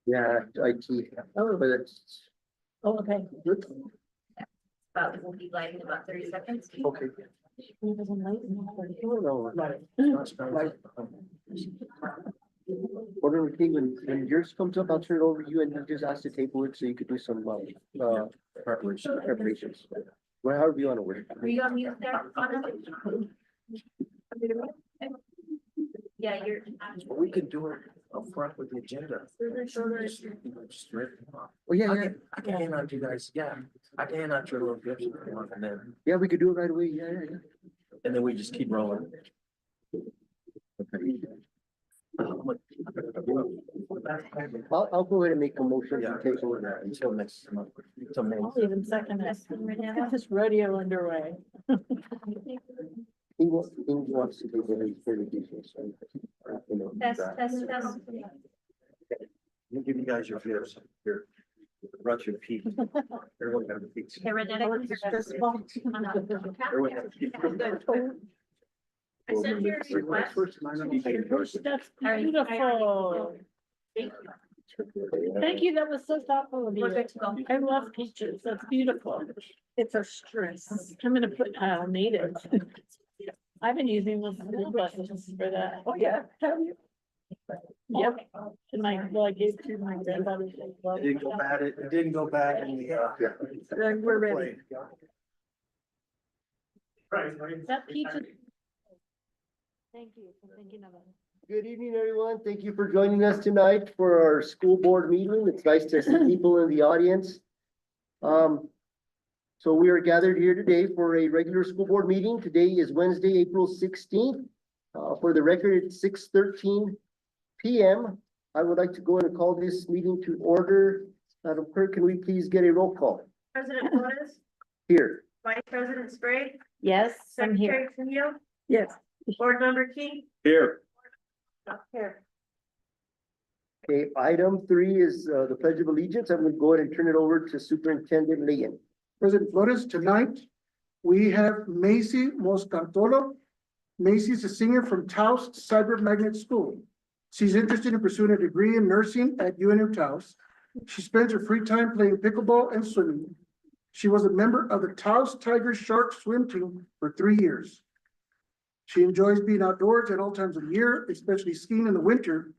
Yeah, IT. Oh, but it's. Oh, okay. About, we'll be live in about 30 seconds. Okay. No, Order with me, when yours comes up, I'll turn it over to you and you just ask to table it so you could do some, preparations. Well, however you want to work. Are you on mute there, Anna? Yeah, you're. We could do it up front with the agenda. Just rip it off. Oh, yeah, I can hand out you guys, I can hand out your little gifts if you want, yeah, we could do it right away, yeah. and then we just keep rolling. I'll go ahead and make a motion Yeah, to table it. until next month. Until May. I'll even second it. Get this rodeo underway. He wants to do very presentation, so. You know, Test. I'll give you guys your gifts here. Brought your peak. Everyone got a peak. Okay, Renetta, Everyone got a peak. I sent you a request. That's All right. beautiful. Thank you, that was so thoughtful of We're you. good to go. I love peaches, that's beautiful. It's a stress. I'm gonna put native. I've been using those school buses for that. Oh, yeah. Have you? Yep. And I gave to my granddaughter. It didn't go bad, it didn't go bad in the, We're ready. That peach is. Thank you for thinking of it. Good evening, everyone. Thank you for joining us tonight for our school board meeting. It's nice to see people in the audience. So we are gathered here today for a regular school board meeting. Today is Wednesday, April 16th. For the record, it's 6:13 p.m. I would like to go in and call this meeting to order. Madam Clerk, can we please get a roll call? President Flores, Here. Vice President Sprague, Yes, I'm here. Secretary Trujillo, Yes. Board Member King. here. Here. Okay, item 3 is the Pledge of Allegiance. I'm going to go ahead and turn it over to Superintendent Leyen. President Flores, tonight, we have Macy Moscantolo. Macy's a senior from Taos Cyber Magnet School. She's interested in pursuing a degree in nursing at UNM Taos. She spends her free time playing pickleball and swimming. She was a member of the Taos Tiger Shark swim team for 3 years. She enjoys being outdoors at all times of the year, especially skiing in the winter.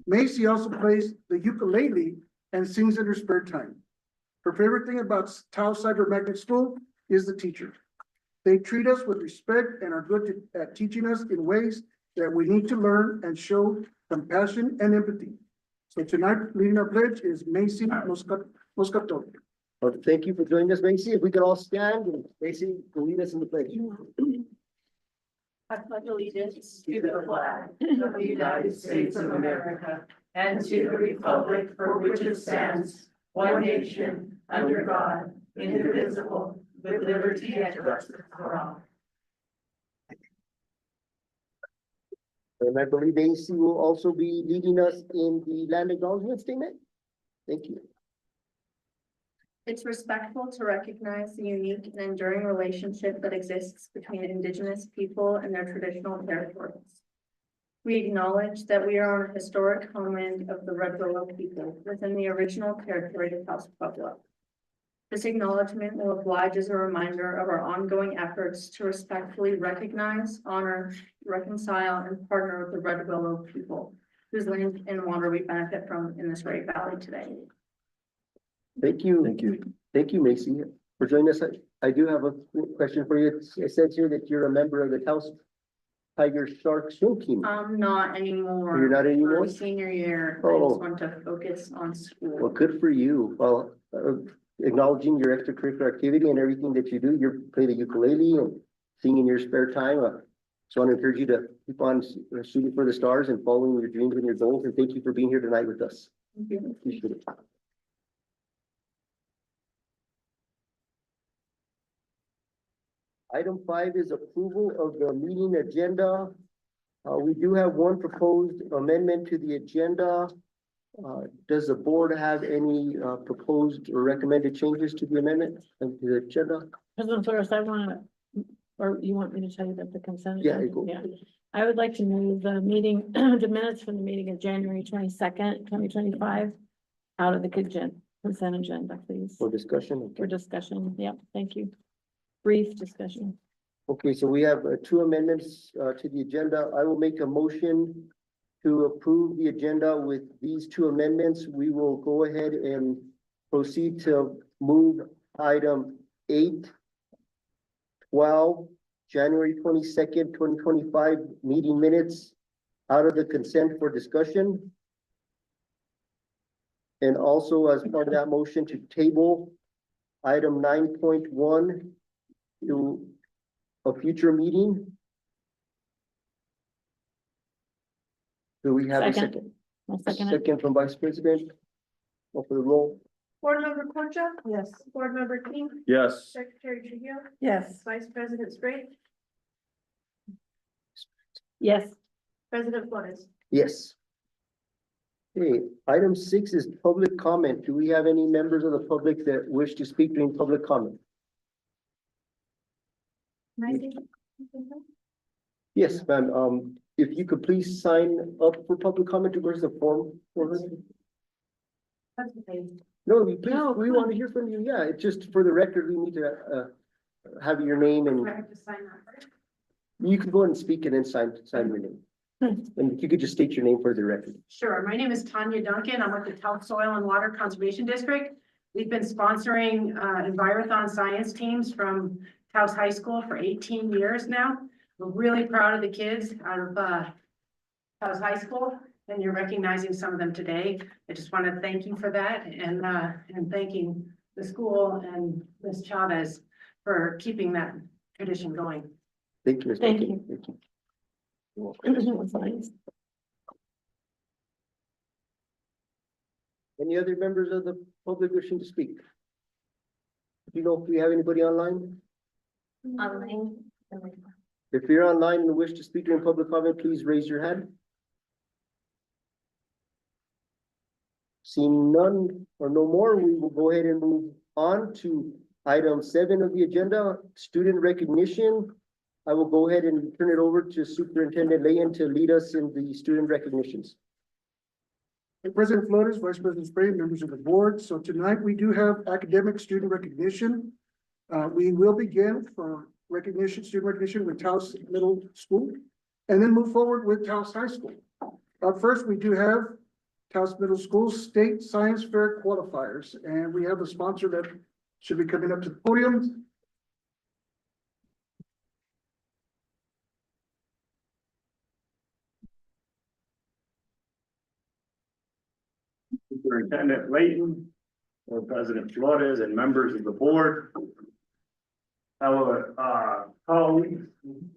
Macy also plays the ukulele and sings in her spare time. Her favorite thing about Taos Cyber Magnet School is the teachers. They treat us with respect and are good at teaching us in ways that we need to learn and show compassion and empathy. So tonight, leading our pledge is Macy Moscato. Well, thank you for joining us, Macy. If we could all stand and Macy will lead us in the pledge. I pledge allegiance to the flag of the United States of America and to the republic for which it stands, one nation, under God, indivisible, with liberty and justice for all. And I believe AC will also be leading us in the land acknowledgement statement. Thank you. It's respectful to recognize the unique and enduring relationship that exists between Indigenous people and their traditional territories. We acknowledge that we are on a historic homeland of the Red Willow people within the original territory of Taos Pueblo. This acknowledgement will oblige as a reminder of our ongoing efforts to respectfully recognize, honor, reconcile, and partner with the Red Willow people, whose land and water we benefit from in this great valley today. Thank you. Thank you. Thank you, Macy, for joining us. I do have a question for you. It says here that you're a member of the Taos Tiger Shark swim team. Not anymore. You're not anymore? For senior year, I Oh. just want to focus on Well, school. good for you. Well, acknowledging your extracurricular activity and everything that you do, you play the ukulele and sing in your spare time. So I want to encourage you to keep on shooting for the stars and following your dreams and your goals. And thank you for being here tonight with us. Thank you. Appreciate it. Item 5 is approval of the meeting agenda. We do have one proposed amendment to the agenda. Does the board have any proposed or recommended changes to the amendment and to the agenda? President Flores, I want to or you want me to tell you about the consent? Yeah, agenda? go. Yeah, I would like to move the meeting, the minutes from the meeting of January 22nd, 2025 out of the consent agenda, please, For discussion. for discussion. Yeah, thank you. Brief discussion. Okay, so we have two amendments to the agenda. I will make a motion to approve the agenda with these two amendments. We will go ahead and proceed to move item 8, 12, January 22nd, 2025 meeting minutes out of the consent for discussion. And also as part of that motion to table item 9.1 to a future meeting. Do we have a Second. second? I'll second it. Second from Vice President. Call for the roll. Board Member Concha? Yes. Board Member King? Yes. Secretary Trujillo? Yes. Vice President Spray? Yes. President Flores? Yes. Okay, item 6 is public comment. Do we have any members of the public that wish to speak during public comment? Yes, ma'am. If you could please sign up for public comment, where's the form for her? No, we please, No, we come want on. to hear from you. Yeah, it's just for the record, we need to have your name and have to sign that first? you can go ahead and speak and then sign your name. And if you could just state your name for the record. Sure. My name is Tanya Duncan. I'm with the Taos Soil and Water Conservation District. We've been sponsoring Envirothon science teams from Taos High School for 18 years now. We're really proud of the kids out of Taos High School, and you're recognizing some of them today. I just want to thank you for that and thanking the school and Ms. Chavez for keeping that tradition going. Thank you. Ms. Thank Duncan. you. Thank you. That's nice. Any other members of the public wishing to speak? Do you know if we have anybody online? Online. If you're online and wish to speak during public comment, please raise your hand. Seeing none or no more, we will go ahead and move on to item 7 of the agenda, student recognition. I will go ahead and turn it over to Superintendent Leyen to lead us in the student recognitions. President Flores, Vice President Spray, members of the board. So tonight we do have academic student recognition. We will begin for recognition, student recognition with Taos Middle School, and then move forward with Taos High School. First, we do have Taos Middle School State Science Fair qualifiers, and we have a sponsor that should be coming up to the podium. Superintendent Layton, or President Flores, and members of the board. Fellow colleagues,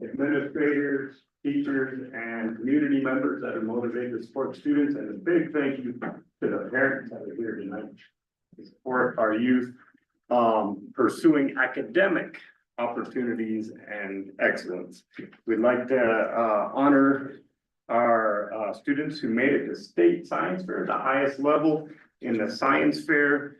administrators, teachers, and community members that are motivated to support students, and a big thank you to the parents that are here tonight to support our youth pursuing academic opportunities and excellence. We'd like to honor our students who made it to state science fair, the highest level in the science fair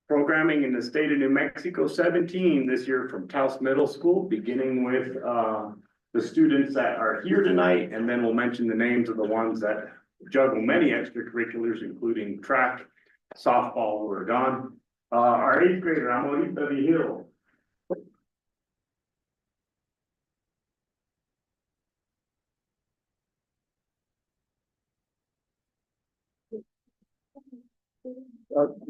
programming in the state of New Mexico. 17 this year from Taos Middle School, beginning with the students that are here tonight, and then we'll mention the names of the ones that juggle many extracurriculars, including track, softball, who are gone. Our 8th grader, Amorita Vigil.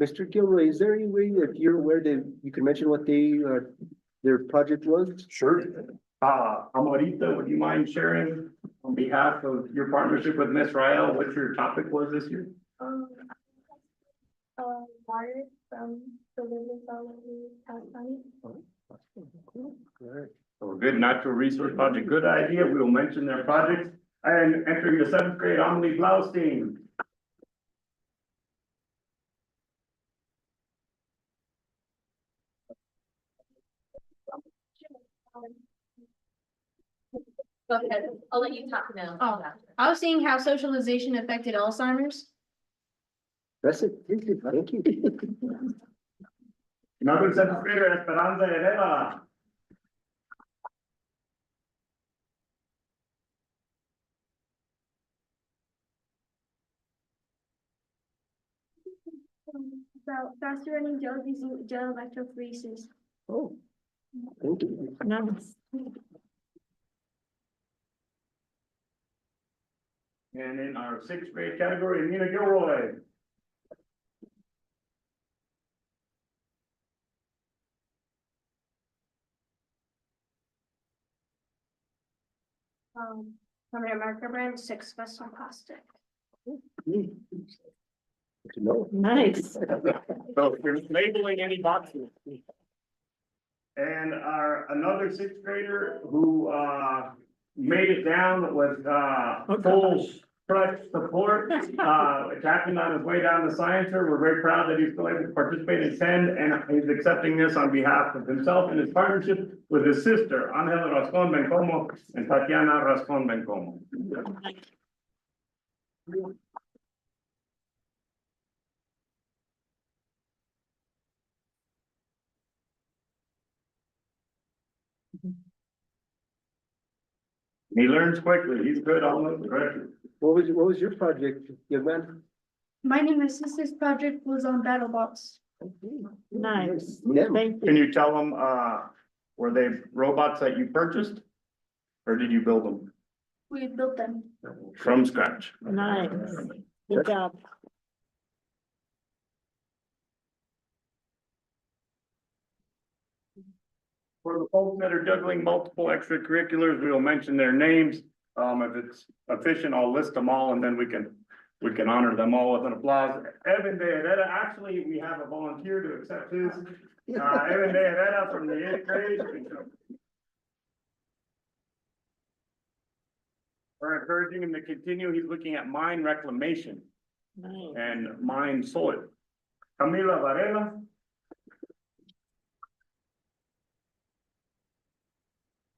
Mr. Gilroy, is there any way if you're aware that you can mention what their project was? Sure. Amorita, would you mind sharing on behalf of your partnership with Miss Rael, what your topic was this year? Water from the river County. So a good natural resource project, good idea. We will mention their projects. And entering the 7th grade, Amelie Blaustein. Go ahead, I'll let you talk now. Oh, I was seeing how socialization affected Alzheimer's. That's it. Thank you. Thank you. Another 7th grader, Esperanza Herrera. About faster running gels using gel electrophoresis. Oh. Thank you. Nice. And in our sixth grade category, Nina Gilroy. Permanent marker brand, 6 Western plastic. Good to know. Nice. So if you're labeling any boxes. And another sixth grader who, made it down with, full fresh support, tapping on his way down the science fair. We're very proud that he's still able to participate and attend, and he's accepting this on behalf of himself and his partnership with his sister, Angela Rascon Bencomo and Tatiana Rascon Bencomo. He learns quickly. He's good on the correct. What was your project, young man? My and my sister's project was on battle bots. Nice. Yeah. Thank Can you. you tell them, were they robots that you purchased? Or did you build them We built them. from scratch? Nice. Good job. For the folks that are juggling multiple extracurriculars, we will mention their names. If it's efficient, I'll list them all and then we can honor them all with an applause. Evan De Herrera, actually, we have a volunteer to accept his. Evan De Herrera from the 8th grade. We're encouraging him to continue. He's looking at mine reclamation Nice. and mine soil. Camila Varela.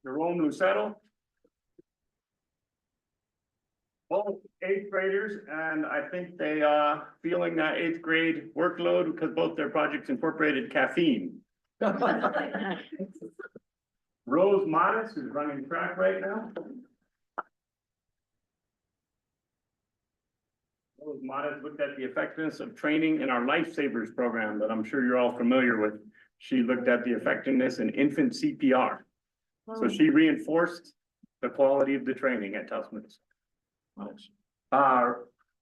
Jerome Lucero. Both 8th graders, and I think they are feeling that 8th grade workload because both their projects incorporated caffeine. Rose Modest, who's running track right now. Rose Modest looked at the effectiveness of training in our Lifesavers program that I'm sure you're all familiar with. She looked at the effectiveness in infant CPR. So she reinforced the quality of the training at Tufts Middle School.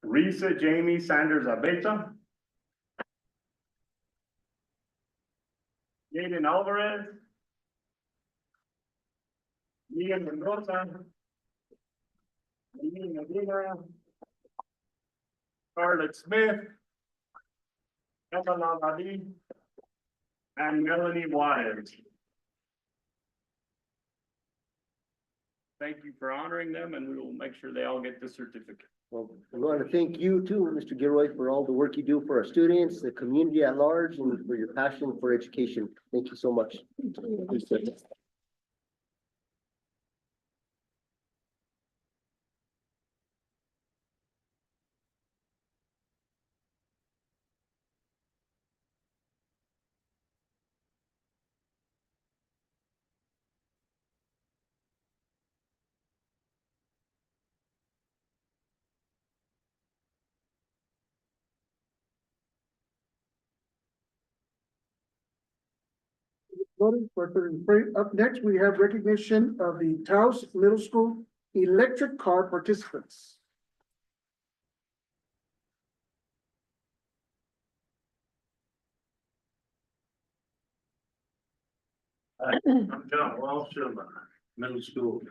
Risa Jamie Sanders Abeta. Jaden Alvarez. Ian Mendoza. Ian Medina. Scarlett Smith. Emma Lavadi. And Melanie Waters. Thank you for honoring them, and we will make sure they all get the certificate. Well, we want to thank you too, Mr. Gilroy, for all the work you do for our students, the community at large, and for your passion for education. Thank you so much. Up next, we have recognition of the Taos Middle School electric car participants. I'm John Walsh, I'm a middle school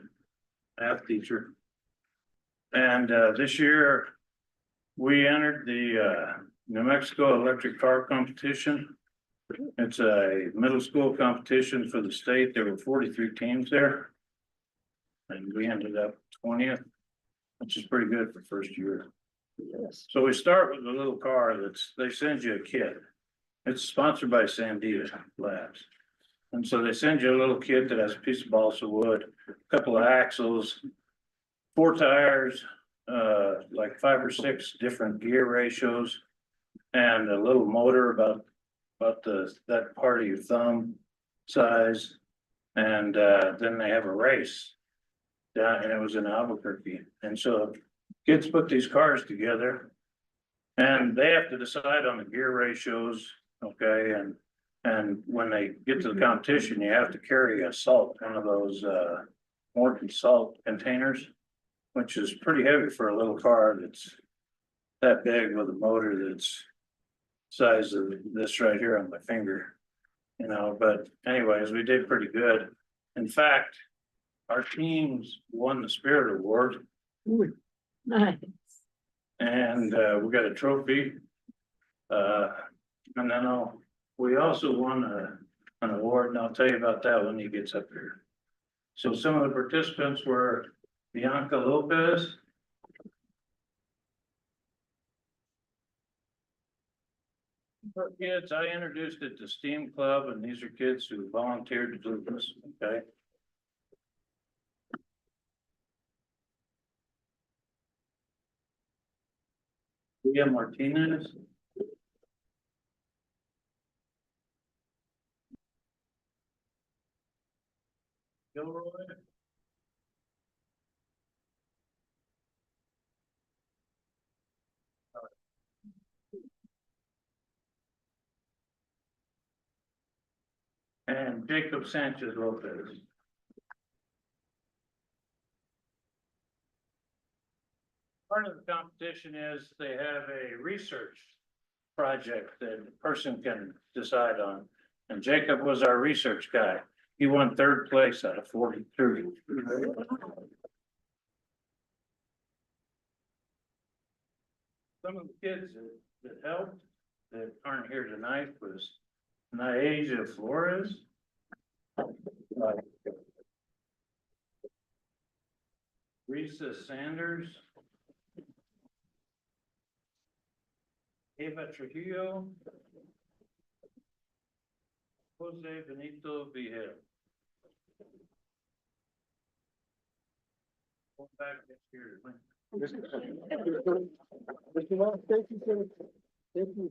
math teacher. And this year, we entered the New Mexico Electric Car Competition. It's a middle school competition for the state. There were 43 teams there. And we ended up 20th, which is pretty good for first year. Yes. So we start with a little car they send you a kit. It's sponsored by Sandia Labs. And so they send you a little kit that has a piece of balsa wood, a couple of axles, 4 tires, like 5 or 6 different gear ratios, and a little motor about that part of your thumb size. And then they have a race down, and it was in Albuquerque. And so kids put these cars together, And they have to decide on the gear ratios, okay, and when they get to the competition, you have to carry a salt, one of those, Morton salt containers. Which is pretty heavy for a little car that's that big with a motor that's size of this right here on my finger. You know, but anyways, we did pretty good. In fact, our teams won the Spirit Award Nice. and we got a trophy. And then we also won an award, and I'll tell you about that when he gets up here. So some of the participants were Bianca Lopez. For kids, I introduced it to STEAM Club, and these are kids who volunteered to do this, okay? Leah Martinez. Gilroy. And Jacob Sanchez Lopez. Part of the competition is they have a research project that the person can decide on. And Jacob was our research guy. He won 3rd place out of 42. Some of the kids that helped, that aren't here tonight, was Naija Flores. Risa Sanders. Eva Trujillo. Jose Benito Vijel. Go back next year. Mr. Wong, thank you, sir. Thank you.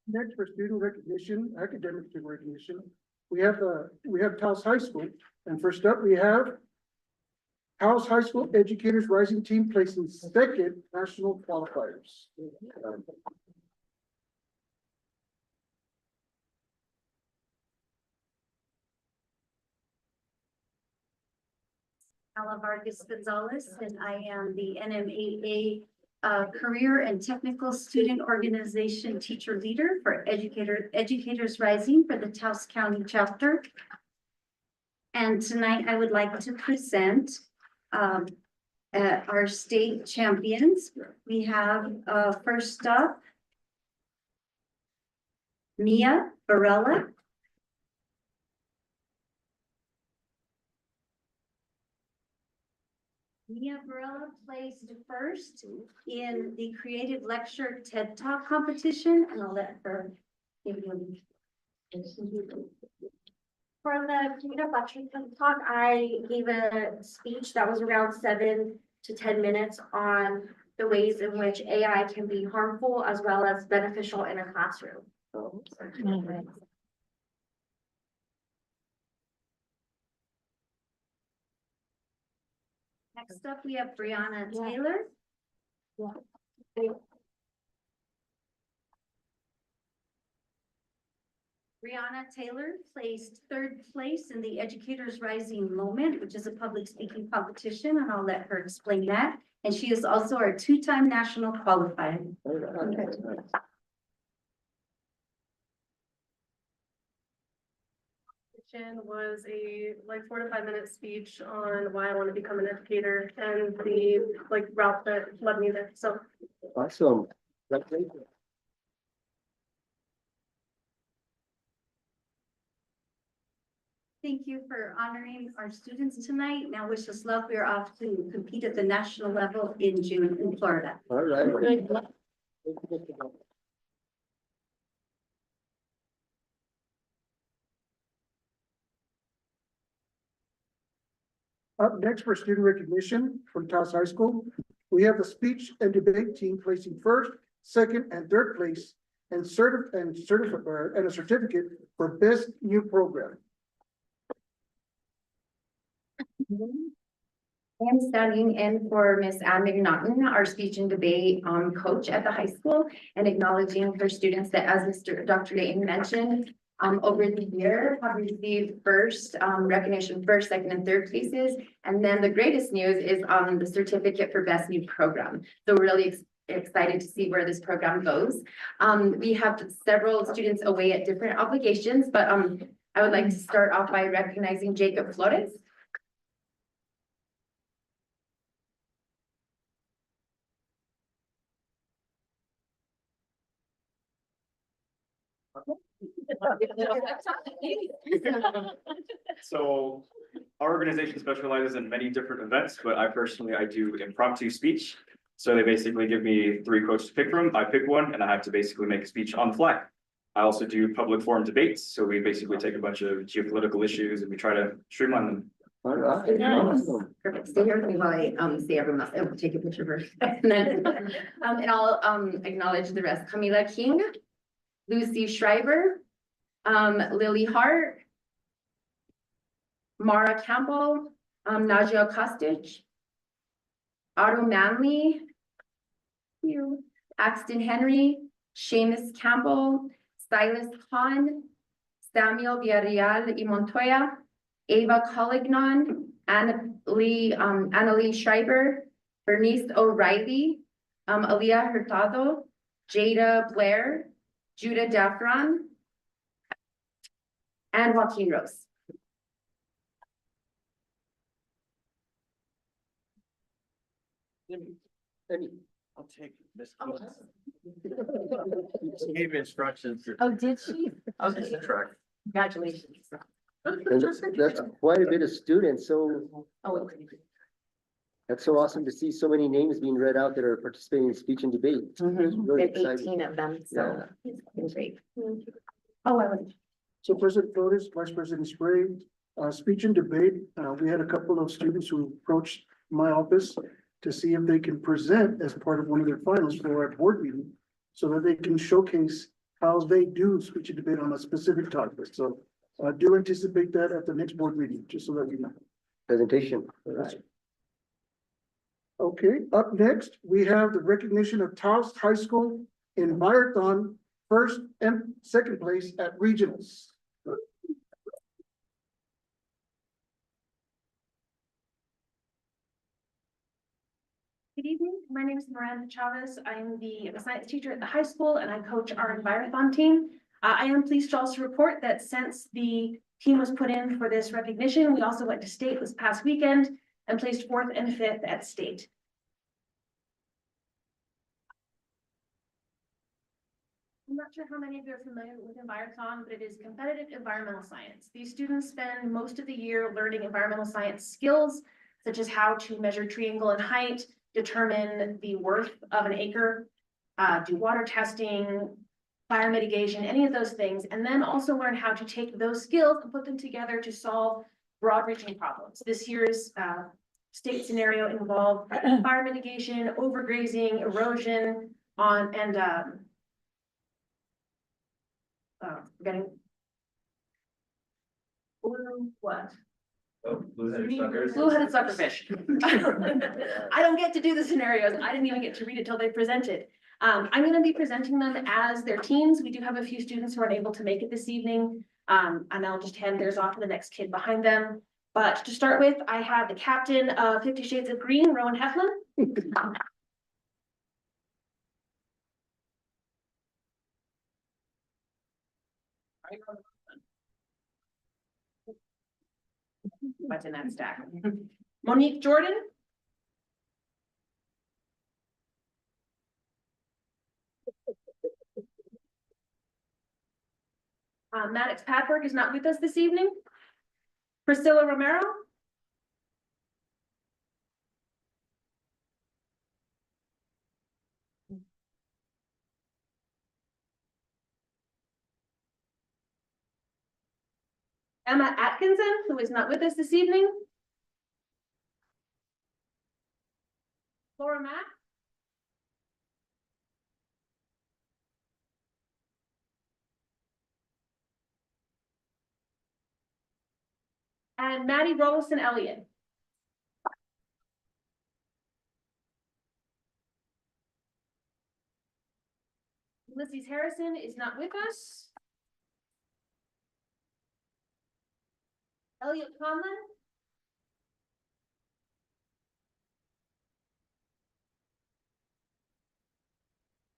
Next for student recognition, academic student recognition, we have Taos High School. And first up, we have Taos High School Educators Rising Team placing 2nd national qualifiers. Ala Vargas Gonzalez, and I am the NMAA Career and Technical Student Organization Teacher Leader for Educators Rising for the Taos County chapter. And tonight I would like to present our state champions. We have first up Mia Barella. Mia Barella placed first in the Creative Lecture TED Talk competition, and I'll let her give you. For the Creative Lecture TED Talk, I gave a speech that was around 7 to 10 minutes on the ways in which AI can be harmful as well as beneficial in a classroom. Next up, we have Brianna Taylor. Brianna Taylor placed 3rd place in the Educators Rising Moment, which is a public speaking competition, and I'll let her explain that. And she is also our 2-time national qualifier. Was a 4 to 5 minute speech on why I want to become an educator and the route that led me there. So Awesome. That's great. Thank you for honoring our students tonight. Now wish us luck. We are off to compete at the national level in June in Florida. All right. Up next for student recognition from Taos High School, we have the speech and debate team placing first, second, and third place and a certificate for best new program. I'm standing in for Miss Anne McNaughton, our speech and debate coach at the high school, and acknowledging her students that, as Dr. Layton mentioned, over the year have received first recognition, first, second, and third places. And then the greatest news is the certificate for best new program. So we're really excited to see where this program goes. We have several students away at different obligations, but I would like to start off by recognizing Jacob Flores. So our organization specializes in many different events, but I do impromptu speech. So they basically give me 3 quotes to pick from. I pick one and I have to basically make a speech on the fly. I also do public forum debates. So we basically take a bunch of geopolitical issues and we try to streamline them. All right. Awesome. Perfect. Stay here with me while I say everyone else. I'll take a picture first. And then and I'll acknowledge the rest. Camila King, Lucy Schreiber, Lily Hart, Mara Campbell, Najia Kostic, Otto Manley, Axton Henry, Seamus Campbell, Silas Khan, Samuel Villarreal y Montoya, Ava Collignon, Annalie Schreiber, Bernice O'Reilly, Aaliyah Hurtado, Jada Blair, Judah Daffron, and Joaquin Rose. I'll take this. Gave instructions. Oh, did she? Okay. Track. Congratulations. And that's quite a bit of students, so Oh, that's so awesome to see so many names being read out that are participating in speech and debate. Really and exciting. 18 of them, so it's been great. Oh, I was. So President Flores, Vice President Spray, speech and debate, we had a couple of students who approached my office to see if they can present as part of one of their finals for our board meeting, so that they can showcase how they do speech and debate on a specific topic. So I do anticipate that at the next board meeting, just so that you know. Presentation. All right. Okay, up next, we have the recognition of Taos High School in Marathon, first and second place at regionals. Good evening. My name is Miranda Chavez. I am the science teacher at the high school and I coach our Envirothon team. I am pleased to also report that since the team was put in for this recognition, we also went to state this past weekend and placed 4th and 5th at state. I'm not sure how many of you are familiar with Envirothon, but it is competitive environmental science. These students spend most of the year learning environmental science skills, such as how to measure tree angle and height, determine the worth of an acre, do water testing, fire mitigation, any of those things, and then also learn how to take those skills and put them together to solve broad-reaching problems. This year's state scenario involved fire mitigation, overgrazing, erosion, forgetting what? Oh, blue-headed suckers. Blue-headed suckerfish. I don't get to do the scenarios. I didn't even get to read it till they presented. I'm gonna be presenting them as their teams. We do have a few students who are unable to make it this evening. And I'll just hand theirs off to the next kid behind them. But to start with, I have the captain of 50 Shades of Green, Rowan Heflin. What's in that stack? Monique Jordan. Maddox Padwork is not with us this evening. Priscilla Romero. Emma Atkinson, who is not with us this evening. Laura Mack. And Maddie Rollison Elliott. Ulysses Harrison is not with us. Elliot Conlon.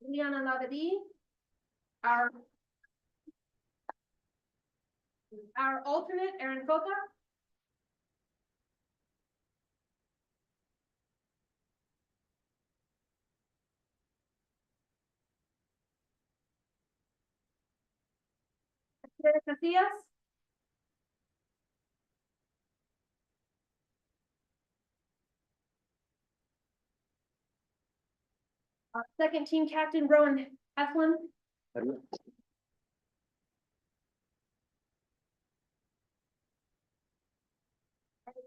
Liana Lavadi. Our alternate, Aaron Coca. Casillas. Our second team captain, Rowan Heflin.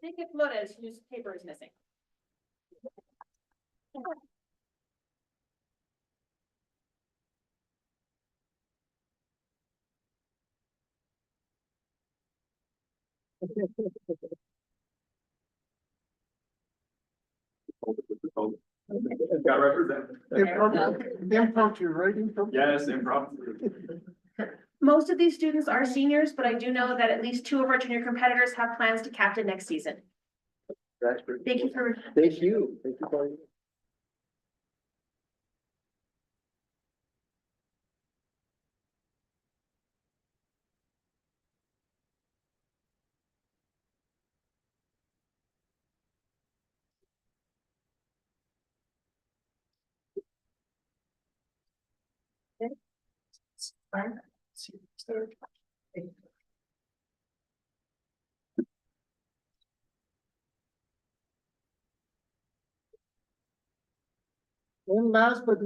Enrique Flores, whose paper is missing. Got represented. Impromptu, right? Impromptu. Yes, impromptu. Most of these students are seniors, but I do know that at least 2 of our junior competitors have plans to captain next season. That's great. Thank you for. Thank you. Thank you, Pauline. And last but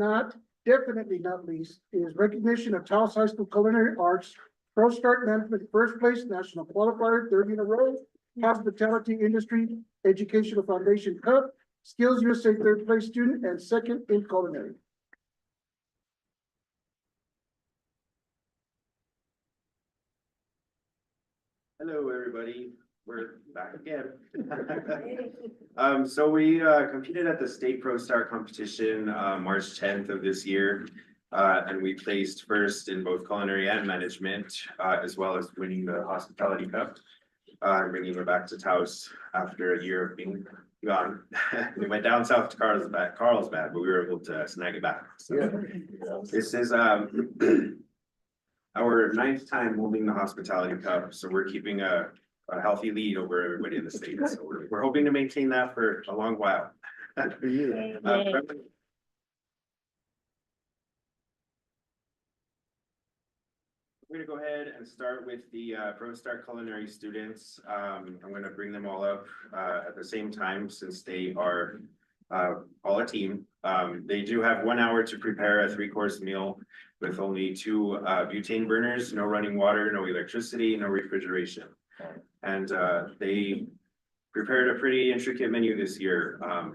definitely not least, is recognition of Taos High School Culinary Arts Pro Start Management First Place National Qualifier, 30 in a row, Hospitality Industry Educational Foundation Cup, Skills USA third place student, and second in culinary. Hello, everybody. We're back again. So we competed at the State Pro Star competition, March 10th of this year. And we placed first in both culinary and management, as well as winning the Hospitality Cup. Bringing it back to Taos after a year of being gone. We went down south to Carlsbad, but we were able to snag it back. So this is our 9th time holding the Hospitality Cup, so we're keeping a healthy lead over everybody in the state. So we're hoping to maintain that for a long while. We're gonna go ahead and start with the Pro Star Culinary students. I'm gonna bring them all up at the same time since they are all a team. They do have 1 hour to prepare a 3-course meal with only 2 butane burners, no running water, no electricity, no refrigeration. And they prepared a pretty intricate menu this year. A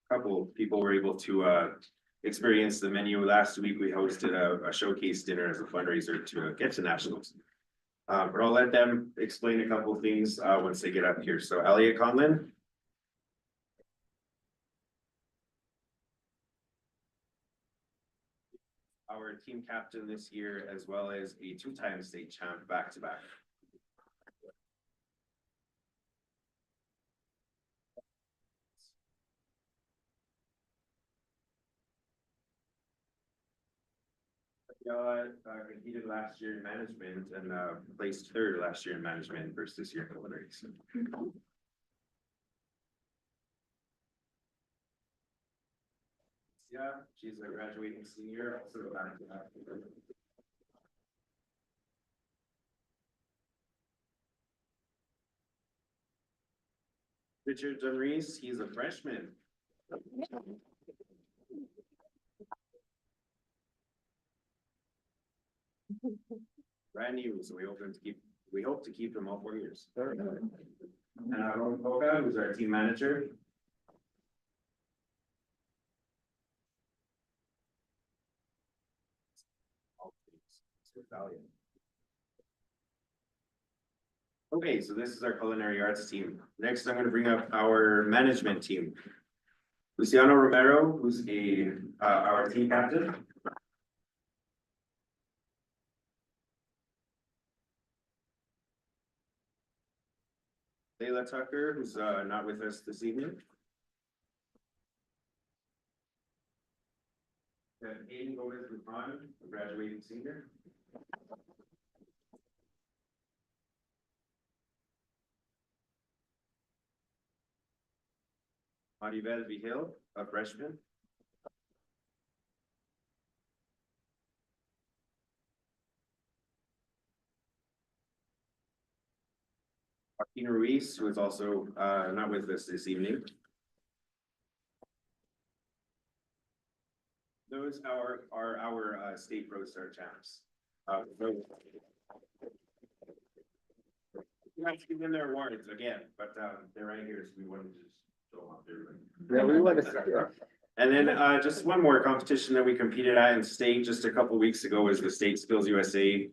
couple people were able to experience the menu. Last week, we hosted a showcase dinner as a fundraiser to get to nationals. But I'll let them explain a couple of things once they get up here. So Elliot Conlon. Our team captain this year, as well as a 2-time state champ back-to-back. Competed last year in management and placed 3rd last year in management versus this year in culinary. So. Yeah, she's a graduating senior, also back to back. Richard Dunreese, he's a freshman. Brand new, so we hope to keep them all 4 years. And Aaron Poga, who's our team manager. Okay, so this is our culinary arts team. Next, I'm gonna bring up our management team. Luciano Romero, who's our team captain. Layla Tucker, who's not with us this evening. And Aiden Gomez Lupon, a graduating senior. Maribel Vigil, a freshman. Joaquin Ruiz, who is also not with us this evening. Those are our state Pro Star champs. We have to give them their awards again, but they're right here, so we wanted to just show them off to everybody. Yeah, we want to. And then just one more competition that we competed at in state just a couple weeks ago was the State Skills USA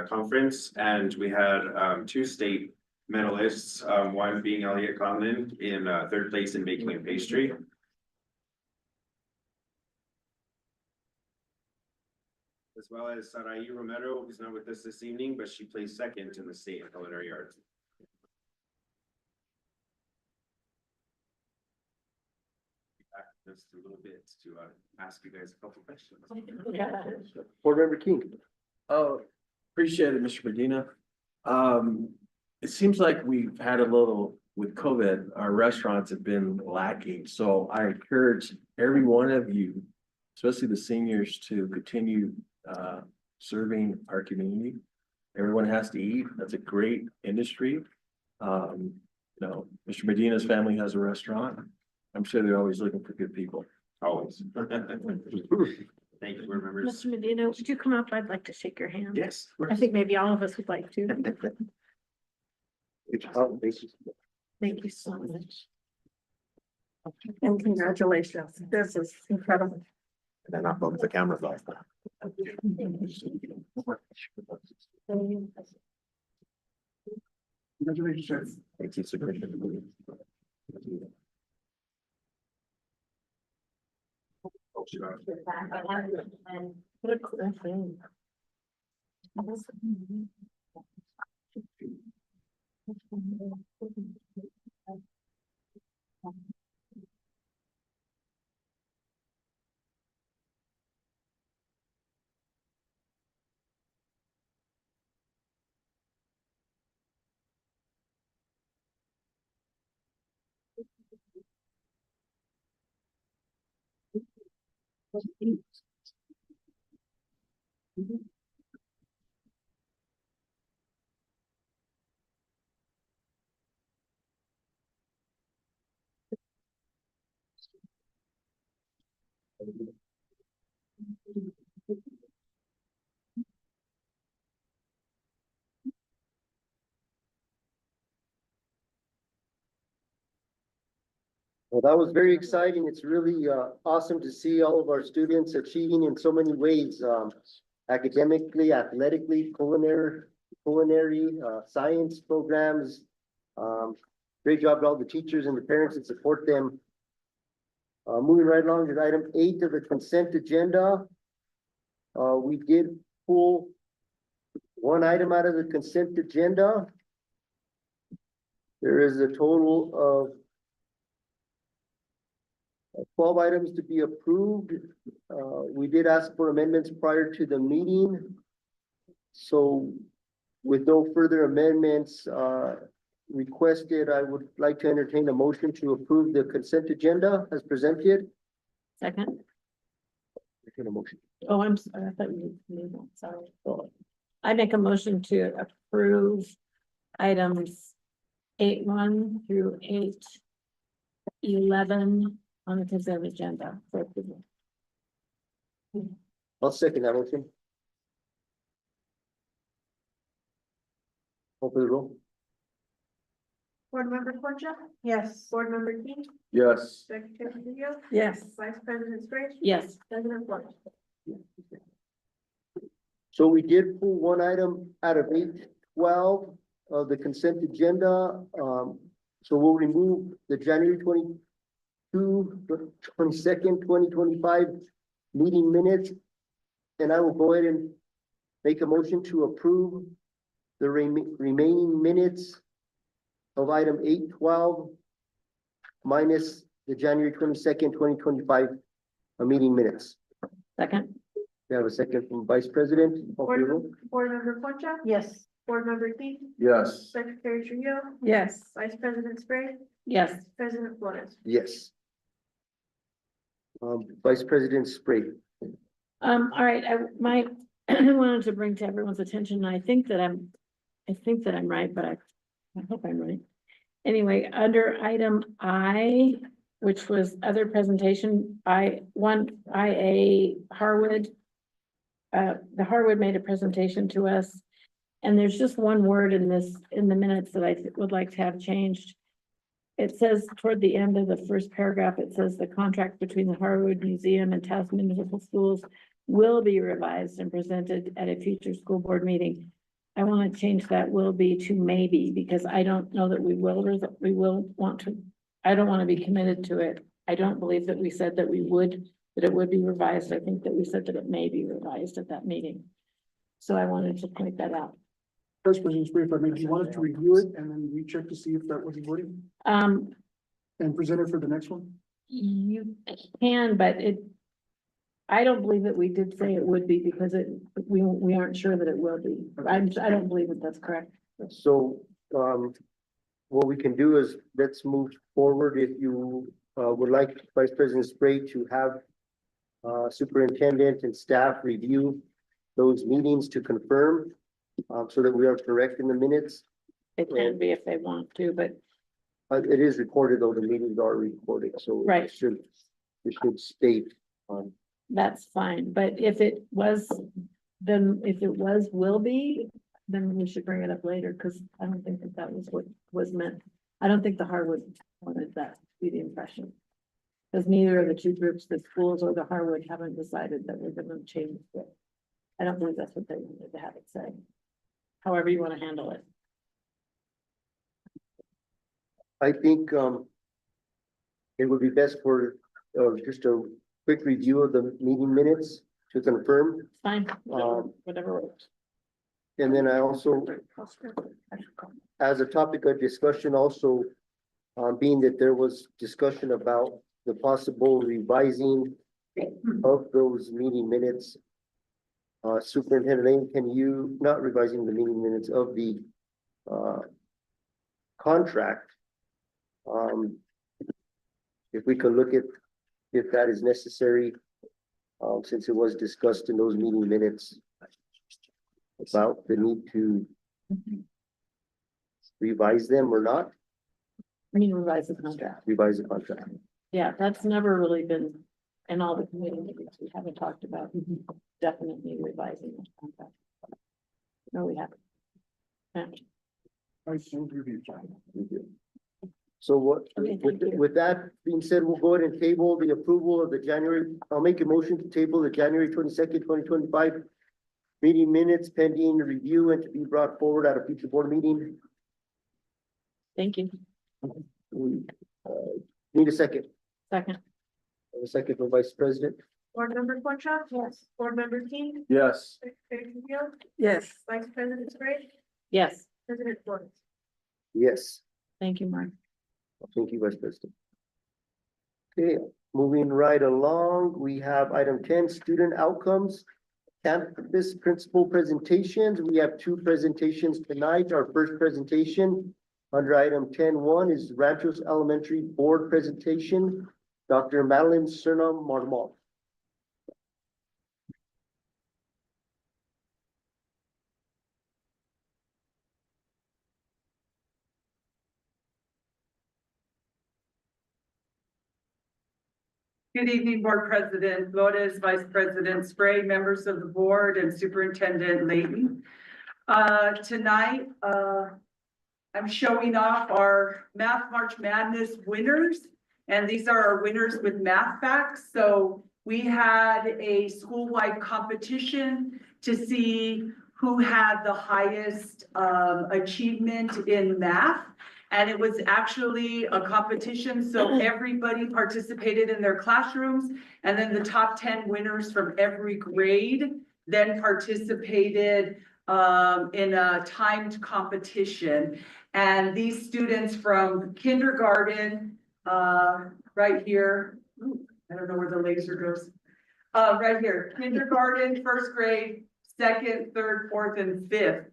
conference, and we had two state medalists, one being Elliot Conlon in third place in baking and pastry. As well as Sarai Romero, who's not with us this evening, but she placed second in the state in culinary arts. Just a little bit to ask you guys a couple questions. Yeah. Board Member King. Oh, appreciate it, Mr. Medina. It seems like we've had a little, with COVID, our restaurants have been lacking, so I encourage every one of you, especially the seniors, to continue serving our community. Everyone has to eat. That's a great industry. You know, Mr. Medina's family has a restaurant. I'm sure they're always looking for good people. Always. Thank you, board members. Mr. Medina, would you come up? I'd like to shake your hand. Yes. I think maybe all of us would like to. Thank you so much. And congratulations. This is incredible. And then I'll focus the cameras off. Congratulations. Thank you, Secretary. What a cool thing. Well, that was very exciting. It's really awesome to see all of our students achieving in so many ways, academically, athletically, culinary, science programs. Great job to all the teachers and the parents that support them. Moving right along to item 8 of the consent agenda. We did pull one item out of the consent agenda. There is a total of 12 items to be approved. We did ask for amendments prior to the meeting. So with no further amendments requested, I would like to entertain a motion to approve the consent agenda as presented. Second. Entertain a motion. Oh, I'm sorry. I thought you knew that. Sorry. I make a motion to approve items 8.1 through 8.11 on the consent agenda for approval. I'll second that motion. Open the roll. Board Member Concha, Yes. Board Member King, Yes. Secretary Trujillo, Yes. Vice President Sprague, Yes. President Flores. So we did pull one item out of 8-12 of the consent agenda. So we'll remove the January 22nd, 2025 meeting minutes. And I will go ahead and make a motion to approve the remaining minutes of item 8-12 minus the January 22nd, 2025 meeting minutes. Second, We have a second from Vice President. Board Member Concha? yes. Board Member King? Yes. Secretary Trio? Yes. Vice President Spray? Yes. President Flores? Yes. Vice President Spray. All right, I wanted to bring to everyone's attention, and I think that I'm right, but I hope I'm right. Anyway, under item I, which was other presentation, IA Harwood. The Harwood made a presentation to us, and there's just one word in the minutes that I would like to have changed. It says toward the end of the first paragraph, it says the contract between the Harwood Museum and Taos Municipal Schools will be revised and presented at a future school board meeting. I want to change that will be to maybe, because I don't know that we will want to, I don't want to be committed to it. I don't believe that we said that it would be revised. I think that we said that it may be revised at that meeting. So I wanted to point that out. Vice President Spray, if I may, do you want us to review it and then recheck to see if that was wording and present it for the next one? You can, but I don't believe that we did say it would be, because we aren't sure that it will be. I don't believe that that's correct. So, what we can do is let's move forward. If you would like Vice President Spray to have superintendent and staff review those meetings to confirm, so that we are correct in the minutes. It can be if they want to, but It is recorded, though. The meetings are recorded, so. Right. It should state, that's fine. But if it was, will be, then we should bring it up later, because I don't think that was what was meant. I don't think the Harwood wanted that to be the impression. Because neither of the two groups, the schools or the Harwood, haven't decided that we're gonna change it. I don't believe that's what they wanted to have it say. However you want to handle it. I think, it would be best for, just a quick review of the meeting minutes to confirm. Fine, whatever works. And then I also, as a topic of discussion also, being that there was discussion about the possible revising of those meeting minutes. Superintendent Lane, can you, not revising the meeting minutes of the, contract? If we could look at, if that is necessary, since it was discussed in those meeting minutes about the need to revise them or not, I mean, revise the contract. revise the contract. Yeah, that's never really been in all the committee meetings. We haven't talked about definitely revising the contract. No, we haven't. Yeah. I think review. So what, Okay, thank you. with that being said, we'll go ahead and table the approval of the January, I'll make a motion to table the January 22nd, 2025 meeting minutes pending review and to be brought forward at a future board meeting. Thank you. We, need a second. Second, A second from Vice President. Board Member Concha? Yes. Board Member King? Yes. Secretary Trio? yes. Vice President Spray? Yes, President Flores? Yes. thank you, Mark. Thank you, Vice President. Okay, moving right along, we have item 10, student outcomes. Campus principal presentations. We have two presentations tonight. Our first presentation under item 10.1 is Ranchos Elementary Board Presentation. Dr. Madeline Serna Marmol. Good evening, Board President Flores, Vice President Spray, members of the board, and Superintendent Layton. Tonight, I'm showing off our Math March Madness winners, and these are our winners with math facts. So we had a school-wide competition to see who had the highest achievement in math. And it was actually a competition, so everybody participated in their classrooms. And then the top 10 winners from every grade then participated in a timed competition. And these students from kindergarten, right here, ooh, I don't know where the laser goes. Right here, kindergarten, first grade, second, third, fourth, and fifth,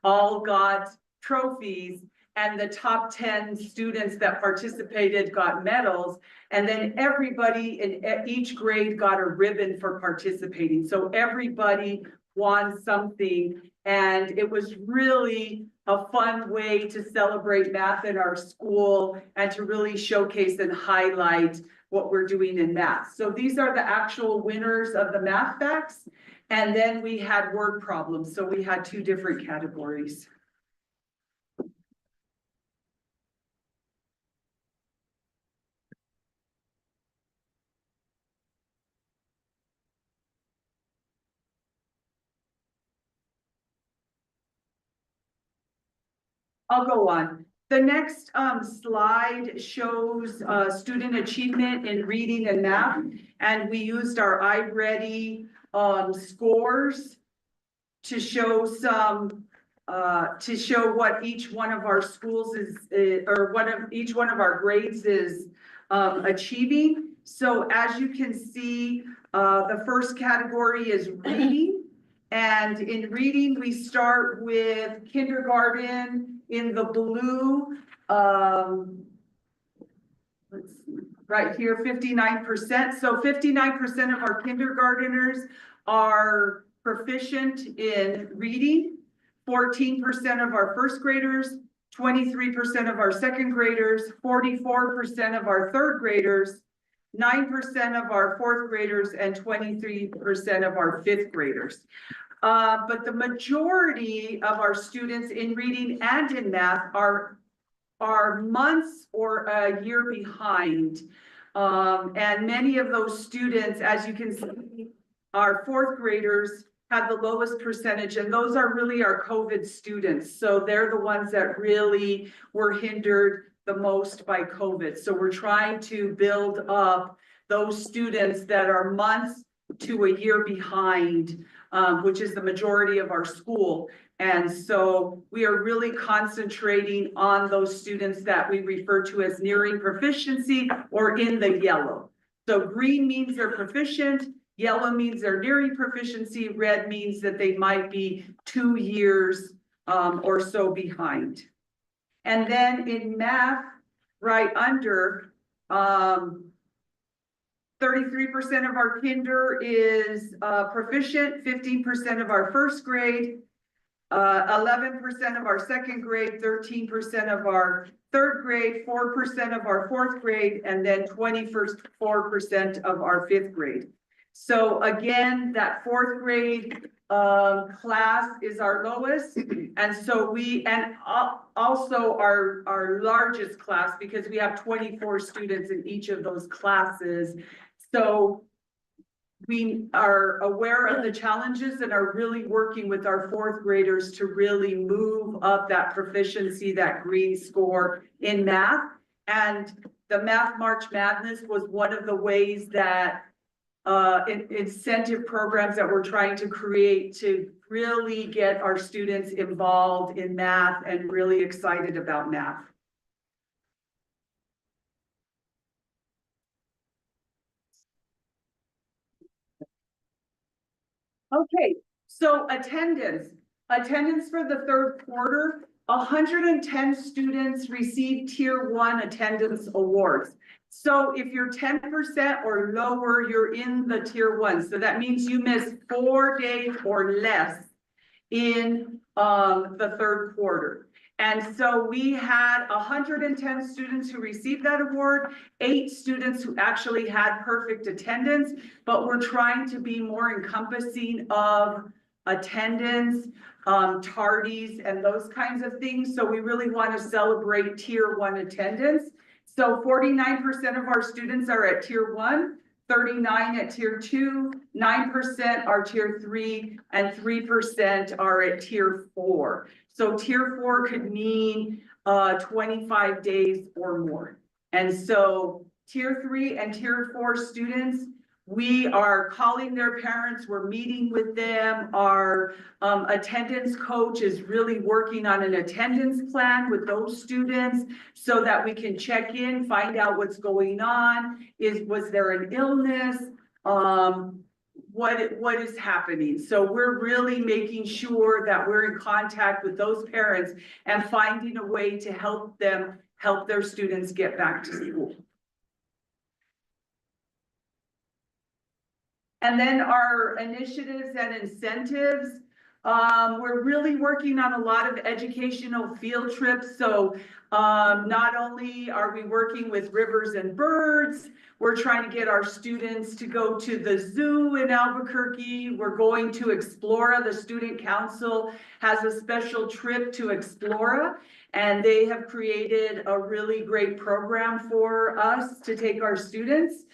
all got trophies. And the top 10 students that participated got medals. And then everybody in each grade got a ribbon for participating. So everybody won something. And it was really a fun way to celebrate math in our school and to really showcase and highlight what we're doing in math. So these are the actual winners of the math facts. And then we had word problems. So we had 2 different categories. I'll go on. The next slide shows student achievement in reading and math. And we used our iReady scores to show some, to show what each one of our schools is, or each one of our grades is achieving. So as you can see, the first category is reading. And in reading, we start with kindergarten in the blue, let's see, right here, 59%. So 59% of our kindergarteners are proficient in reading, 14% of our first graders, 23% of our second graders, 44% of our third graders, 9% of our fourth graders, and 23% of our fifth graders. But the majority of our students in reading and in math are months or a year behind. And many of those students, as you can see, our fourth graders have the lowest percentage, and those are really our COVID students. So they're the ones that really were hindered the most by COVID. So we're trying to build up those students that are months to a year behind, which is the majority of our school. And so we are really concentrating on those students that we refer to as nearing proficiency or in the yellow. So green means they're proficient, yellow means they're nearing proficiency, red means that they might be 2 years or so behind. And then in math, right under, 33% of our kinder is proficient, 15% of our first grade, 11% of our second grade, 13% of our third grade, 4% of our fourth grade, and then 24% of our fifth grade. So again, that fourth grade class is our lowest. And so also our largest class, because we have 24 students in each of those classes. So we are aware of the challenges and are really working with our fourth graders to really move up that proficiency, that green score in math. And the Math March Madness was one of the ways that incentive programs that we're trying to create to really get our students involved in math and really excited about math. Okay, so attendance for the third quarter, 110 students received Tier 1 attendance awards. So if you're 10% or lower, you're in the Tier 1. So that means you missed 4 days or less in the third quarter. And so we had 110 students who received that award, 8 students who actually had perfect attendance, but we're trying to be more encompassing of attendance, tardies, and those kinds of things. So we really want to celebrate Tier 1 attendance. So 49% of our students are at Tier 1, 39 at tier 2, 9% are tier 3, and 3% are at tier 4. So tier 4 could mean 25 days or more. And so tier 3 and tier 4 students, we are calling their parents, we're meeting with them. Our attendance coach is really working on an attendance plan with those students so that we can check in, find out what's going on. Was there an illness? What is happening? So we're really making sure that we're in contact with those parents and finding a way to help them help their students get back to school. And then our initiatives and incentives, we're really working on a lot of educational field trips. So not only are we working with Rivers and Birds, we're trying to get our students to go to the zoo in Albuquerque. We're going to Explora. The Student Council has a special trip to Explora, and they have created a really great program for us to take our students.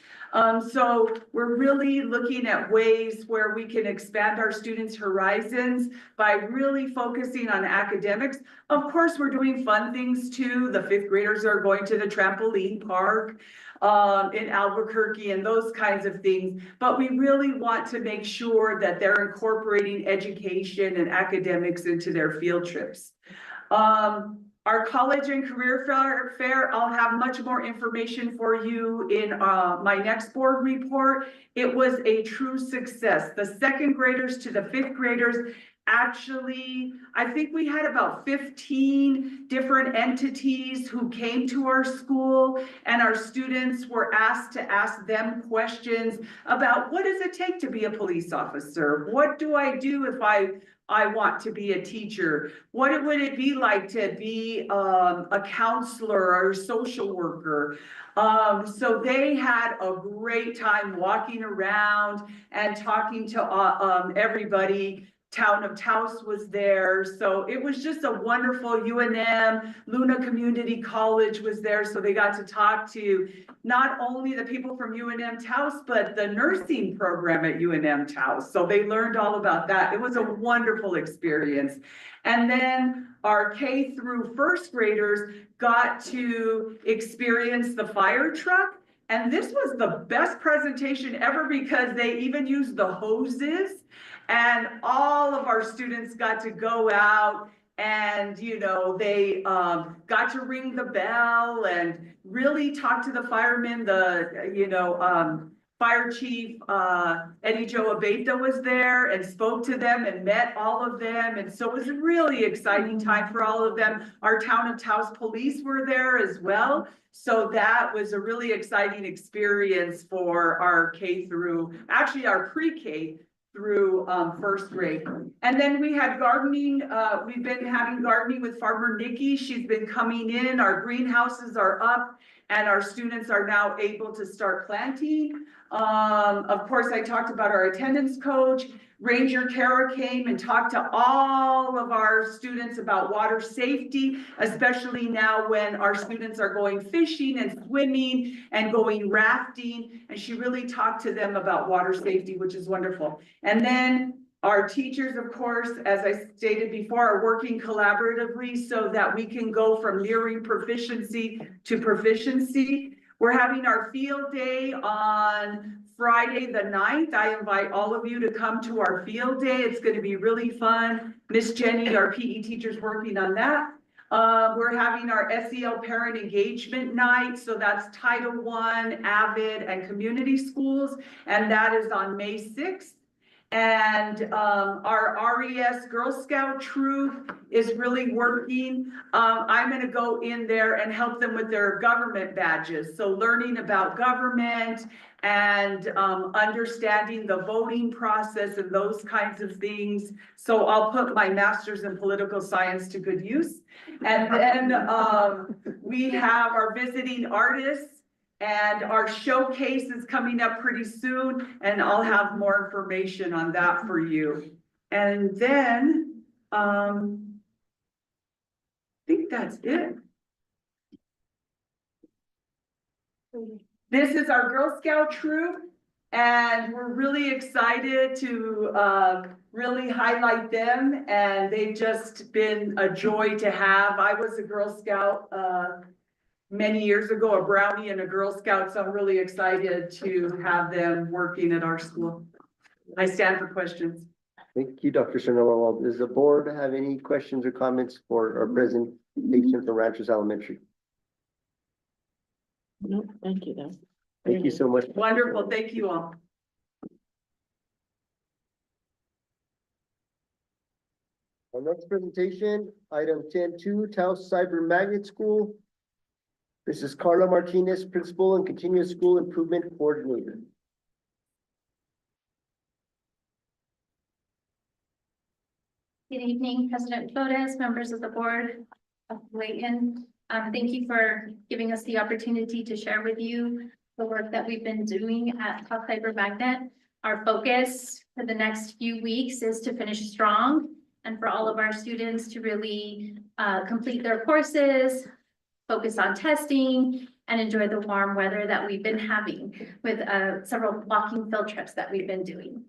So we're really looking at ways where we can expand our students' horizons by really focusing on academics. Of course, we're doing fun things too. The 5th graders are going to the trampoline park in Albuquerque and those kinds of things. But we really want to make sure that they're incorporating education and academics into their field trips. Our college and career fair, I'll have much more information for you in my next board report. It was a true success. The 2nd graders to the 5th graders, actually, I think we had about 15 different entities who came to our school, and our students were asked to ask them questions about what does it take to be a police officer? What do I do if I want to be a teacher? What would it be like to be a counselor or a social worker? So they had a great time walking around and talking to everybody. Town of Taos was there. So it was just a wonderful UNM. Luna Community College was there. So they got to talk to not only the people from UNM Taos, but the nursing program at UNM Taos. So they learned all about that. It was a wonderful experience. And then our K through 1st graders got to experience the fire truck. And this was the best presentation ever because they even used the hoses. And all of our students got to go out and, you know, they got to ring the bell and really talk to the firemen. Fire Chief Eddie Joe Abeta was there and spoke to them and met all of them. And so it was a really exciting time for all of them. Our Town of Taos police were there as well. So that was a really exciting experience for our our pre-K through 1st grade. And then we had gardening. We've been having gardening with Farmer Nikki. She's been coming in. Our greenhouses are up and our students are now able to start planting. Of course, I talked about our attendance coach. Ranger Kara came and talked to all of our students about water safety, especially now when our students are going fishing and swimming and going rafting. And she really talked to them about water safety, which is wonderful. And then our teachers, of course, as I stated before, are working collaboratively so that we can go from nearing proficiency to proficiency. We're having our field day on Friday the 9th. I invite all of you to come to our field day. It's going to be really fun. Miss Jenny, our PE teacher, is working on that. We're having our SEL parent engagement night. So that's Title I, AVID, and community schools. And that is on May 6th. And our RES Girl Scout troop is really working. I'm going to go in there and help them with their government badges. So learning about government and understanding the voting process and those kinds of things. So I'll put my master's in political science to good use. And then we have our visiting artists. And our showcase is coming up pretty soon, and I'll have more information on that for you. And then, I think that's it. This is our Girl Scout troop. And we're really excited to really highlight them, and they've just been a joy to have. I was a Girl Scout many years ago, a Brownie and a Girl Scout, so I'm really excited to have them working at our school. I stand for questions. Thank you, Dr. Sonoma. Does the board have any questions or comments for our presentation from Ranchers Elementary? No, thank you, though. Thank you so much. Wonderful, thank you all. Our next presentation, item 10-2, Taos Cyber Magnet School. This is Carla Martinez, Principal and Continuous School Improvement Coordinator. Good evening, President Flores, members of the board, weigh in. Thank you for giving us the opportunity to share with you the work that we've been doing at Taos Cyber Magnet. Our focus for the next few weeks is to finish strong and for all of our students to really complete their courses, focus on testing, and enjoy the warm weather that we've been having with several walking field trips that we've been doing.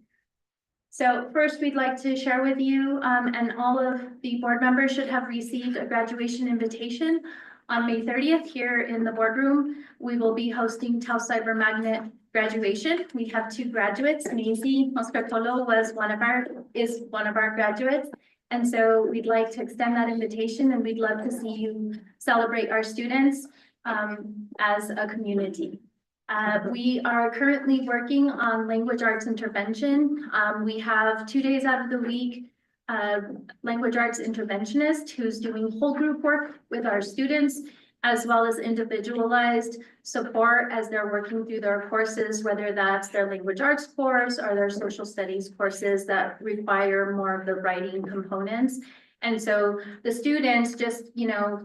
So first, we'd like to share with you, and all of the board members should have received a graduation invitation. On May 30th, here in the boardroom, we will be hosting Taos Cyber Magnet graduation. We have 2 graduates. Maisie Moscartolo is one of our graduates. And so we'd like to extend that invitation, and we'd love to see you celebrate our students as a community. We are currently working on language arts intervention. We have 2 days out of the week, language arts interventionist who's doing whole group work with our students, as well as individualized support as they're working through their courses, whether that's their language arts course or their social studies courses that require more of the writing components. And so the students just,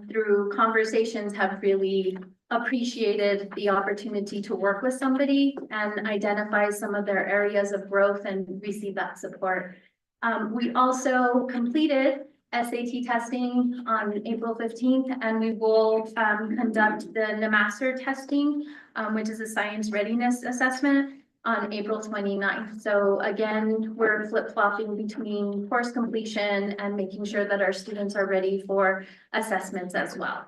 through conversations have really appreciated the opportunity to work with somebody and identify some of their areas of growth and receive that support. We also completed SAT testing on April 15th, and we will conduct the NMASR testing, which is a science readiness assessment, on April 29th. So again, we're flip-flopping between course completion and making sure that our students are ready for assessments as well.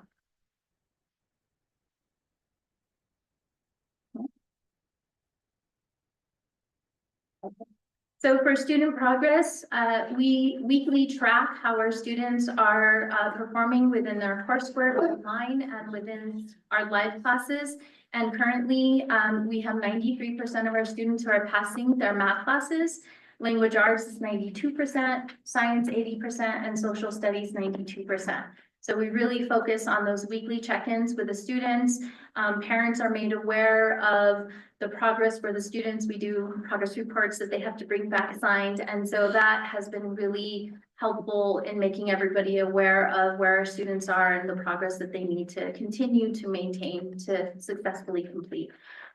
So for student progress, we weekly track how our students are performing within their coursework online and within our live classes. And currently, we have 93% of our students who are passing their math classes. Language arts is 92%, science 80%, and social studies 92%. So we really focus on those weekly check-ins with the students. Parents are made aware of the progress for the students. We do progress reports that they have to bring back signed. And so that has been really helpful in making everybody aware of where our students are and the progress that they need to continue to maintain to successfully complete.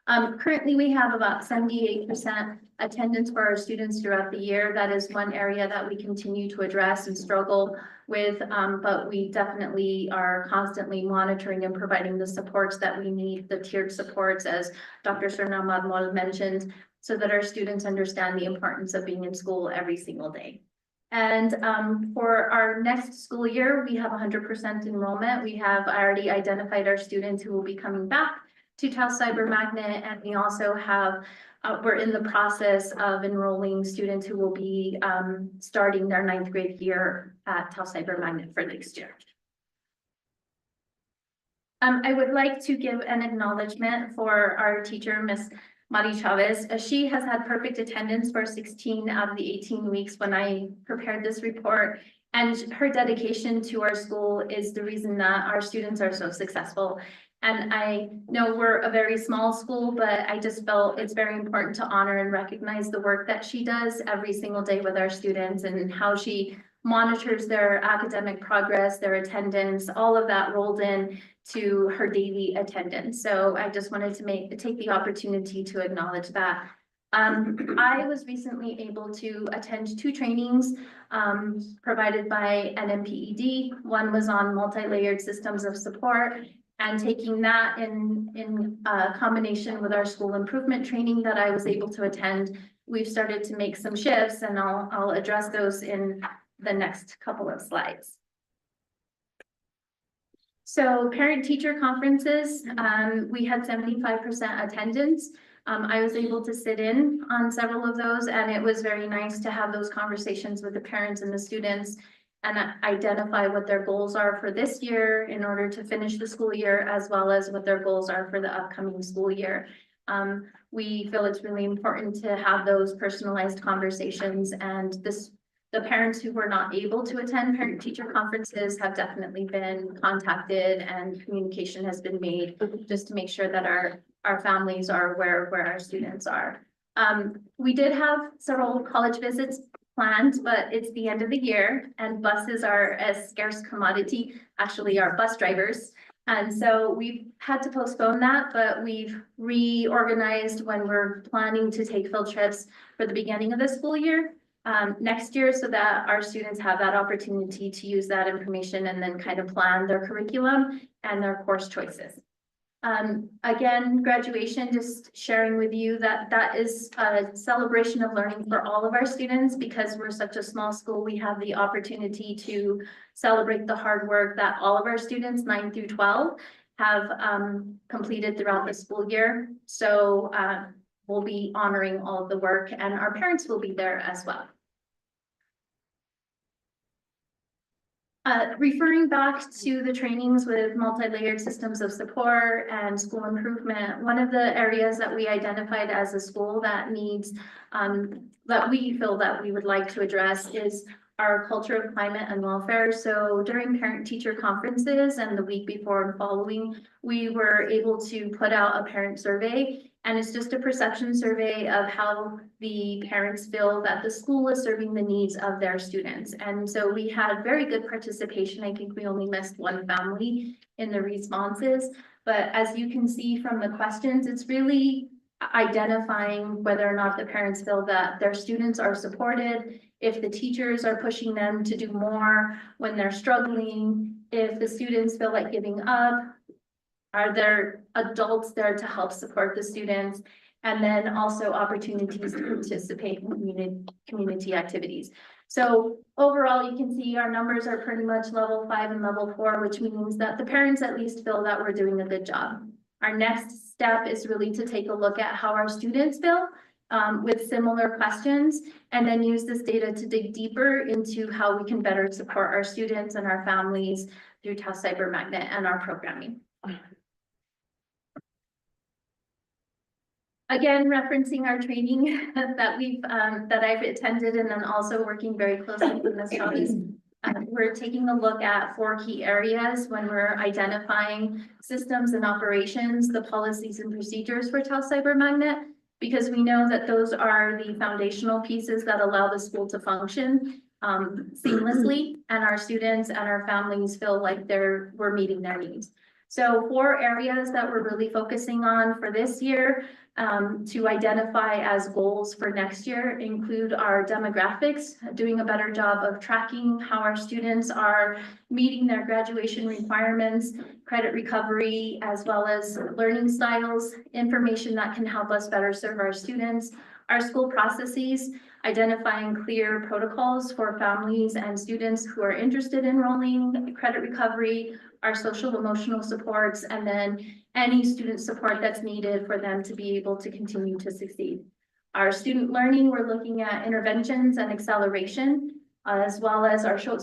Currently, we have about 78% attendance for our students throughout the year. That is one area that we continue to address and struggle with, but we definitely are constantly monitoring and providing the supports that we need, the tiered supports, as Dr. Serna Madmol mentioned, so that our students understand the importance of being in school every single day. And for our next school year, we have 100% enrollment. We have already identified our students who will be coming back to Taos Cyber Magnet, and we also have, we're in the process of enrolling students who will be starting their 9th grade year at Taos Cyber Magnet for next year. I would like to give an acknowledgement for our teacher, Miss Mari Chavez. She has had perfect attendance for 16 out of the 18 weeks when I prepared this report. And her dedication to our school is the reason that our students are so successful. And I know we're a very small school, but I just felt it's very important to honor and recognize the work that she does every single day with our students and how she monitors their academic progress, their attendance, all of that rolled in to her daily attendance. So I just wanted to take the opportunity to acknowledge that. I was recently able to attend 2 trainings provided by NMPED. One was on multi-layered systems of support, And taking that in combination with our school improvement training that I was able to attend, we've started to make some shifts, and I'll address those in the next couple of slides. So parent-teacher conferences, we had 75% attendance. I was able to sit in on several of those, and it was very nice to have those conversations with the parents and the students and identify what their goals are for this year in order to finish the school year, as well as what their goals are for the upcoming school year. We feel it's really important to have those personalized conversations, and the parents who were not able to attend parent-teacher conferences have definitely been contacted, and communication has been made just to make sure that our families are aware of where our students are. We did have several college visits planned, but it's the end of the year and buses are a scarce commodity, actually our bus drivers. And so we've had to postpone that, but we've reorganized when we're planning to take field trips for the beginning of the school year next year, so that our students have that opportunity to use that information and then kind of plan their curriculum and their course choices. Again, graduation, just sharing with you that that is a celebration of learning for all of our students. Because we're such a small school, we have the opportunity to celebrate the hard work that all of our students, 9 through 12, have completed throughout the school year. So we'll be honoring all of the work, and our parents will be there as well. Referring back to the trainings with multi-layered systems of support and school improvement, one of the areas that we identified as a school that needs, that we feel that we would like to address is our culture of climate and welfare. So during parent-teacher conferences and the week before and following, we were able to put out a parent survey. And it's just a perception survey of how the parents feel that the school is serving the needs of their students. And so we had very good participation. I think we only missed one family in the responses. But as you can see from the questions, it's really identifying whether or not the parents feel that their students are supported, if the teachers are pushing them to do more when they're struggling, if the students feel like giving up. Are there adults there to help support the students? And then also opportunities to participate in community activities. So overall, you can see our numbers are pretty much level 5 and level 4, which means that the parents at least feel that we're doing a good job. Our next step is really to take a look at how our students feel with similar questions, and then use this data to dig deeper into how we can better support our students and our families through Taos Cyber Magnet and our programming. Again, referencing our training that I've attended, and then also working very closely with Ms. Chavez. We're taking a look at 4 key areas when we're identifying systems and operations, the policies and procedures for Taos Cyber Magnet, because we know that those are the foundational pieces that allow the school to function seamlessly, and our students and our families feel like we're meeting their needs. So 4 areas that we're really focusing on for this year to identify as goals for next year include our demographics, doing a better job of tracking how our students are meeting their graduation requirements, credit recovery, as well as learning styles, information that can help us better serve our students, our school processes, identifying clear protocols for families and students who are interested in enrolling, credit recovery, our social emotional supports, and then any student support that's needed for them to be able to continue to succeed. Our student learning, we're looking at interventions and acceleration, as well as our short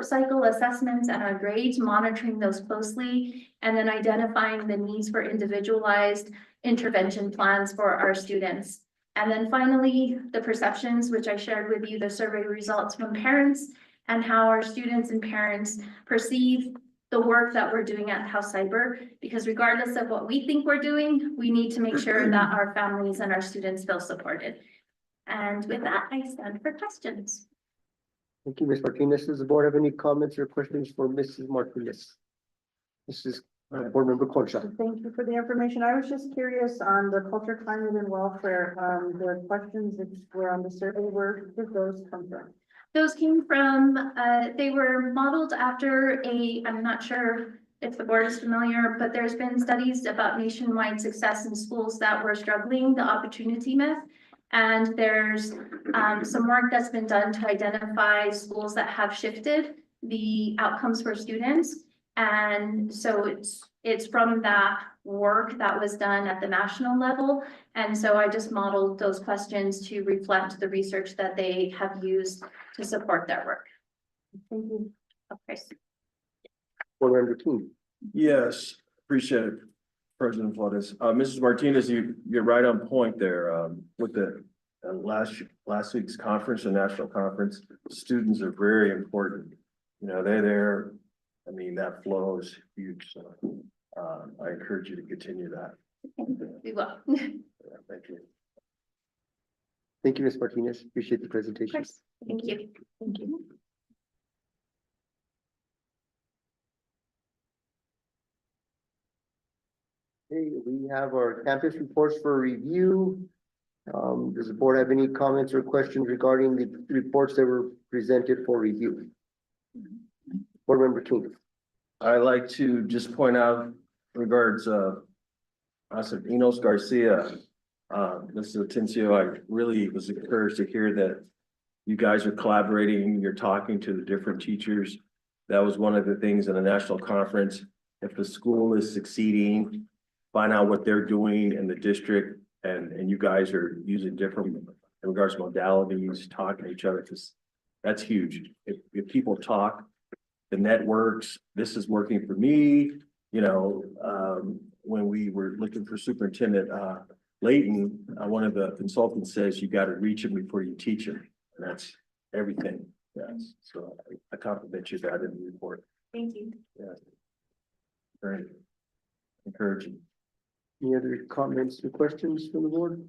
cycle assessments and our grades, monitoring those closely, and then identifying the needs for individualized intervention plans for our students. And then finally, the perceptions, which I shared with you, the survey results from parents and how our students and parents perceive the work that we're doing at Taos Cyber, because regardless of what we think we're doing, we need to make sure that our families and our students feel supported. And with that, I stand for questions. Thank you, Ms. Martinez. Does the board have any comments or questions for Mrs. Martinez? Mrs. Board Member Concha. Thank you for the information. I was just curious on the culture, climate, and welfare. The questions that were on the survey, where did those come from? Those came from, they were modeled after I'm not sure if the board is familiar, but there's been studies about nationwide success in schools that were struggling, the opportunity myth. And there's some work that's been done to identify schools that have shifted the outcomes for students. And so it's from that work that was done at the national level. And so I just modeled those questions to reflect the research that they have used to support their work. Thank you. Okay. Board Member King. Yes, appreciate it, President Flores. Mrs. Martinez, you're right on point there, with the last week's conference, the national conference. Students are very important. You know, they're there. I mean, that flow is huge, so, I encourage you to continue that. We will. Yeah, thank you. Thank you, Ms. Martinez. Appreciate the presentation. Thank you. Thank you. Okay, we have our campus reports for review. Does the board have any comments or questions regarding the reports that were presented for review? Board Member King. I'd like to just point out regards, I said Enos Garcia, Mr. Atencio, I really was encouraged to hear that you guys are collaborating, you're talking to the different teachers. That was one of the things in the national conference. If the school is succeeding, find out what they're doing in the district, and you guys are using different in regards to modalities, talking to each other, because that's huge. If people talk, the networks, this is working for me, you know, when we were looking for Superintendent Layton, one of the consultants says you got to reach him before you teach him. And that's everything. Yes. So I compliment you that in the report. Thank you. Yeah. Very encouraging. Any other comments or questions from the board?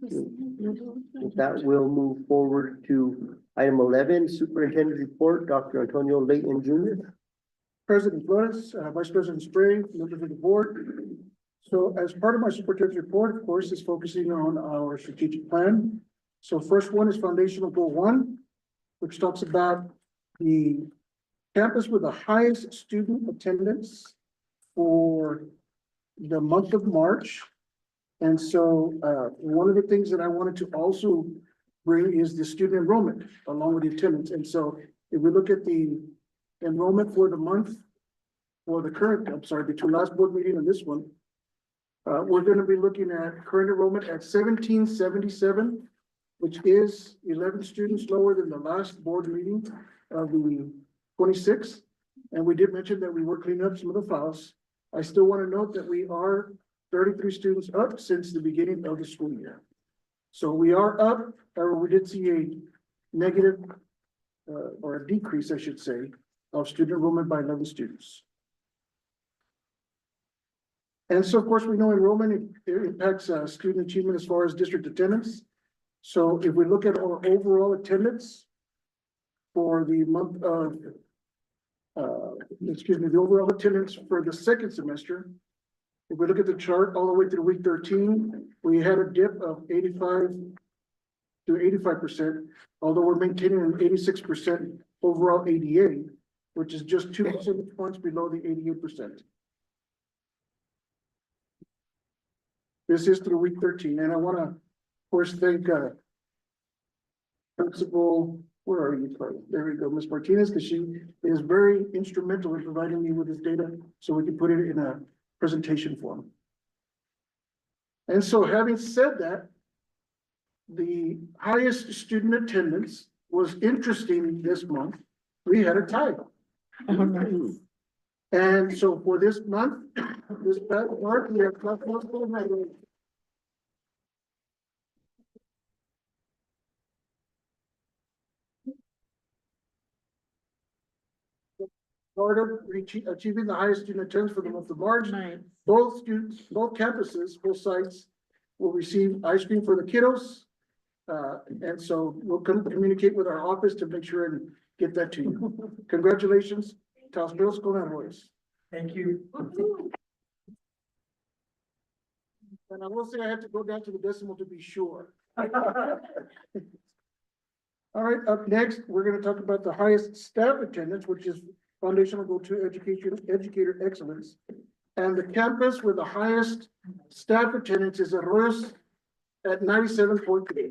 With that, we'll move forward to item 11, Superintendent Report, Dr. Antonio Layton Jr. President Flores, Vice President Spray, members of the board. So as part of my superintendent's report, of course, is focusing on our strategic plan. So first one is foundational goal 1, which talks about the campus with the highest student attendance for the month of March. And so one of the things that I wanted to also bring is the student enrollment along with the attendance. And so if we look at the enrollment for the month, for the current, I'm sorry, between last board meeting and this one, we're going to be looking at current enrollment at 1777, which is 11 students lower than the last board meeting of the 26th. And we did mention that we were cleaning up some of the files. I still want to note that we are 33 students up since the beginning of the school year. So we are up, or we did see a negative, or a decrease, I should say, of student enrollment by 11 students. And so, of course, we know enrollment it impacts student achievement as far as district attendance. So if we look at our overall attendance for the month of, the overall attendance for the second semester, if we look at the chart all the way through week 13, we had a dip of 85 to 85%, although we're maintaining an 86% overall ADA, which is just 2 percentage points below the 88%. This is through week 13, and I want to, of course, thank Principal, where are you? There we go, Ms. Martinez, because she is very instrumental in providing me with this data so we can put it in a presentation form. And so having said that, the highest student attendance was interesting this month. We had a tie. And so for this month, this past March, we have part of achieving the highest student attendance for the month of March. Nice. Both students, both campuses, both sites will receive ice cream for the kiddos. And so we'll communicate with our office to make sure and get that to you. Congratulations, Taos Middle School and boys. Thank you. And I will say I have to go down to the decimal to be sure. All right, up next, we're gonna talk about the highest staff attendance, which is foundational goal to educator excellence. And the campus with the highest staff attendance is Arroyos at 97.3.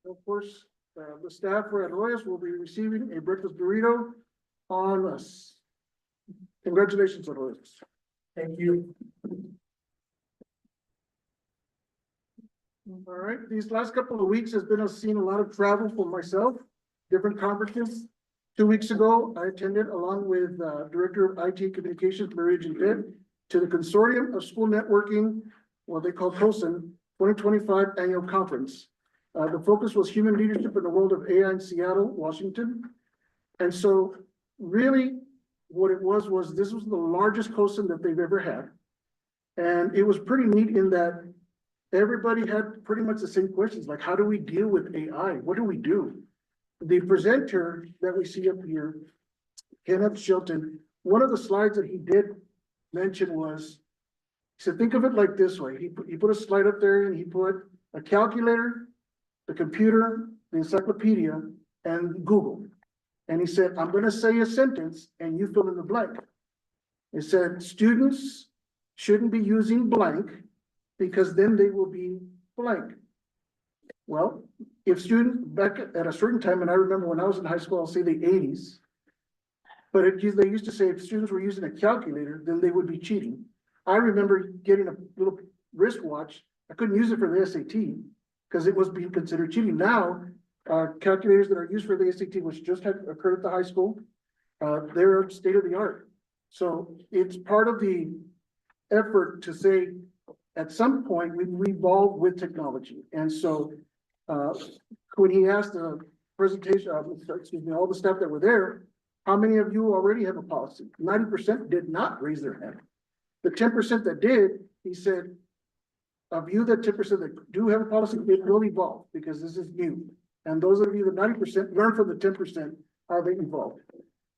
Of course, the staff for Arroyos will be receiving a breakfast burrito on us. Congratulations, Arroyos. Thank you. All right, these last couple of weeks has been, I've seen a lot of travel for myself, different conferences. 2 weeks ago, I attended along with Director of IT Communications, Maria Jean, to the Consortium of School Networking, what they call COSN 2025 Annual Conference. The focus was human leadership in the world of AI in Seattle, Washington. And so really what it was this was the largest COSN that they've ever had. And it was pretty neat in that everybody had pretty much the same questions, like how do we deal with AI? What do we do? The presenter that we see up here, Kenneth Shelton, one of the slides that he did mention was, he said, think of it like this way. He put a slide up there and he put a calculator, the computer, the encyclopedia, and Google. And he said, I'm gonna say a sentence and you fill in the blank. It said, students shouldn't be using blank because then they will be blank. Well, if students back at a certain time, and I remember when I was in high school, I'll say the 80s, but they used to say if students were using a calculator, then they would be cheating. I remember getting a little wristwatch. I couldn't use it for the SAT because it was being considered cheating. Now, calculators that are used for the SAT, which just had occurred at the high school, they're state of the art. So it's part of the effort to say, at some point, we evolve with technology. And so when he asked the presentation, excuse me, all the staff that were there, how many of you already have a policy? 90% did not raise their hand. The 10% that did, he said, of you, that 10% that do have a policy, it will evolve because this is new. And those of you, the 90%, learn from the 10% how they evolve.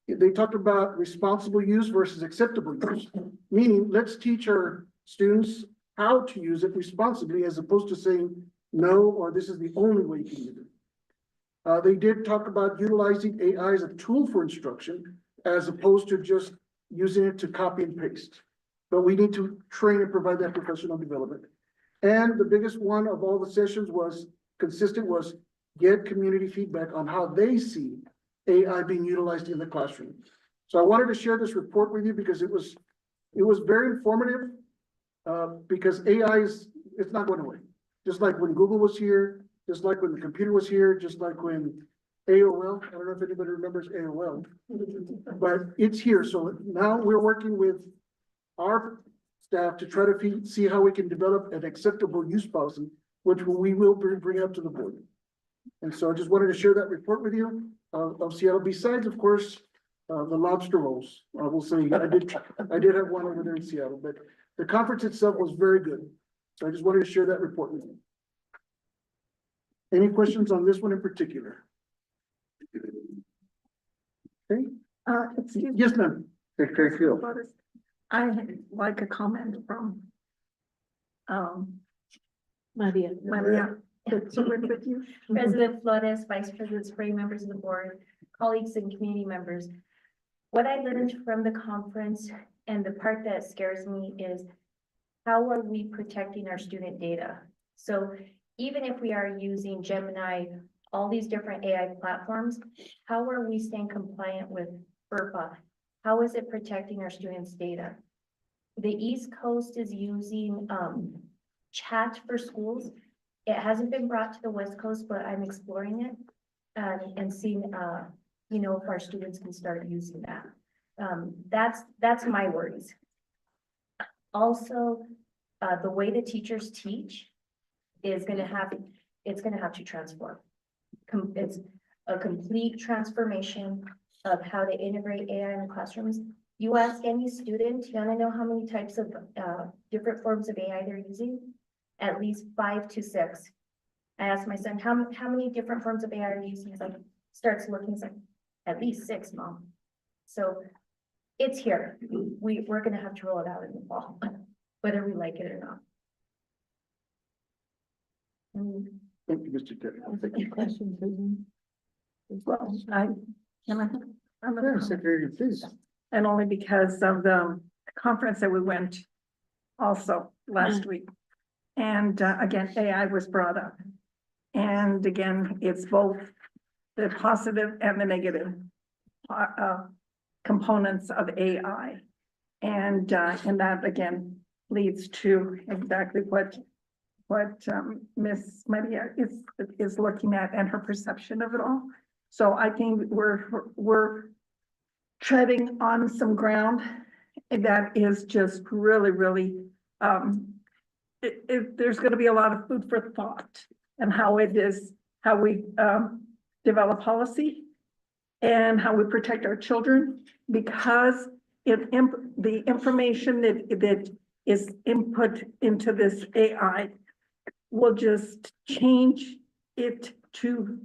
They talked about responsible use versus acceptable use, meaning let's teach our students how to use it responsibly as opposed to saying no, or this is the only way you can use it. They did talk about utilizing AI as a tool for instruction as opposed to just using it to copy and paste. But we need to train and provide that professional development. And the biggest one of all the sessions was consistent was get community feedback on how they see AI being utilized in the classroom. So I wanted to share this report with you because it was very informative. Because AI it's not going away. Just like when Google was here, just like when the computer was here, just like when AOL, I don't know if anybody remembers AOL, but it's here. So now we're working with our staff to try to see how we can develop an acceptable use policy, which we will bring up to the board. And so I just wanted to share that report with you of Seattle. Besides, of course, the lobster rolls. I will say I did have one over there in Seattle, but the conference itself was very good. So I just wanted to share that report with you. Any questions on this one in particular? Okay. Excuse me. Yes, ma'am. Secretary Field. I'd like a comment from Maria, that's with you. President Flores, Vice President Spray, members of the board, colleagues and community members. What I learned from the conference and the part that scares me is how are we protecting our student data? So even if we are using Gemini, all these different AI platforms, how are we staying compliant with FERPA? How is it protecting our students' data? The East Coast is using chat for schools. It hasn't been brought to the West Coast, but I'm exploring it and seeing, you know, if our students can start using that. That's my worries. Also, the way the teachers teach is it's gonna have to transform. It's a complete transformation of how to integrate AI in the classrooms. You ask any student, you wanna know how many types of different forms of AI they're using? At least 5 to 6. I asked my son, how many different forms of AI are you using? He's like, starts looking, he's like, at least 6, Mom. So it's here. We're gonna have to roll it out in the fall, whether we like it or not. Thank you, Mr. Terry. Question, Susan. Well, can I? I'm Yeah, gonna- Secretary, please. And only because of the conference that we went also last week. And again, AI was brought up. And again, it's both the positive and the negative components of AI. And that again leads to exactly what Miss Maria is looking at and her perception of it all. So I think we're treading on some ground that is just really, there's gonna be a lot of food for thought and how we develop policy and how we protect our children, because the information that is input into this AI will just change it to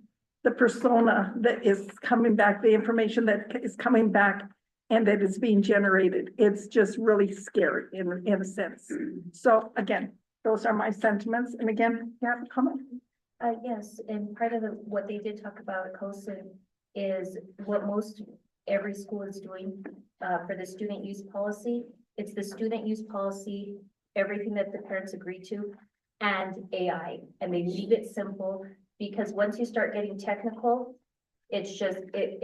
the persona that is coming back, the information that is coming back and that is being generated. It's just really scary in a sense. So again, those are my sentiments. And again, you have a comment? Yes, and part of what they did talk about at COSID is what every school is doing for the student use policy. It's the student use policy, everything that the parents agree to, and AI, and they leave it simple, because once you start getting technical, it's just, it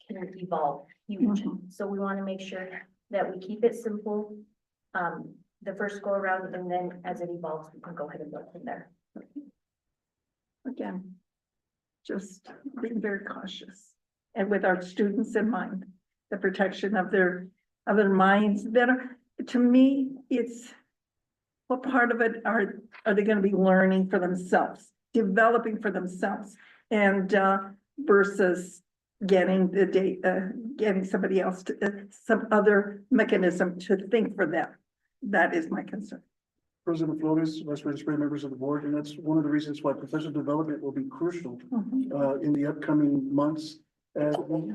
can evolve huge. So we want to make sure that we keep it simple, the first go around, and then as it evolves, we can go ahead and look from there. Again, just being very cautious and with our students in mind, the protection of their minds that are, to me, it's what part of it are they going to be learning for themselves, developing for themselves, and versus getting the data, getting somebody else to some other mechanism to think for them. That is my concern. President Flores, Vice President, members of the board, and that's one of the reasons why professional development will be crucial in the upcoming months as we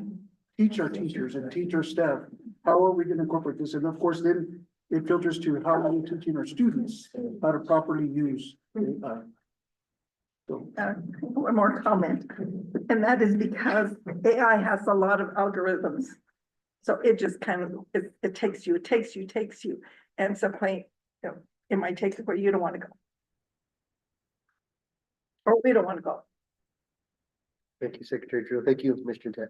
teach our teachers and teach our staff. How are we going to incorporate this? And of course, then it filters to how are we teaching our students how to properly use AI. One more comment, and that is because AI has a lot of algorithms. So it just kind of, it takes you, and some point, it might take you where you don't want to go. Or we don't want to go. Thank you, Secretary Drew. Thank you, Mr. Tech.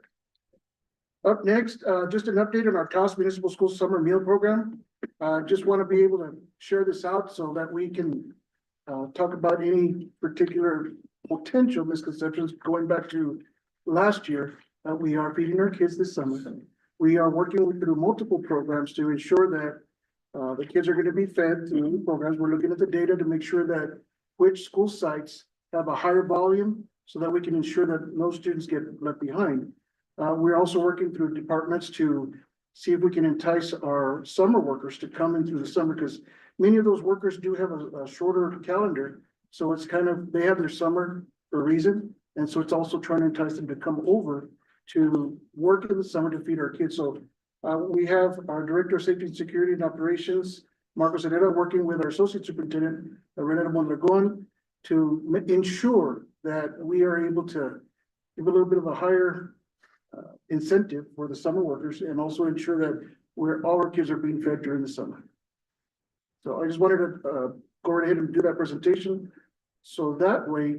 Up next, just an update on our Taos Municipal School Summer Meal Program. Just want to be able to share this out so that we can talk about any particular potential misconceptions going back to last year. We are feeding our kids this summer. We are working through multiple programs to ensure that the kids are going to be fed through the programs. We're looking at the data to make sure that which school sites have a higher volume so that we can ensure that no students get left behind. We're also working through departments to see if we can entice our summer workers to come in through the summer, because many of those workers do have a shorter calendar. So it's kind of, they have their summer for a reason. And so it's also trying to entice them to come over to work in the summer to feed our kids. So we have our Director of Safety and Security and Operations, Marcos Herrera, working with our Associate Superintendent, Renata Mondragon, to ensure that we are able to give a little bit of a higher incentive for the summer workers, and also ensure that all our kids are being fed during the summer. So I just wanted to go right ahead and do that presentation. So that way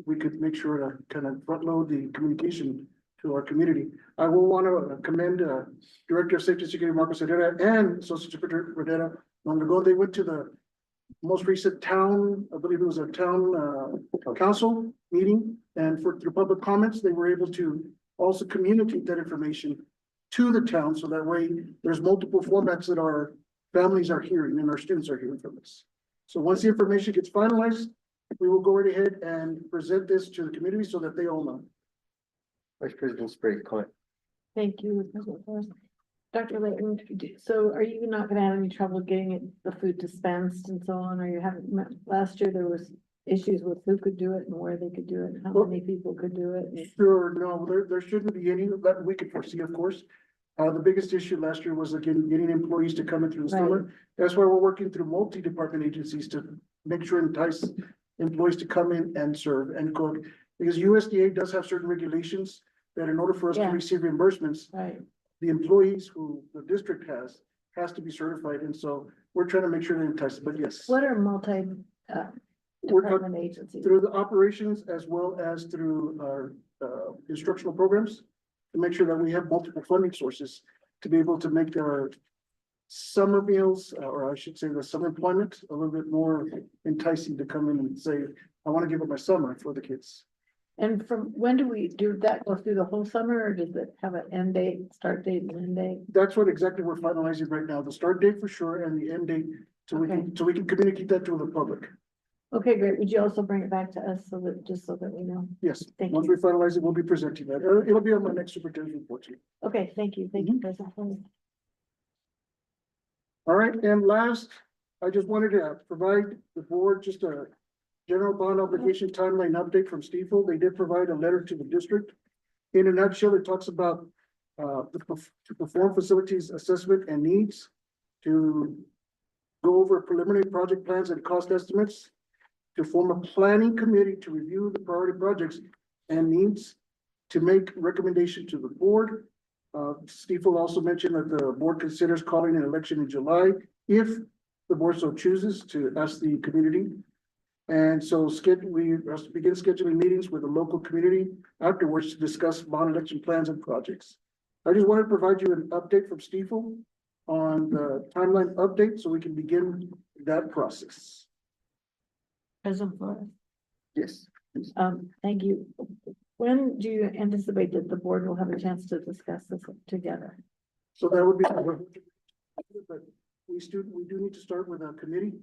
we could make sure to kind of front load the communication to our community. I will want to commend Director of Safety and Security, Marcos Herrera, and Associate Superintendent Renata Mondragon. They went to the most recent town, I believe it was a town council meeting, and through public comments, they were able to also communicate that information to the town, so that way there's multiple formats that our families are hearing and our students are hearing from us. So once the information gets finalized, we will go right ahead and present this to the community so that they all know. Vice President Sprague, comment. Thank you, President Flores. Dr. Layton, so are you not gonna have any trouble getting the food dispensed and so on, or you haven't, last year there was issues with who could do it and where they could do it, and how many people could do it? Sure, no, there shouldn't be any that we could foresee, of course. The biggest issue last year was getting employees to come in through the summer. That's why we're working through multi-department agencies to make sure and entice employees to come in and serve and cook. Because USDA does have certain regulations that in order for us to Yeah. receive reimbursements, Right. the employees who the district has to be certified, and so we're trying to make sure they're entitled, but yes. What are We're talking department agencies? through the operations as well as through our instructional programs, to make sure that we have multiple funding sources to be able to make our summer meals, or I should say the summer employment, a little bit more enticing to come in and say, I want to give up my summer for the kids. And from when do we do that? Go through the whole summer, or does it have an end date, start date, and end date? That's what exactly we're finalizing right now, the start date for sure and the end date, so we can communicate that to the public. Okay, great. Would you also bring it back to us so that, just so that we know? Yes, Thank once you. we finalize it, we'll be presenting that. It'll be on my next superintendent report to you. Okay, thank you. Thank you, President. Flores. All right, and last, I just wanted to provide the board just a general bond obligation timeline update from Stifel. They did provide a letter to the district. In a nutshell, it talks about to perform facilities assessment and needs, to go over preliminary project plans and cost estimates, to form a planning committee to review the priority projects and needs, to make recommendation to the board. Steve also mentioned that the board considers calling an election in July if the board so chooses to ask the community. And so we begin scheduling meetings with the local community afterwards to discuss bond election plans and projects. I just want to provide you an update from Stifel on the timeline update so we can begin that process. President Flores. Yes. Thank you. When do you anticipate that the board will have a chance to discuss this together? So that would be, but we do need to start with a committee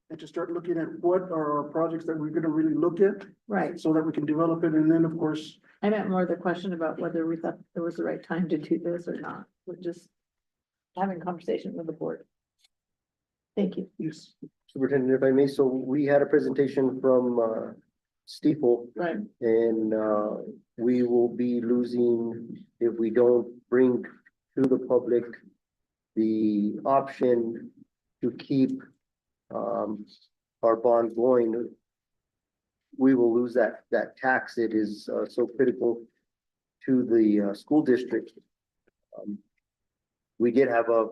and to start looking at what are our projects that we're gonna really look at. Right. So that we can develop it, and then, of course, I meant more the question about whether we thought there was the right time to do this or not. We're just having a conversation with the board. Thank you. yes. Superintendent, if I may, so we had a presentation from Stifel, Right. and we will be losing if we don't bring to the public the option to keep our bond going. We will lose that tax. It is so critical to the school district. We did have a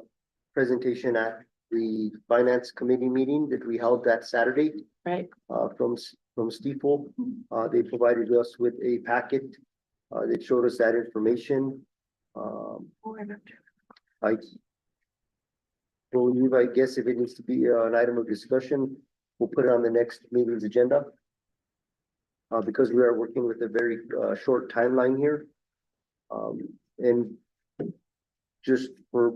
presentation at the finance committee meeting that we held that Saturday. Right. From Stifel. They provided us with a packet that showed us that information. I believe, I guess if it needs to be an item of discussion, we'll put it on the next meeting's agenda. Because we are working with a very short timeline here. And just for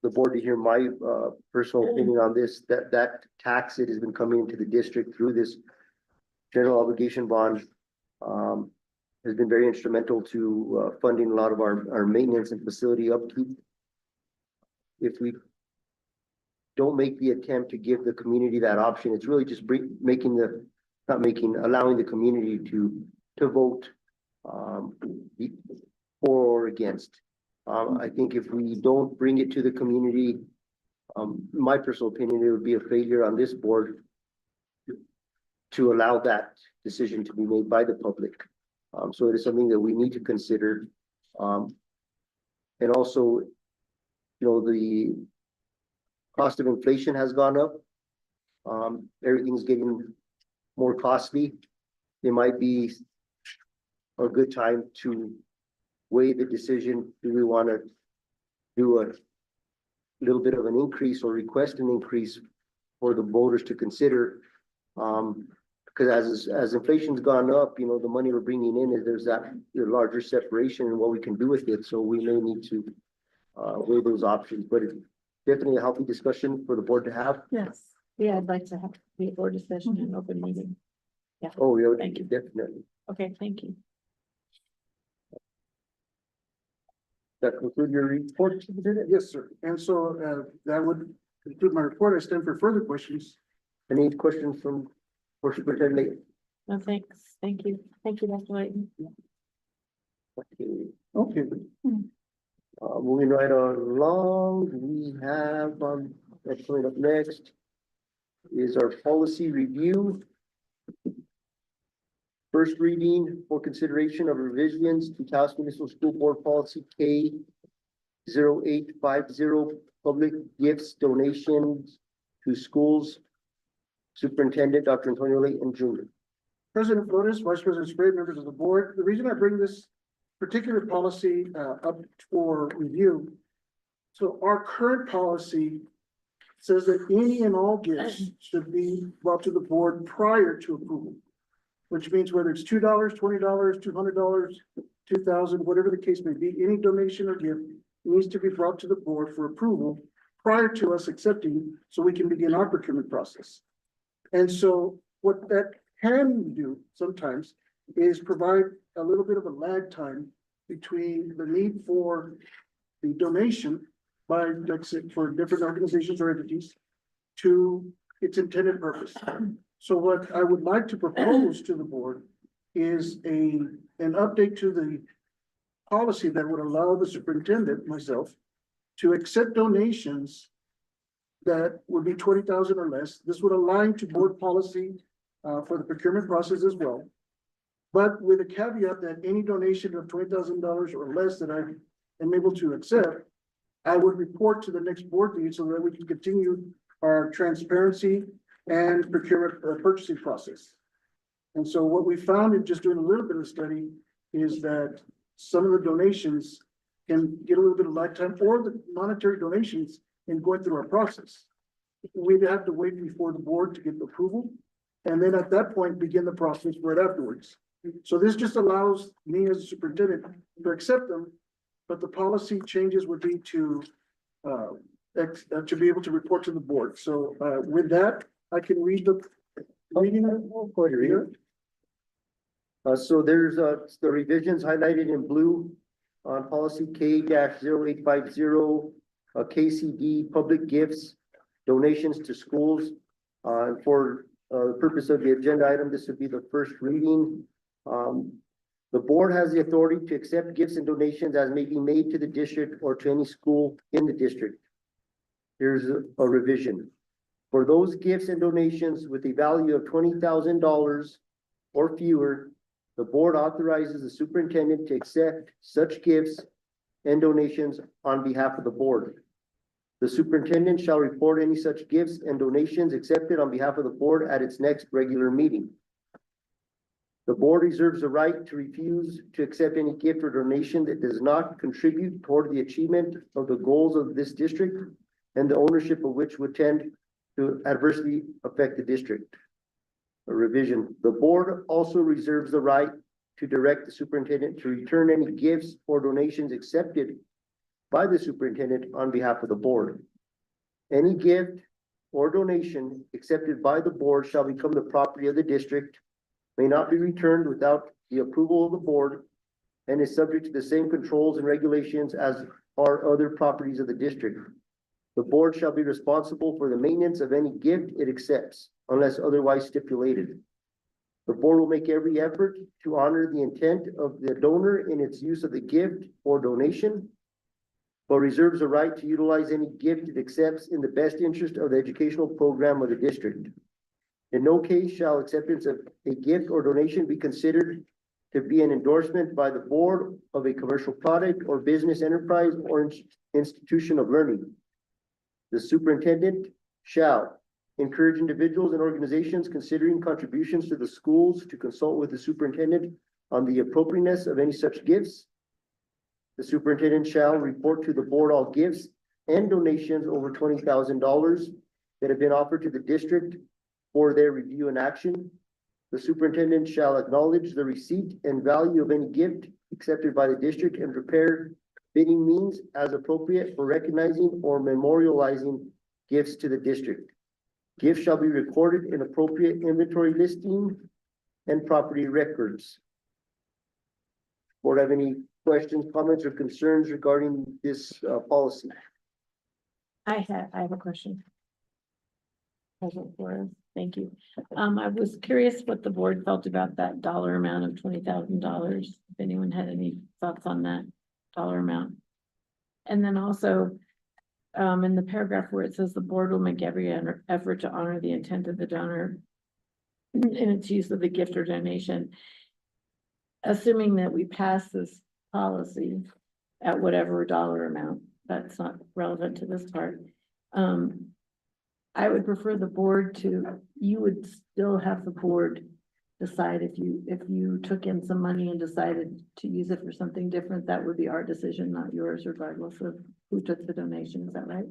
the board to hear my personal opinion on this, that tax that has been coming into the district through this general obligation bond has been very instrumental to funding a lot of our maintenance and facility upkeep. If we don't make the attempt to give the community that option, it's really just allowing the community to vote for or against. I think if we don't bring it to the community, my personal opinion, it would be a failure on this board to allow that decision to be made by the public. So it is something that we need to consider. And also, the cost of inflation has gone up. Everything's getting more costly. It might be a good time to weigh the decision. Do we want to do a little bit of an increase or request an increase for the voters to consider? Because as inflation's gone up, the money we're bringing in there's that larger separation in what we can do with it. So we may need to weigh those options, but it's definitely a healthy discussion for the board to have. Yes. Yeah, I'd like to have the board discussion in an open meeting. Yeah. Oh, yeah, Thank you. definitely. Okay, thank you. That conclude your report? Yes, sir. And so that would conclude my report. I stand for further questions. Any questions for Superintendent? No, thanks. Thank you. Thank you, Dr. Layton. Okay. Moving right along, we have, coming up next is our policy review. First reading for consideration of revisions to Taos Municipal School Board Policy K 0850, public gifts, donations to schools. Superintendent, Dr. Antonio Layton Jr. President Flores, Vice President Spray, members of the board, the reason I bring this particular policy up for review. So our current policy says that any and all gifts should be brought to the board prior to approval. Which means whether it's $2, $20, $200, 2,000, whatever the case may be, any donation or gift needs to be brought to the board for approval prior to us accepting, so we can begin our procurement process. And so what that can do sometimes is provide a little bit of a lag time between the need for the donation by, like I said, for different organizations or entities to its intended purpose. So what I would like to propose to the board is an update to the policy that would allow the superintendent, myself, to accept donations that would be 20,000 or less. This would align to board policy for the procurement process as well. But with a caveat that any donation of $20,000 or less that I am able to accept, I would report to the next board meeting so that we can continue our transparency and procurement purchasing process. And so what we found in just doing a little bit of study is that some of the donations can get a little bit of lag time, or the monetary donations in going through our process. We'd have to wait before the board to get the approval, and then at that point, begin the process right afterwards. So this just allows me as a superintendent to accept them, but the policy changes would be to be able to report to the board. So with that, I can read the reading. Go ahead, read it. So there's the revisions highlighted in blue on policy K 0850, KCD, public gifts, donations to schools. For the purpose of the agenda item, this would be the first reading. The board has the authority to accept gifts and donations as may be made to the district or to any school in the district. Here's a revision. For those gifts and donations with a value of $20,000 or fewer, the board authorizes the superintendent to accept such gifts and donations on behalf of the board. The superintendent shall report any such gifts and donations accepted on behalf of the board at its next regular meeting. The board reserves the right to refuse to accept any gift or donation that does not contribute toward the achievement of the goals of this district and the ownership of which would tend to adversely affect the district. A revision. The board also reserves the right to direct the superintendent to return any gifts or donations accepted by the superintendent on behalf of the board. Any gift or donation accepted by the board shall become the property of the district, may not be returned without the approval of the board, and is subject to the same controls and regulations as are other properties of the district. The board shall be responsible for the maintenance of any gift it accepts, unless otherwise stipulated. The board will make every effort to honor the intent of the donor in its use of the gift or donation, but reserves the right to utilize any gift it accepts in the best interest of the educational program of the district. In no case shall acceptance of a gift or donation be considered to be an endorsement by the board of a commercial product or business enterprise or institution of learning. The superintendent shall encourage individuals and organizations considering contributions to the schools to consult with the superintendent on the appropriateness of any such gifts. The superintendent shall report to the board all gifts and donations over $20,000 that have been offered to the district for their review and action. The superintendent shall acknowledge the receipt and value of any gift accepted by the district and prepare bidding means as appropriate for recognizing or memorializing gifts to the district. Gifts shall be recorded in appropriate inventory listing and property records. Board have any questions, comments, or concerns regarding this policy? I have a question. President Flores, thank you. I was curious what the board felt about that dollar amount of $20,000. If anyone had any thoughts on that dollar amount. And then also, in the paragraph where it says the board will make every effort to honor the intent of the donor in its use of the gift or donation. assuming that we pass this policy at whatever dollar amount, that's not relevant to this part. I would prefer the board you would still have the board decide if you took in some money and decided to use it for something different, that would be our decision, not yours, regardless of who took the donation. Is that right?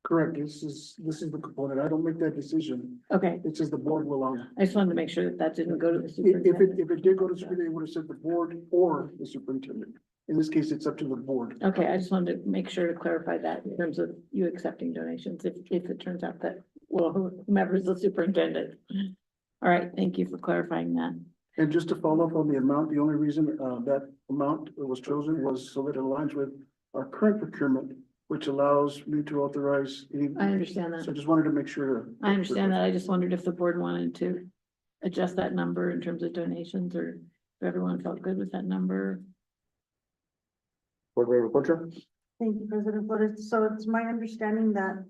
Correct. This is the component. I don't make that decision. Okay, It's just the board will I just wanted to make sure that didn't go to the If superintendent. it did go to superintendent, it would have said the board or the superintendent. In this case, it's up to the board. Okay, I just wanted to make sure to clarify that in terms of you accepting donations, if it turns out that, well, whomever's the superintendent. All right, thank you for clarifying that. And just to follow up on the amount, the only reason that amount was chosen was so that it aligns with our current procurement, which allows me to authorize any. I understand So that. I just wanted to make sure. I understand that. I just wondered if the board wanted to adjust that number in terms of donations, or if everyone felt good with that number. Board Member Concha? Thank you, President Flores. So it's my understanding that,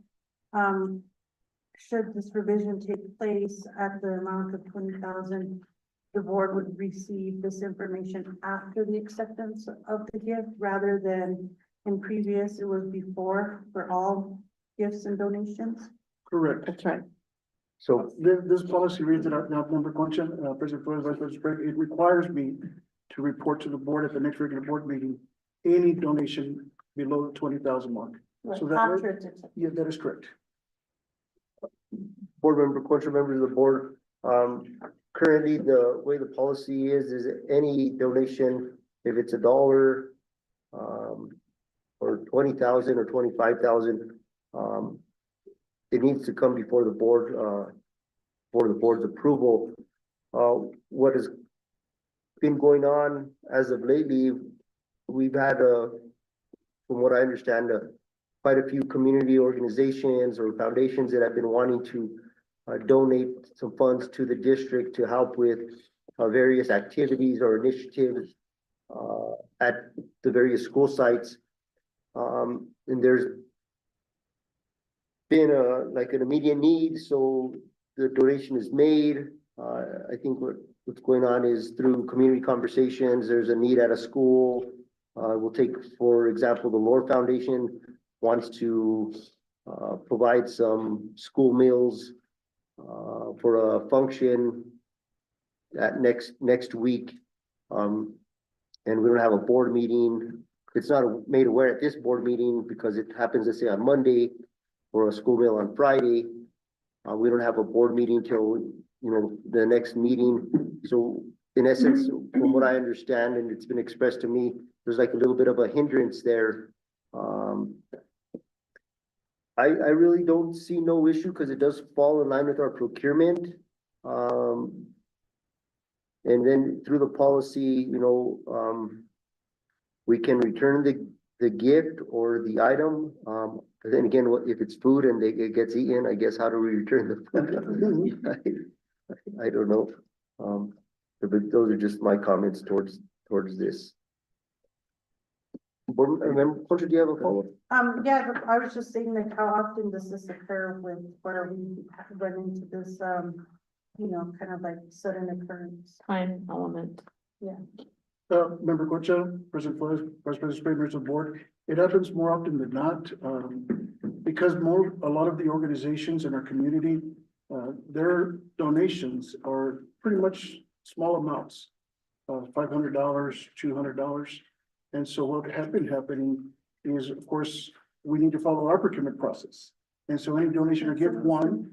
should this revision take place at the amount of 20,000, the board would receive this information after the acceptance of the gift, rather than in previous, it was before for all gifts and donations. Correct. That's right. So, This policy reads that now, Member Concha, President Flores, Vice President Sprague, it requires me to report to the board at the next regular board meeting, any donation below the 20,000 mark. So that way- After it's accepted. Yeah, that is correct. Board Member Concha, members of the board, currently, the way the policy is any donation, if it's $1, or 20,000 or 25,000, it needs to come before the board, for the board's approval. What has been going on as of lately, we've had, from what I understand, quite a few community organizations or foundations that have been wanting to donate some funds to the district to help with various activities or initiatives at the various school sites. And there's been like an immediate need, so the donation is made. I think what's going on is through community conversations, there's a need at a school. We'll take, for example, the Lore Foundation wants to provide some school meals for a function at next week. And we don't have a board meeting. It's not made aware at this board meeting because it happens to say on Monday or a school meal on Friday. We don't have a board meeting till, the next meeting. So in essence, from what I understand, and it's been expressed to me, there's like a little bit of a hindrance there. I really don't see no issue because it does fall in line with our procurement. And then through the policy, we can return the gift or the item. But then again, if it's food and it gets eaten, I guess how do we return the food? I don't know. But those are just my comments towards this. Board Member Concha, do you have a follow-up? Yeah, but I was just saying, like, how often does this occur where we run into this, kind of like sudden occurrence? Time element. Member Concha, President Flores, Vice President Sprague, members of the board, it happens more often than not, because a lot of the organizations in our community, their donations are pretty much small amounts, $500, $200. And so what has been happening is, of course, we need to follow our procurement process. And so any donation or gift, one,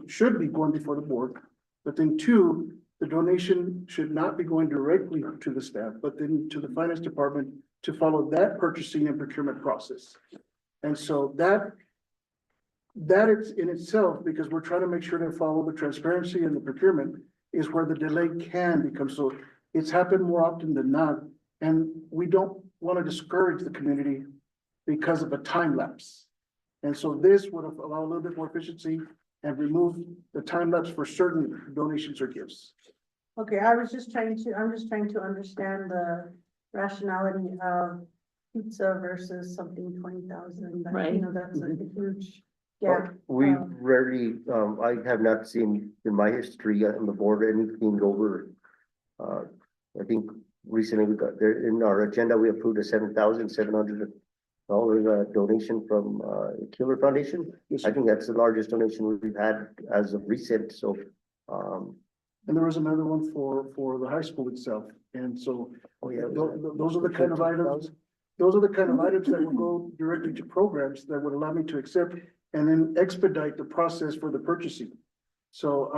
should be going before the board. But then two, the donation should not be going directly to the staff, but then to the finance department to follow that purchasing and procurement process. And so that is in itself, because we're trying to make sure to follow the transparency and the procurement, is where the delay can become. So it's happened more often than not. And we don't want to discourage the community because of a time lapse. And so this would allow a little bit more efficiency and remove the time lapse for certain donations or gifts. Okay, I'm just trying to understand the rationality of pizza versus something 20,000. Right. That's a huge Well, gap. we rarely, I have not seen in my history on the board anything over I think recently we got there in our agenda, we approved a $7,700 donation from Killer Foundation. Yes, I sir. think that's the largest donation we've had as of recent, so And there was another one for the high school itself. And so oh yeah. those are the kind of items, those are the kind of items that will go directly to programs that would allow me to accept and then expedite the process for the purchasing. So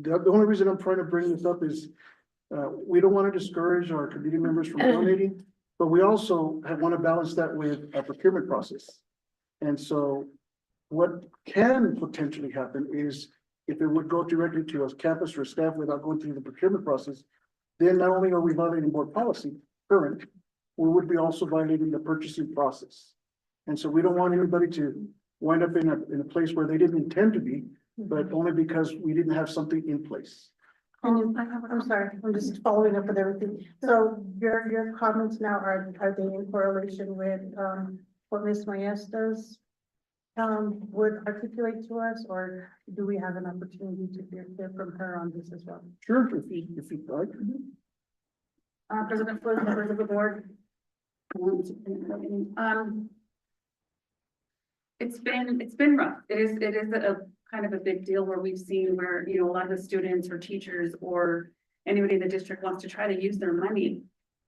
the only reason I'm trying to bring this up is we don't want to discourage our community members from donating, but we also want to balance that with our procurement process. And so what can potentially happen is if it would go directly to us campus or staff without going through the procurement process, then not only are we violating board policy, current, we would be also violating the purchasing process. And so we don't want anybody to wind up in a place where they didn't intend to be, but only because we didn't have something in place. I'm sorry, I'm just following up with everything. So your comments now are they in correlation with, what Ms. Maestas would articulate to us, or do we have an opportunity to hear from her on this as well? Sure, if you'd like. President Flores, members of the board. It's been rough. It is a kind of a big deal where we've seen where, you know, a lot of the students or teachers or anybody in the district wants to try to use their money.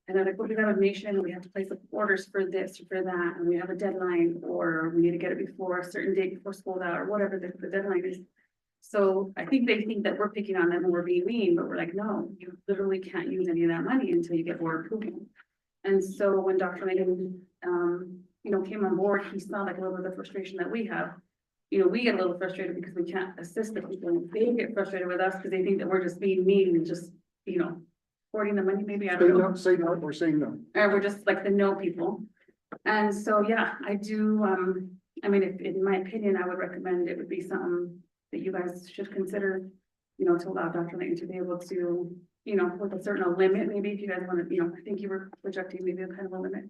And they're like, well, we got a donation and we have to place orders for this or for that, and we have a deadline, or we need to get it before a certain date before school's out, or whatever the deadline is. So I think they think that we're picking on them and we're being mean, but we're like, no, you literally can't use any of that money until you get board approval. And so when Dr. Layden, you know, came on board, he saw like a little bit of the frustration that we have. You know, we get a little frustrated because we can't assist the people, and they get frustrated with us because they think that we're just being mean and just, you know, hoarding the money, maybe, I don't know. Say no, or say no. Or we're just like the no people. And so, yeah, I do, I mean, if, in my opinion, I would recommend it would be something that you guys should consider, you know, to allow Dr. Layton to be able to, you know, with a certain limit, maybe if you guys want to, you know, I think you were projecting maybe a kind of a limit.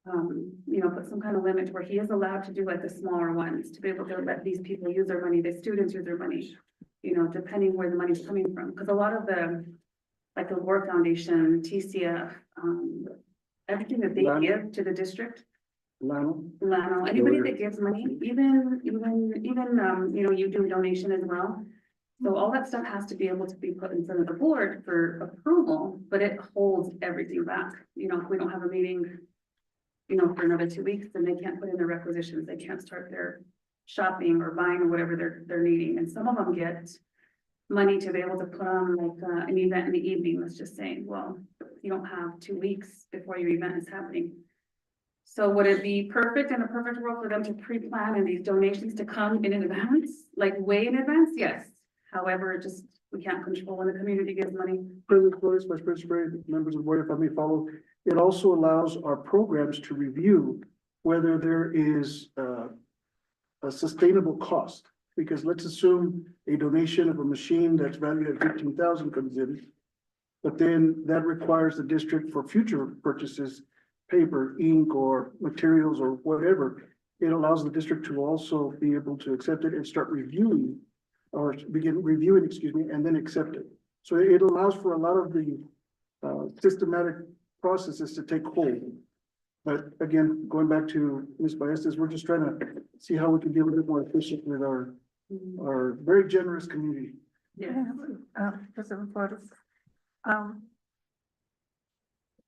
You know, put some kind of limit where he is allowed to do like the smaller ones, to be able to let these people use their money, the students use their money, you know, depending where the money's coming from. Because a lot of the, like the War Foundation, TCF, everything that they give to the district. Lionel? Anybody that gives money, even, you know, you do a donation as well. So all that stuff has to be able to be put in front of the board for approval, but it holds everything back. You know, if we don't have a meeting, you know, for another 2 weeks, then they can't put in their requisitions. They can't start their shopping or buying or whatever they're needing. And some of them get money to be able to put on like an event in the evening. Let's just say, well, you don't have 2 weeks before your event is happening. So would it be perfect in a perfect world for them to pre-plan and these donations to come in advance, like way in advance? Yes. However, just, we can't control when the community gives money. President Flores, Vice President Spray, members of the board, if I may follow, it also allows our programs to review whether there is a sustainable cost. Because let's assume a donation of a machine that's valued at 15,000 comes in. But then that requires the district for future purchases, paper, ink, or materials, or whatever. It allows the district to also be able to accept it and start reviewing, or begin reviewing, excuse me, and then accept it. So it allows for a lot of the systematic processes to take hold. But again, going back to Ms. Ballestas, we're just trying to see how we can be a little bit more efficient with our very generous community. Yeah. President Flores.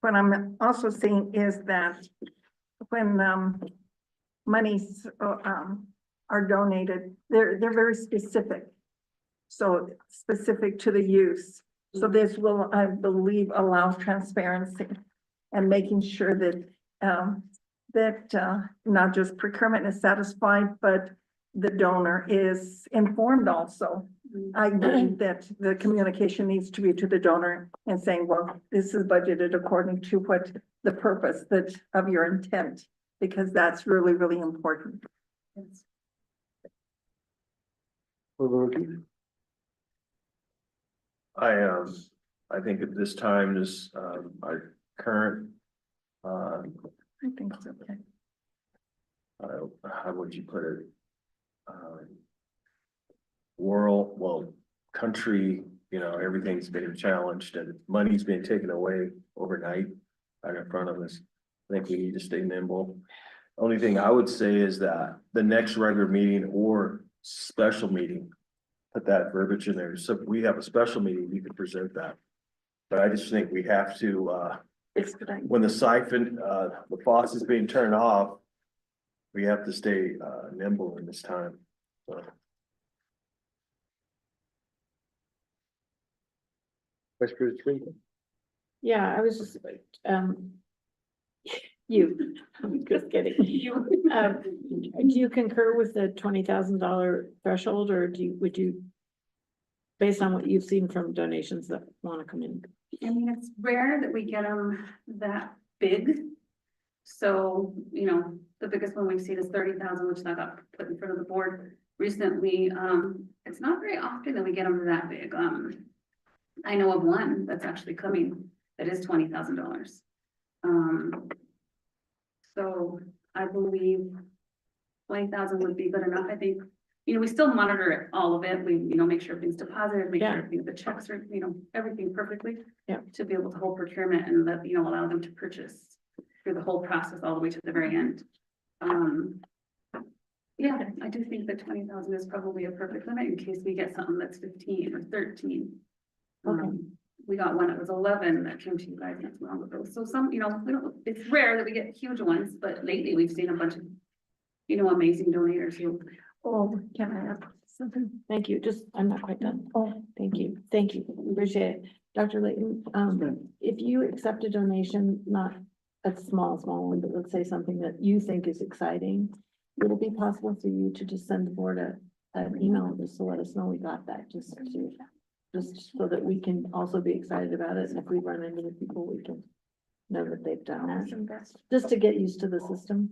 What I'm also seeing is that when monies are donated, they're very specific. So specific to the use. So this will, I believe, allow transparency and making sure that not just procurement is satisfied, but the donor is informed also. I believe that the communication needs to be to the donor and saying, well, this is budgeted according to what the purpose that of your intent, because that's really, really important. I think at this time, our current, I think it's okay. how would you put it? Country you know, everything's being challenged and money's being taken away overnight right in front of us. I think we need to stay nimble. Only thing I would say is that the next regular meeting or special meeting, put that verbiage in there. So if we have a special meeting, we can present that. But I just think we have to, when the siphon, the faucet is being turned off, we have to stay, nimble in this time. So. Vice President Trinity? Yeah, I was just, you, I'm just kidding. Do you concur with the $20,000 threshold, or would you? Based on what you've seen from donations that want to come in? I mean, it's rare that we get them that big. So, you know, the biggest one we've seen is 30,000, which I got put in front of the board recently. It's not very often that we get them that big. I know of one that's actually coming that is $20,000. So I believe 20,000 would be good enough. I think, you know, we still monitor all of it. We, you know, make sure everything's deposited, make sure the checks are, you know, everything perfectly. Yeah. To be able to hold procurement and let, you know, allow them to purchase through the whole process all the way to the very end. Yeah, I do think that 20,000 is probably a perfect limit in case we get something that's 15 or 13. We got one that was 11 that came to you guys not too long ago. So some, you know, we don't, it's rare that we get huge ones, but lately we've seen a bunch of, you know, amazing donators who. Oh, can I add something? Thank you. Just, I'm not quite done. Oh, thank you. Thank you. Appreciate it. Dr. Layton, if you accept a donation, not a small one, but let's say something that you think is exciting, would it be possible for you to just send the board an email just to let us know we got that, just so that we can also be excited about it, and if we run into the people, we can know that they've done it, just to get used to the system.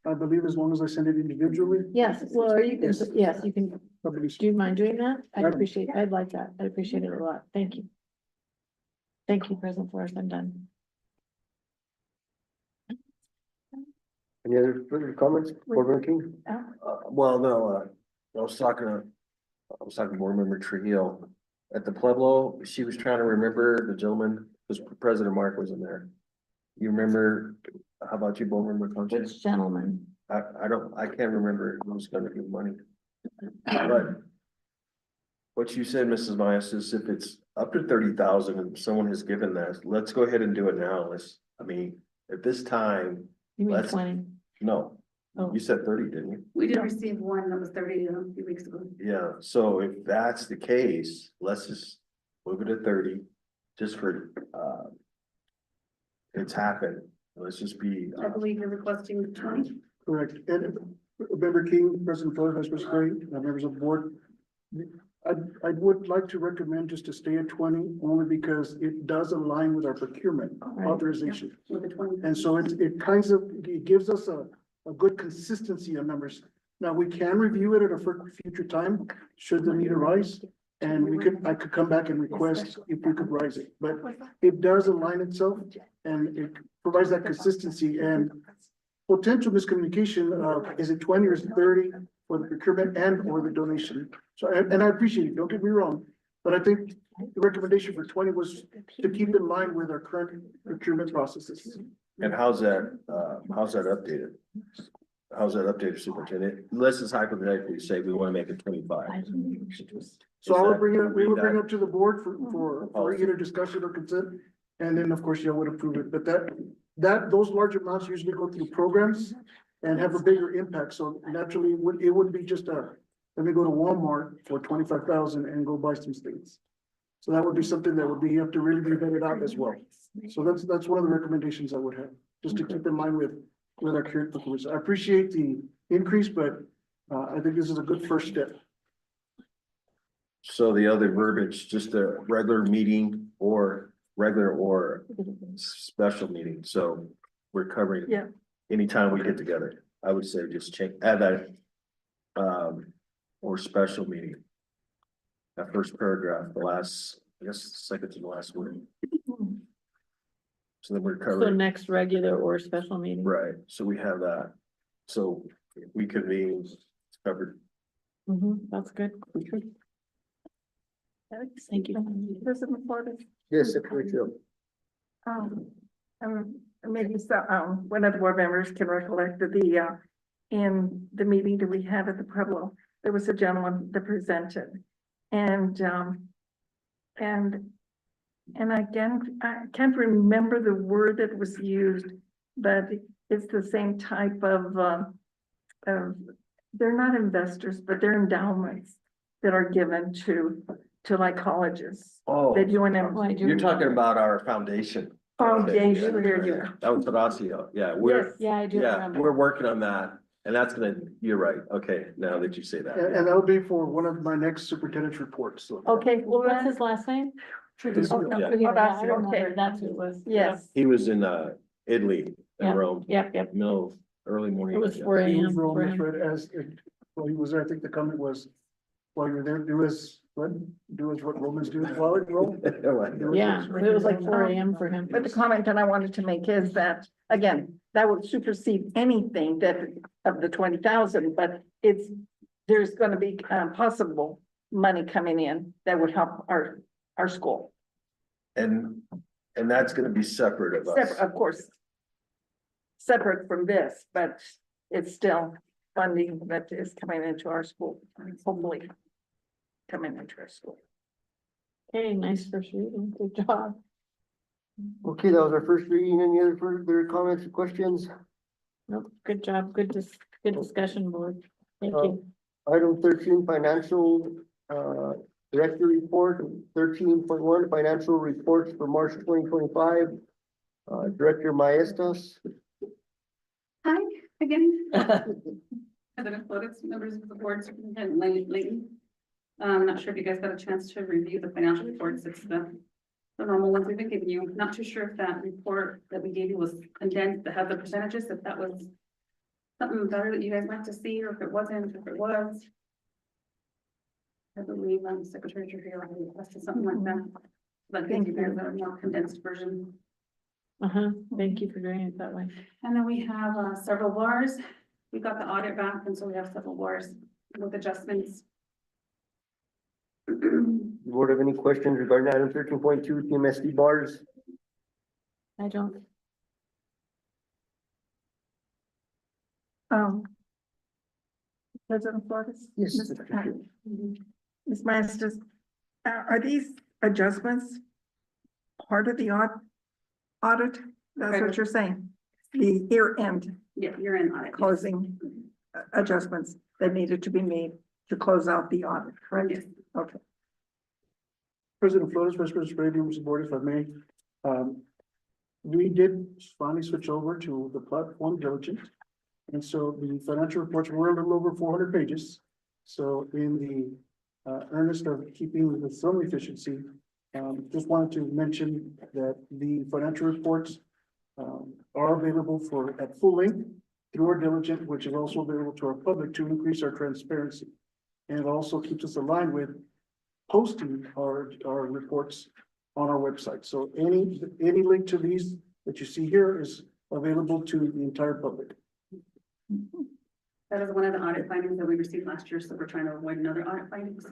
I believe as long as I send it individually. Yes, well, or you can, yes, you can. Probably. Do you mind doing that? I'd like that. I'd appreciate it a lot. Thank you. Thank you, President Flores. I'm done. Any other further comments, Board Member King? Well, no, I was talking to board member Trujillo at the Pueblo. She was trying to remember the gentleman, because President Mark was in there. You remember, how about you, board member Concha? Which gentleman? I can't remember who's gonna give money. But what you said, Mrs. Myers, is if it's up to 30,000 and someone has given that, let's go ahead and do it now. I mean, at this time, You mean Let's- 20? no, Oh. you said 30, didn't you? We did receive one that was 30 a few weeks ago. Yeah, so if that's the case, let's just move it to 30, just for, it's happened. Let's just be, I believe you're requesting 20. Correct. And Member King, President Flores, Vice President Gray, members of the board. I would like to recommend just to stay at 20, only because it does align with our procurement Right. authorization. With the 20. And so it gives us a good consistency of numbers. Now, we can review it at a future time, should the need arise. And I could come back and request if we could rise it, but it does align itself and it provides that consistency and potential miscommunication of, is it 20 or is it 30 for the procurement and or the donation? So, and I appreciate it, don't get me wrong, but I think the recommendation for 20 was to keep in line with our current procurement processes. and how's that updated? How's that updated, Superintendent? Let's just hypothetically say we want to make it 25. So I will bring it, we will bring it up to the board for either discussion or consent. And then, of course, you would approve it, but those large amounts usually go through programs and have a bigger impact. So naturally, it wouldn't be just let me go to Walmart for 25,000 and go buy some things. So that would be something that you have to really be vetted out as well. So that's one of the recommendations I would have, just to keep in mind with our current performance. I appreciate the increase, but I think this is a good first step. So the other verbiage, just a regular meeting or special meeting, so we're covering. Yeah. Anytime we get together, I would say just add that. Or special meeting. That first paragraph, the last, I guess, second to the last word. So then we're So covering, next regular or special meeting? right, so we have that, so we convene, it's covered. That's good. Thank you. President Flores. Yes, Secretary Hill. Maybe so, one of the board members can recollect that in the meeting that we had at the Pueblo, there was a gentleman that presented. And again, I can't remember the word that was used, but it's the same type of, they're not investors, but they're endowments that are given to like colleges. Oh, That you and you're talking about our foundation. Foundation, there you go. That was Horacio, yeah, we're, Yes, Yeah, I do yeah, remember. we're working on that, and that's gonna, you're right, okay, now that you say that. And that'll be for one of my next superintendent's reports, so. okay, well, What's his last name? Tradition. Oh, no. Yeah. Yeah, that's- I remember, okay. that's who it was. yes, He was in, Italy, Yeah. in Rome, Yep. middle, early morning. It was yeah. 4 He was a.m. wrong, for that's him. right, well, he was there, I think the comment was, while you're there, do as what Romans do while in Rome. Yeah, it was like 4 a.m. for him. but the comment that I wanted to make is that, again, that would supersede anything that of the 20,000, but there's gonna be possible money coming in that would help our school. And that's gonna be separate of us. Separate, of course. Separate from this, but it's still funding that is coming into our school, hopefully. Coming into our school. Okay, nice first reading. Good job. Okay, that was our first reading. Any other further comments or questions? Nope, good job. Good discussion, board. Thank Uh, you. Item 13, financial, director report, 13.1, financial reports for March 2025. Director Maestas. Hi, again. President Flores, members of the board, Superintendent Layton. I'm not sure if you guys got a chance to review the financial reports. It's the normal ones we've been giving you. Not too sure if that report that we gave you was condensed, that had the percentages, if that was something better that you guys like to see, or if it wasn't, if it was. I believe Secretary Trujillo had requested something like that. But thank you guys a more condensed version. Thank you for doing it that way. And then we have several bars. We got the audit back, and so we have several bars with adjustments. Board have any questions regarding item 13.2, TMSD bars? I don't. President Flores? Yes. Ms. Masters, are these adjustments part of the audit? That's what you're saying? The year-end Yeah, you're in audit. closing adjustments that needed to be made to close out the audit, correct? Yes. Okay. President Flores, Vice President Brady, members of the board, if I may. We did finally switch over to the platform Diligent. And so the financial reports were a little over 400 pages. So in the earnest of keeping with some efficiency, just wanted to mention that the financial reports are available at full length through our Diligent, which is also available to our public to increase our transparency. And it also keeps us aligned with posting our reports on our website. So any link to these that you see here is available to the entire public. That is one of the audit findings that we received last year, so we're trying to avoid another audit finding, so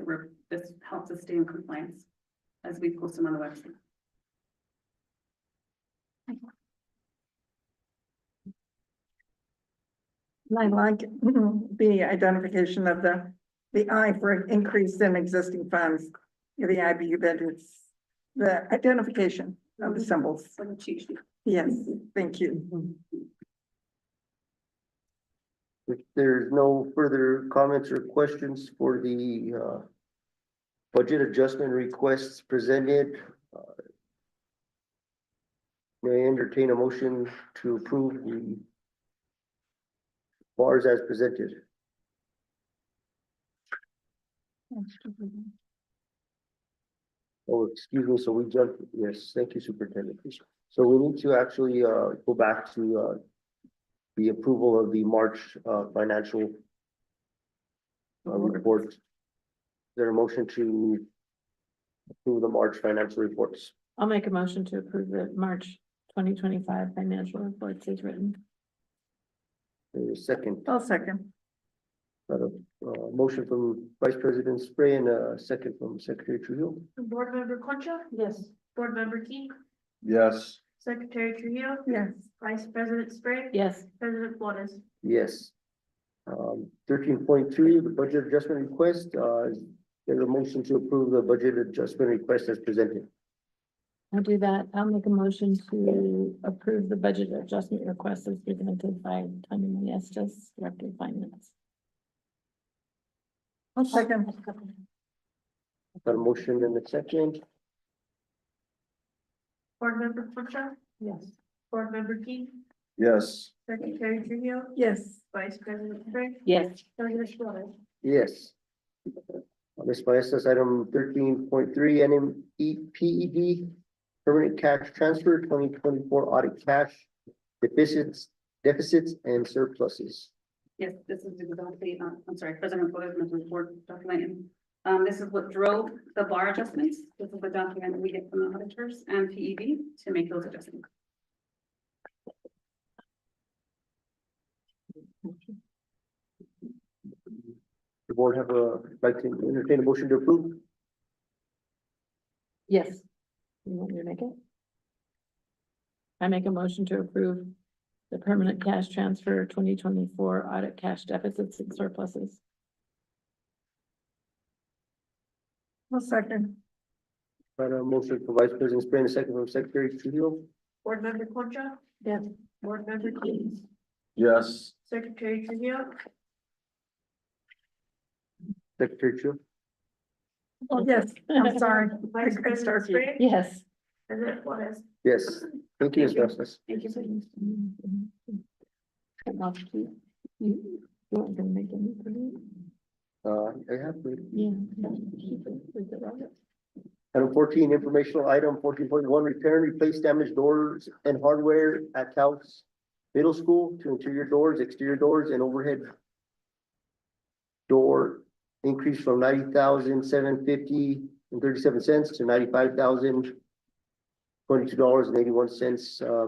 this helps us stay in compliance as we post them on the website. I like the identification of the I for increase in existing funds. The IB, that it's the identification of the symbols. For the cheat sheet. Yes, thank you. If there's no further comments or questions for the budget adjustment requests presented, may I entertain a motion to approve the bars as presented? Oh, excuse me, so we jumped, yes, thank you, Superintendent. So we need to actually go back to the approval of the March financial report. Is there a motion to approve the March financial reports? I'll make a motion to approve the March 2025 financial reports as written. There's a second. I'll second. Got a motion from Vice President Spray and a second from Secretary Trujillo. Board Member Concha, Yes. Board Member King, Yes. Secretary Trujillo, Yes. Vice President Spray, Yes, President Flores. Yes. 13.3, the budget adjustment request, there's a motion to approve the budget adjustment request as presented. I'll do that. I'll make a motion to approve the budget adjustment request as presented by Tanya Maniestas, Director of Finance. I'll second. Got a motion and a second. Board Member Concha, Yes. Board Member King, Yes. Secretary Trujillo, Yes. Vice President Spray, Yes, President Flores. Yes. Ms. Maestas, item 13.3, NMEPED, permanent cash transfer, 2024 audit cash deficits and surpluses. Yes, this is exactly, I'm sorry, President Flores, Mr. Report document. This is what drove the bar adjustments. This is the document we get from the auditors and PED to make those adjustments. The board like to entertain a motion to approve? yes. You want me to make it? I make a motion to approve the permanent cash transfer 2024 audit cash deficits and surpluses. I'll second. Got a motion from Vice President Spray and a second from Secretary Trujillo. Board Member Concha, Yes, Board Member King, Yes. Secretary Trujillo, Secretary Trujillo. Oh, yes, I'm sorry. Vice President Spray, yes. President Flores. Yes, thank you, Ms. Maestas. Thank you. You weren't gonna make any for me? I have. Yeah. Item 14, informational item 14.1, repair and replace damaged doors and hardware at Taos Middle School to interior doors, exterior doors, and overhead door increase from $90,750.37 to $95,022.81.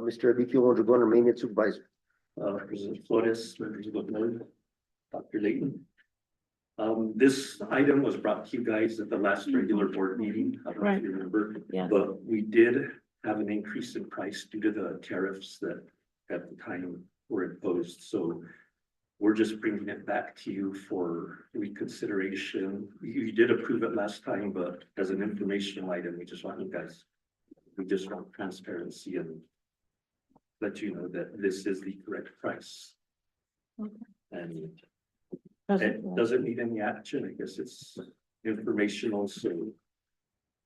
Mr. Abikio Mondragon, maintenance supervisor. President Flores, members of the board, Dr. Layton. This item was brought to you guys at the last regular board meeting. I don't know if you remember. Yeah. But we did have an increase in price due to the tariffs that at the time were imposed. So we're just bringing it back to you for reconsideration. You did approve it last time, but as an informational item, we just want transparency and let you know that this is the correct price. Okay. And it doesn't need any action. I guess it's informational, so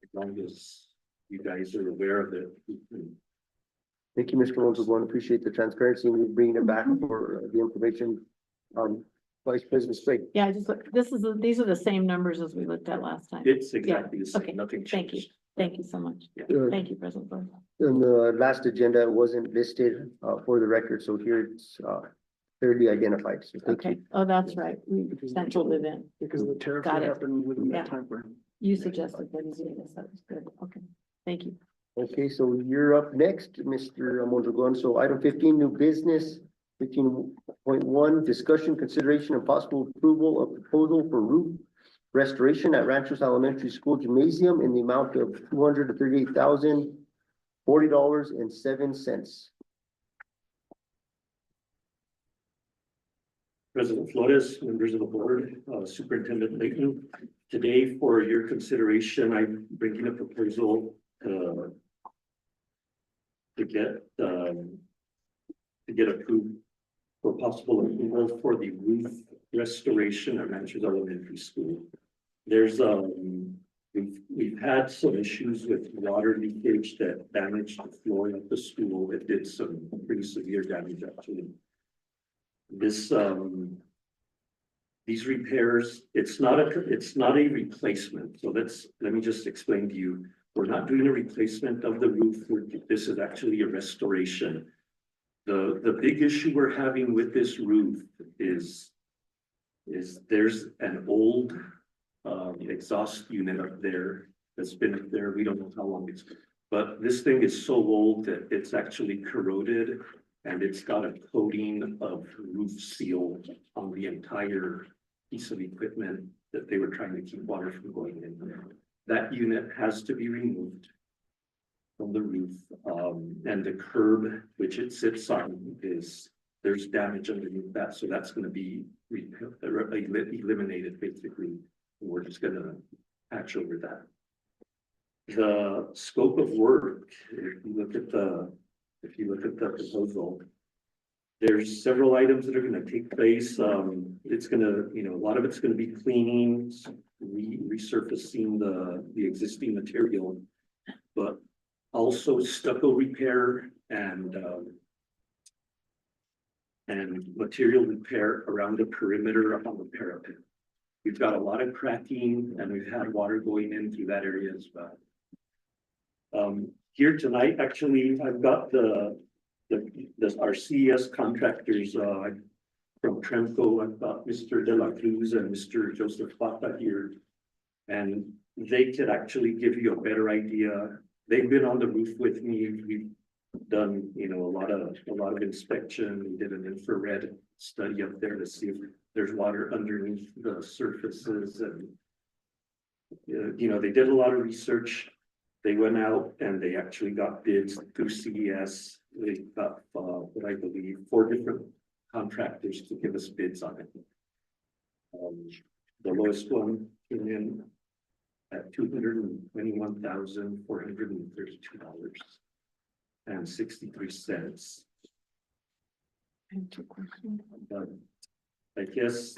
as long as you guys are aware of it. Thank you, Mr. Mondragon. Appreciate the transparency and bringing it back for the information. Vice President Spray. Yeah, I just look, these are the same numbers as we looked at last time. It's exactly the Okay, same, nothing thank you. changed. Thank you so much. Yeah. Thank you, President Flores. In the last agenda, it wasn't listed for the record, so here it's clearly identified. So thank you. Okay, oh, that's right. We centraled it in. Because of the tariffs Got that it. happened within Yeah. that time frame. You suggested that he's doing this. That was good. Okay, thank you. Okay, so you're up next, Mr. Mondragon. So item 15, new business. 15.1, discussion, consideration, and possible approval of proposal for roof restoration at Ranchos Elementary School Gymnasium in the amount of $238,040.07. President Flores, members of the board, Superintendent Layton. Today, for your consideration, I'm bringing a proposal to get approved for possible approval for the roof restoration at Ranchos Elementary School. There's we've had some issues with water leakage that damaged the floor of the school. It did some pretty severe damage actually. These repairs, it's not a replacement. So let me just explain to you. We're not doing a replacement of the roof. This is actually a restoration. The big issue we're having with this roof is there's an old exhaust unit up there that's been up there. We don't know how long it's, but this thing is so old that it's actually corroded and it's got a coating of roof seal on the entire piece of equipment that they were trying to keep water from going in. That unit has to be removed from the roof, and the curb which it sits on there's damage underneath that, so that's gonna be eliminated basically. We're just gonna patch over that. The scope of work, if you look at the proposal, there's several items that are gonna take place. It's gonna, a lot of it's gonna be cleaning, resurfacing the existing material, but also stucco repair and material repair around the perimeter on the parapet. We've got a lot of cracking and we've had water going in through that area as well. Here tonight, actually, I've got our CES contractors, from Tremco. I've got Mr. De La Cruz and Mr. Joseph Plata here. And they could actually give you a better idea. They've been on the roof with me. We've done, a lot of inspection. We did an infrared study up there to see if there's water underneath the surfaces, and they did a lot of research. They went out and they actually got bids through CES. They got, what I believe, 4 different contractors to give us bids on it. The lowest one came in at $221,432.63. I guess,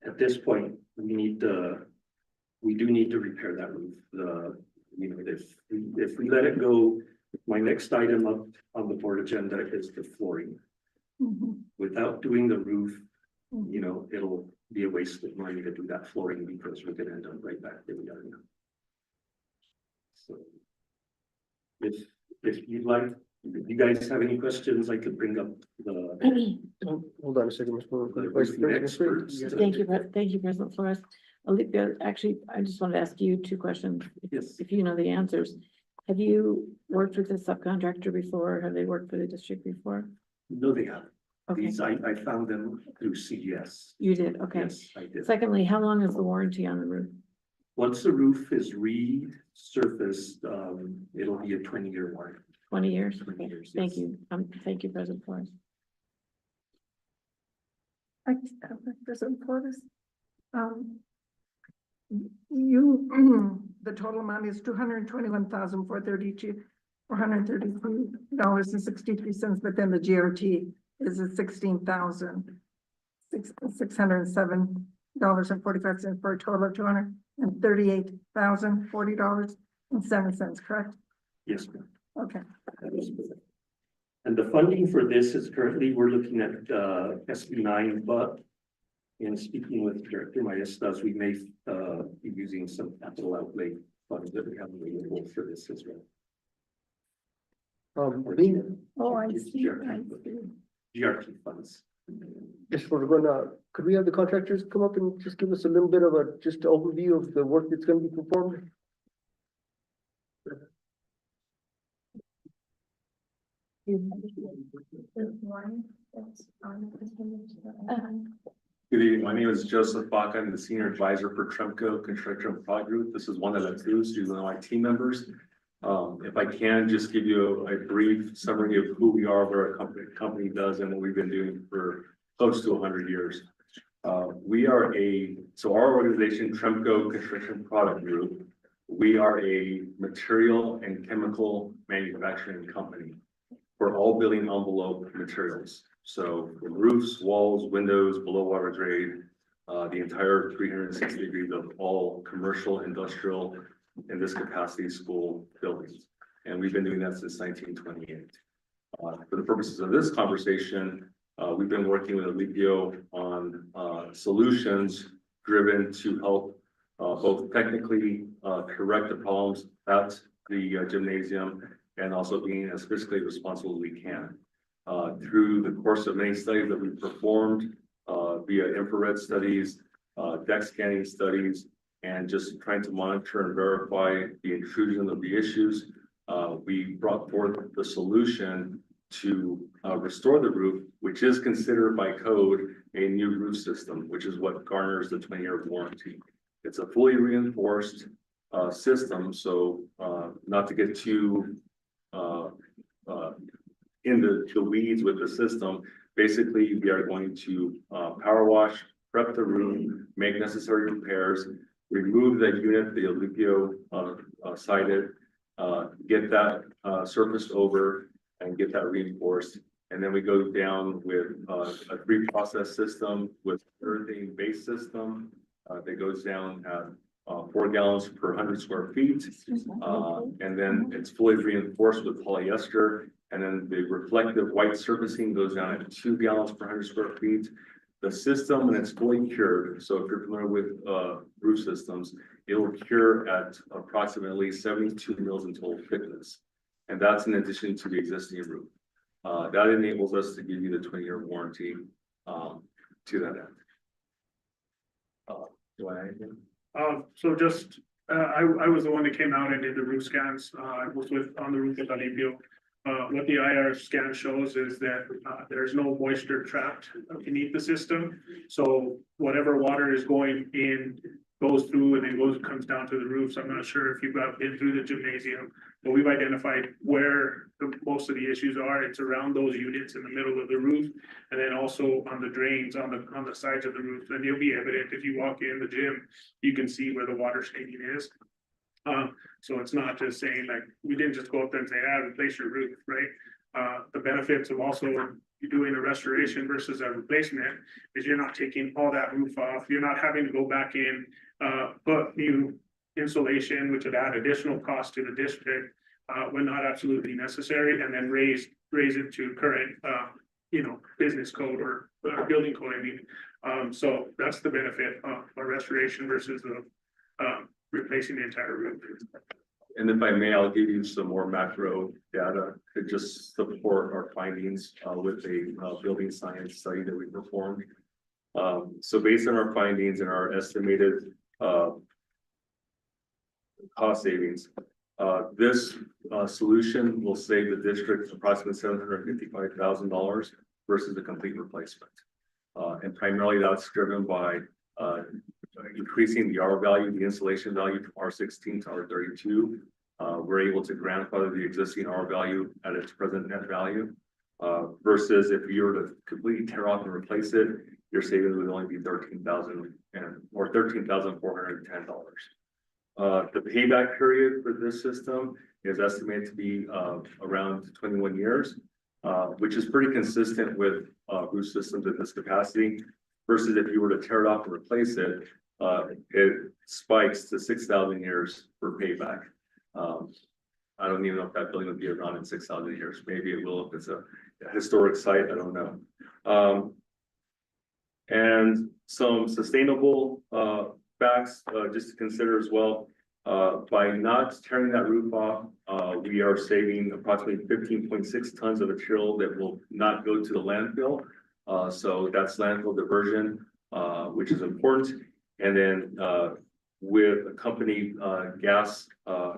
at this point, we do need to repair that roof. If we let it go, my next item up on the board agenda is the flooring. Without doing the roof, it'll be a waste of money to do that flooring because we're gonna end up right back there we are now. So if you'd like, if you guys have any questions, I could bring up the Hold on a second, Mr. Vice experts. President. Thank you, President Flores. Olivia, actually, I just wanted to ask you 2 questions. Yes. If you know the answers. Have you worked with a subcontractor before? Have they worked for the district before? No, they haven't. Okay, These, I found them through CES. you did, okay. Yes, I did. Secondly, how long is the warranty on the roof? Once the roof is resurfaced, it'll be a 20-year warranty. 20 years? 20 Okay, years, thank yes. you. Thank you, President Flores. President Flores. The total amount is $433.63, but then the GRT is at $16,607.45 for a total of $238,040.07, correct? Yes, ma'am. Okay. That is correct. And the funding for this is currently, we're looking at SB9, but in speaking with Director Maestas, we may be using some capital outlay funds that we have available for this as well. Oh, I It's see. GRT funds. Yes, we're gonna, could we have the contractors come up and just give us a little bit of just an overview of the work that's gonna be performed? Good evening. My name is Joseph Baca. I'm the Senior Advisor for Tremco Construction Product Group. This is one of the two, so one of my team members. If I can just give you a brief summary of who we are, what our company does, and what we've been doing for close to 100 years. So our organization, Tremco Construction Product Group, we are a material and chemical manufacturing company for all building envelope materials. So from roofs, walls, windows, below water grade, the entire 360 degrees of all commercial, industrial, in this capacity, school buildings. And we've been doing that since 1928. For the purposes of this conversation, we've been working with Alipio on solutions driven to help both technically correct the problems at the gymnasium and also being as fiscally responsible as we can. Through the course of many studies that we've performed via infrared studies, deck scanning studies, and just trying to monitor and verify the intrusion of the issues, we brought forth the solution to restore the roof, which is considered by code a new roof system, which is what garners the 20-year warranty. It's a fully reinforced system, so not to get too in the weeds with the system. Basically, we are going to power wash, prep the room, make necessary repairs, remove the unit, the Alupio sided, get that surfaced over and get that reinforced. And then we go down with a three-process system with earthing base system that goes down at 4 gallons per 100 square feet. And then it's fully reinforced with polyester. And then the reflective white surfacing goes down at 2 gallons per 100 square feet. The system, and it's fully cured. So if you're familiar with roof systems, it will cure at approximately 72 mils in total thickness. And that's in addition to the existing roof. That enables us to give you the 20-year warranty to that end. Do I have anything? So just, I was the one that came out and did the roof scans, I was on the roof with Alipio. What the IR scan shows is that, there's no moisture trapped beneath the system. So whatever water is going in goes through and then comes down to the roof. So I'm not sure if you've been through the gymnasium, but we've identified where most of the issues are. It's around those units in the middle of the roof. And then also on the drains on the sides of the roof. And you'll be evident if you walk in the gym, you can see where the water staining is. So it's not just saying like, we didn't just go up there and say, replace your roof, right? The benefits of also doing a restoration versus a replacement is you're not taking all that roof off. You're not having to go back in, put new insulation, which would add additional cost to the district, when not absolutely necessary, and then raise it to current, business code or building code, I mean. So that's the benefit of a restoration versus the, replacing the entire roof. And if I may, I'll give you some more macro data to just support our findings with a building science study that we performed. So based on our findings and our estimated cost savings, this solution will save the district approximately $755,000 versus the complete replacement. And primarily that's driven by increasing the R value, the insulation value from R16 to R32. We're able to grandfather the existing R value at its present net value. Versus if you were to completely tear off and replace it, your savings would only be $13,000 or $13,410. The payback period for this system is estimated to be around 21 years, which is pretty consistent with roof systems at this capacity. Versus if you were to tear it off and replace it, it spikes to 6,000 years for payback. I don't even know if that building would be around in 6,000 years. Maybe it will if it's a historic site. I don't know. And some sustainable facts just to consider as well. By not tearing that roof off, we are saving approximately 15.6 tons of material that will not go to the landfill. So that's landfill diversion, which is important. And then with accompanied gas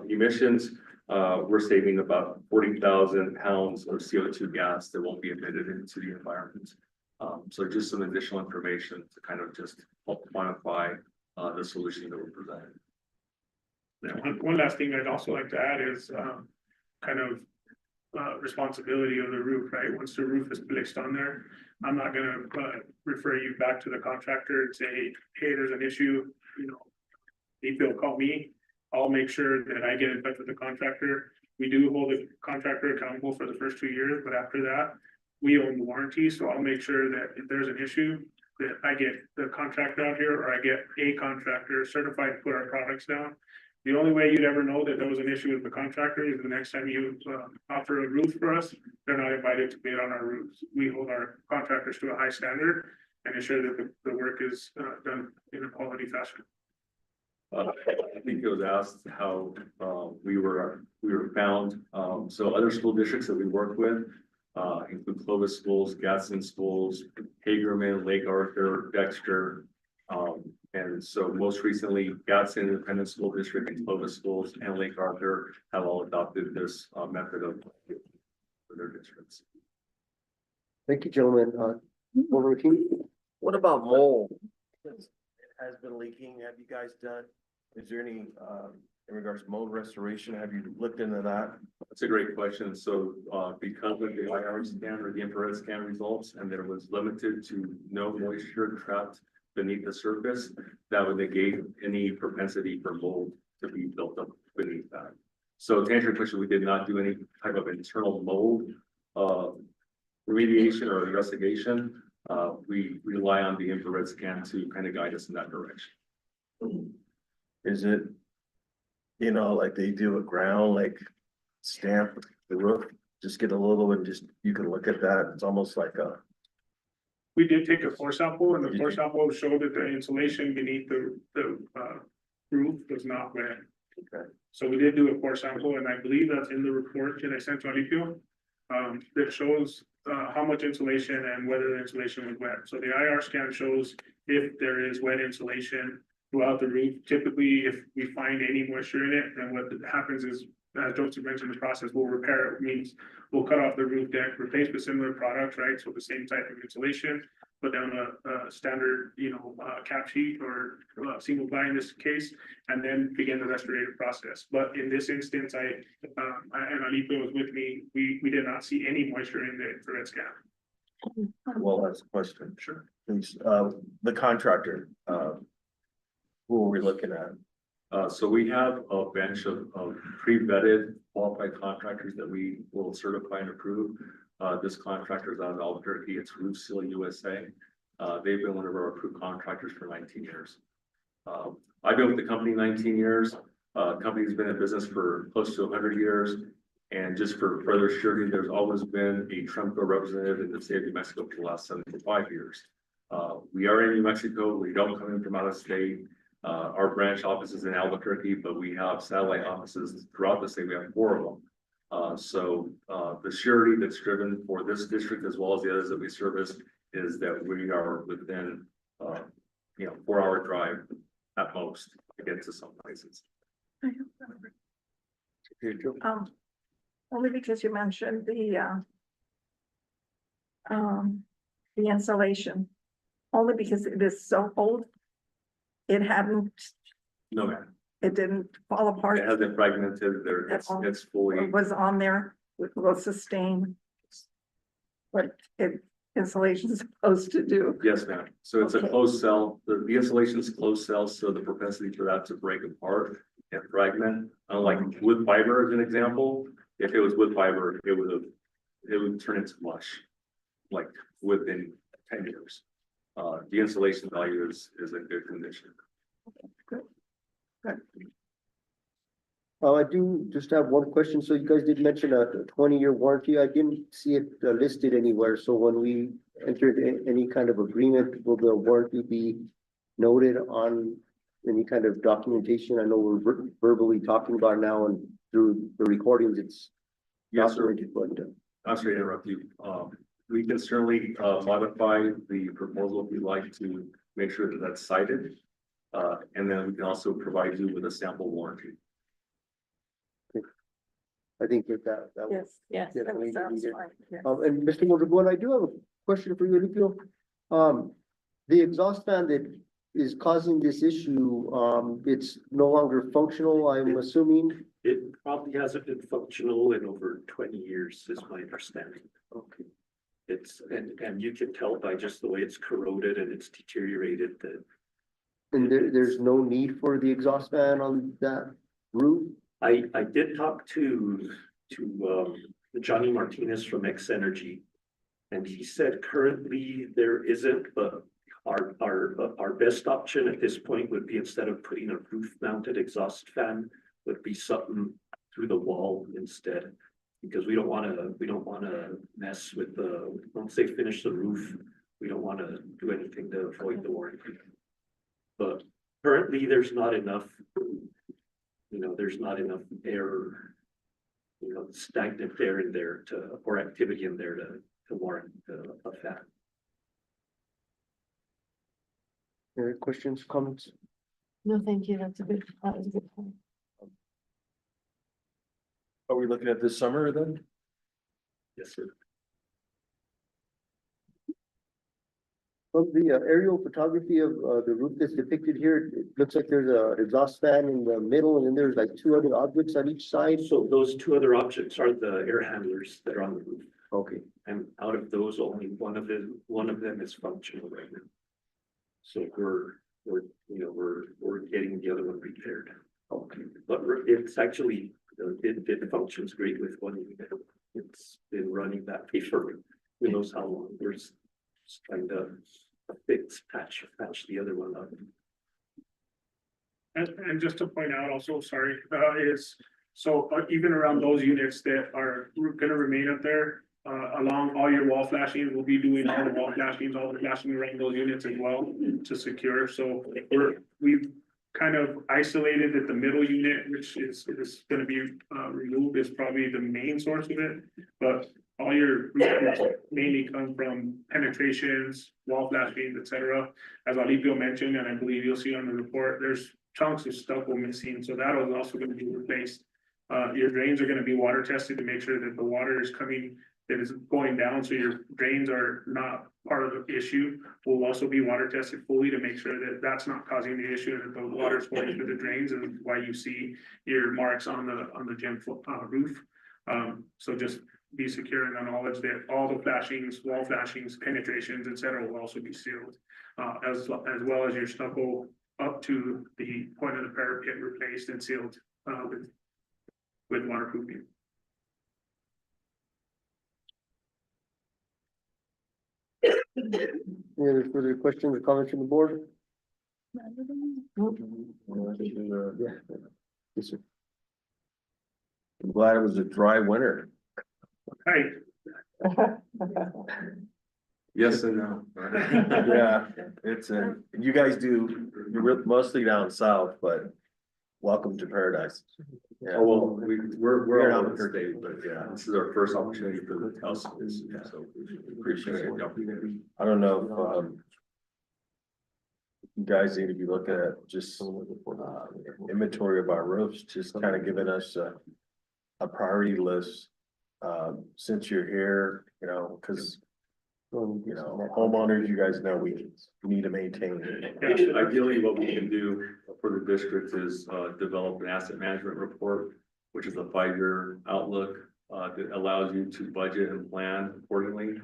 emissions, we're saving about 40,000 pounds of CO2 gas that won't be emitted into the environment. So just some additional information to kind of just help quantify the solution that we're presenting. Yeah, one last thing I'd also like to add is kind of responsibility of the roof, right? Once the roof is placed on there, I'm not gonna refer you back to the contractor and say, hey, there's an issue, if they'll call me, I'll make sure that I get in touch with the contractor. We do hold the contractor accountable for the first 2 years, but after that, we own the warranty. So I'll make sure that if there's an issue, that I get the contractor out here, or I get a contractor certified to put our products down. The only way you'd ever know that there was an issue with the contractor is the next time you offer a roof for us, they're not invited to bid on our roofs. We hold our contractors to a high standard and ensure that the work is done in a quality fashion. I think it was asked how we were found. So other school districts that we work with include Clovis schools, Gadsden schools, Hagerman, Lake Arthur, Dexter. And so most recently, Gadsden Independent School District and Clovis schools and Lake Arthur have all adopted this method of for their districts. Thank you, gentlemen. Alderman King? What about mold? It has been leaking. Have you guys done, is there any, in regards to mold restoration, have you looked into that? That's a great question. So, because of the IR scan or the infrared scan results, and there was limited to no moisture trapped beneath the surface, that would negate any propensity for mold to be built up beneath that. So to answer your question, we did not do any type of internal mold, remediation or investigation. We rely on the infrared scan to kind of guide us in that direction. Is it, you know, like they do a ground, like stamp the roof, just get a little and just, you can look at that. It's almost like a. We did take a core sample, and the core sample showed that the insulation beneath the roof was not wet. Okay. So we did do a core sample, and I believe that's in the report that I sent to Alipio. That shows how much insulation and whether the insulation was wet. So the IR scan shows if there is wet insulation throughout the roof. Typically, if we find any moisture in it, then what happens is, as Joseph mentioned, the process will repair it. Means we'll cut off the roof deck, replace with similar product, right? So the same type of insulation, put down a standard, cap sheet or single ply in this case, and then begin the restorative process. But in this instance, and Alipio was with me, we did not see any moisture in the infrared scan. Well, that's a question. Sure. Please, the contractor, who are we looking at? So we have a bench of pre-vetted qualified contractors that we will certify and approve. This contractor is out of Albuquerque. It's Roof Seal USA. They've been one of our approved contractors for 19 years. I've been with the company 19 years. Company's been in business for close to 100 years. And just for further surety, there's always been a Tremco representative in the state of New Mexico for the last 75 years. We are in New Mexico. We don't come in from out of state. Our branch office is in Albuquerque, but we have satellite offices throughout the state. We have 4 of them. So the surety that's driven for this district, as well as the others that we service, is that we are within, 4-hour drive at most to get to some places. Only because you mentioned the insulation, only because it is so old. It hadn't, No, ma'am. it didn't fall apart. It hasn't fragmented there. It's fully. It was on there, will sustain what insulation is supposed to do. Yes, ma'am. So it's a Okay. closed cell. The insulation is closed cell, so the propensity for that to break apart and fragment, unlike wood fiber as an example, if it was wood fiber, it would turn into mush, like within 10 years. The insulation value is in good condition. I do just have one question. So you guys did mention a 20-year warranty. I didn't see it listed anywhere. So when we entered any kind of agreement, will the warranty be noted on any kind of documentation? I know we're verbally talking about it now, and through the recordings, it's Yes, sir. documented, but I'm sorry to interrupt you. We can certainly modify the proposal if you'd like to make sure that that's cited. And then we can also provide you with a sample warranty. I think that. Yes, that definitely sounds needed. fine. Yeah. And Mr. Mondragon, I do have a question for you, Alipio. The exhaust fan that is causing this issue, it's no longer functional, I'm assuming. It probably hasn't been functional in over 20 years, is my understanding. Okay. It's, and you can tell by just the way it's corroded and it's deteriorated that. And there's no need for the exhaust fan on that roof? I did talk to Johnny Martinez from X Energy. And he said currently there isn't, but our best option at this point would be, instead of putting a roof mounted exhaust fan, would be something through the wall instead. Because we don't wanna mess with once they finish the roof, we don't wanna do anything to avoid the warranty. But currently there's not enough, there's not enough air, stagnant air in there or activity in there to warrant a fan. Any questions, comments? No, thank you. That was a good point. Are we looking at this summer then? Yes, sir. From the aerial photography of the roof that's depicted here, it looks like there's a exhaust fan in the middle and then there's like two other objects on each side. So those two other objects are the air handlers that are on the roof. Okay, And out of those, only one of them is functional right now. So we're getting the other one repaired. okay. But it's actually, it functions great with one unit. It's been running that way for who knows how long. We're just trying to patch the other one up. And just to point out also, sorry, even around those units that are gonna remain up there, along all your wall flashings, we'll be doing all the wall flashings, all the flashing around those units as well to secure. So we've kind of isolated that the middle unit, which is gonna be removed, is probably the main source of it. But all your roofs mainly come from penetrations, wall flashings, etc. As Alipio mentioned, and I believe you'll see on the report, there's chunks of stucco missing, so that is also gonna be replaced. Your drains are gonna be water tested to make sure that the water is coming, that is going down, so your drains are not part of the issue. Will also be water tested fully to make sure that that's not causing the issue, that the water is flowing through the drains, and why you see your marks on the gym roof. So just be secure in the knowledge that all the flashings, wall flashings, penetrations, etc., will also be sealed. As well as your stucco up to the point of the parapet replaced and sealed with waterproofing. Any other further questions or comments from the board? Yeah. Yes, sir. I'm glad it was a dry winter. Hey, Yes and no. Yeah, you guys you're mostly down south, but welcome to paradise. Yeah. Oh, well, we're You're all not over the state, but yeah, this is our first opportunity for the house, so appreciate the opportunity. I don't know if, you guys need to be looking at just, inventory of our roofs, just kind of giving us a priority list. Since you're here, cause homeowners, you guys know we need to maintain. Ideally, what we can do for the district is develop an asset management report, which is a 5-year outlook that allows you to budget and plan accordingly,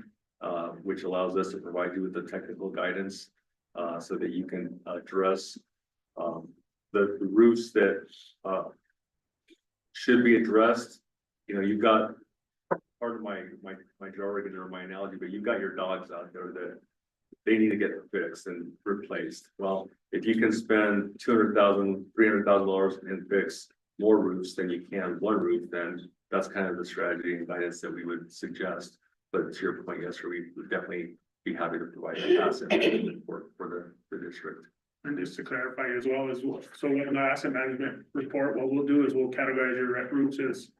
which allows us to provide you with the technical guidance so that you can address the roofs that should be addressed. You've got part of my jargon or my analogy, but you've got your dogs out there that they need to get fixed and replaced. Well, if you can spend $200,000, $300,000 and fix more roofs than you can one roof, then that's kind of the strategy and guidance that we would suggest. But to your point, yes, sir, we would definitely be happy to provide an asset management for the district. and just to clarify as well, so in the asset management report, what we'll do is we'll categorize your roofs as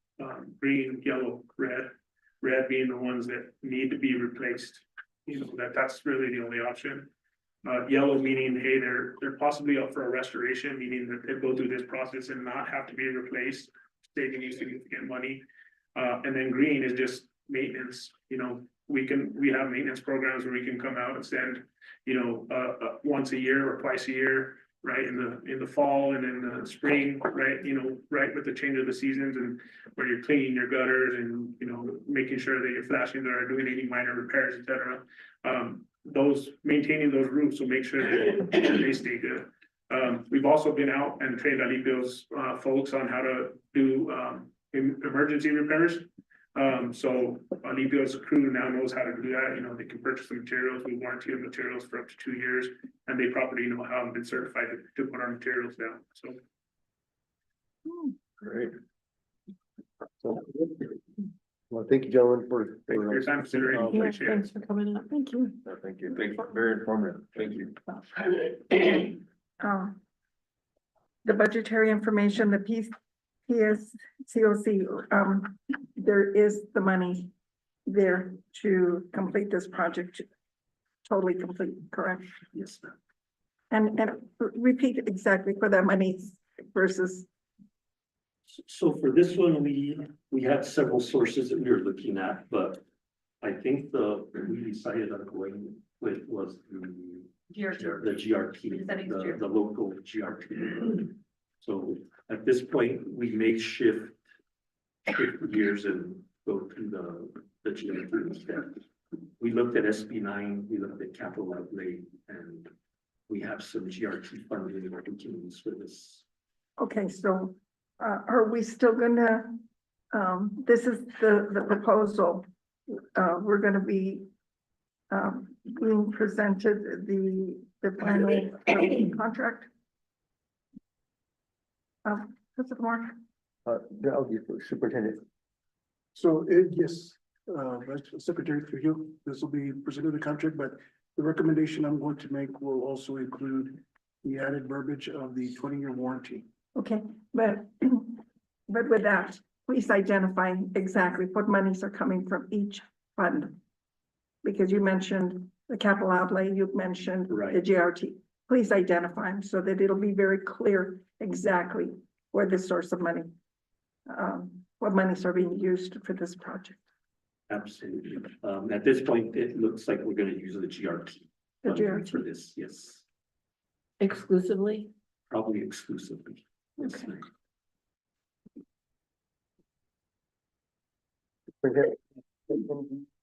green, yellow, red. Red being the ones that need to be replaced, that's really the only option. Yellow meaning, hey, they're possibly up for a restoration, meaning that they go through this process and not have to be replaced, saving you significant money. And then green is just maintenance, we have maintenance programs where we can come out and send, once a year or twice a year, right, in the fall and in the spring, right, right with the change of the seasons, and where you're cleaning your gutters and, making sure that your flashings are doing any minor repairs, etc. Maintaining those roofs will make sure that they stay good. We've also been out and trained Alipio's folks on how to do emergency repairs. So Alipio's crew now knows how to do that. They can purchase the materials, we warranty the materials for up to 2 years, and they properly know how and been certified to put our materials down, so. Great. Well, thank you, gentlemen, Thank you for your time, consideration. Yeah, Appreciate it. thanks for coming up. Thank you. Thank you. Very informative. Thank you. The budgetary information, the PSCOC, there is the money there to complete this project. Totally complete, correct? Yes, ma'am. And repeat exactly for that money versus. So for this one, we had several sources that we were looking at, but I think we decided on going with was the the GRT, the local GRT. So at this point, we may shift gears and go through the GRT instead. We looked at SB9, we looked at capital outlay, and we have some GRT funding that we can use for this. Okay, so, are we still gonna, this is the proposal. We're gonna be, being presented the final contract. What's it, Mark? I'll give the superintendent. So, yes, Secretary Trujillo, this will be presented the contract, but the recommendation I'm going to make will also include the added verbiage of the 20-year warranty. Okay, but with that, please identify exactly what monies are coming from each fund. Because you mentioned the capital outlay, you've mentioned the Right. GRT. Please identify them so that it'll be very clear exactly where the source of money, what monies are being used for this project. Absolutely. At this point, it looks like we're gonna use the GRT. The funding GRT. For this, yes, Exclusively? probably exclusively. Yes. Okay.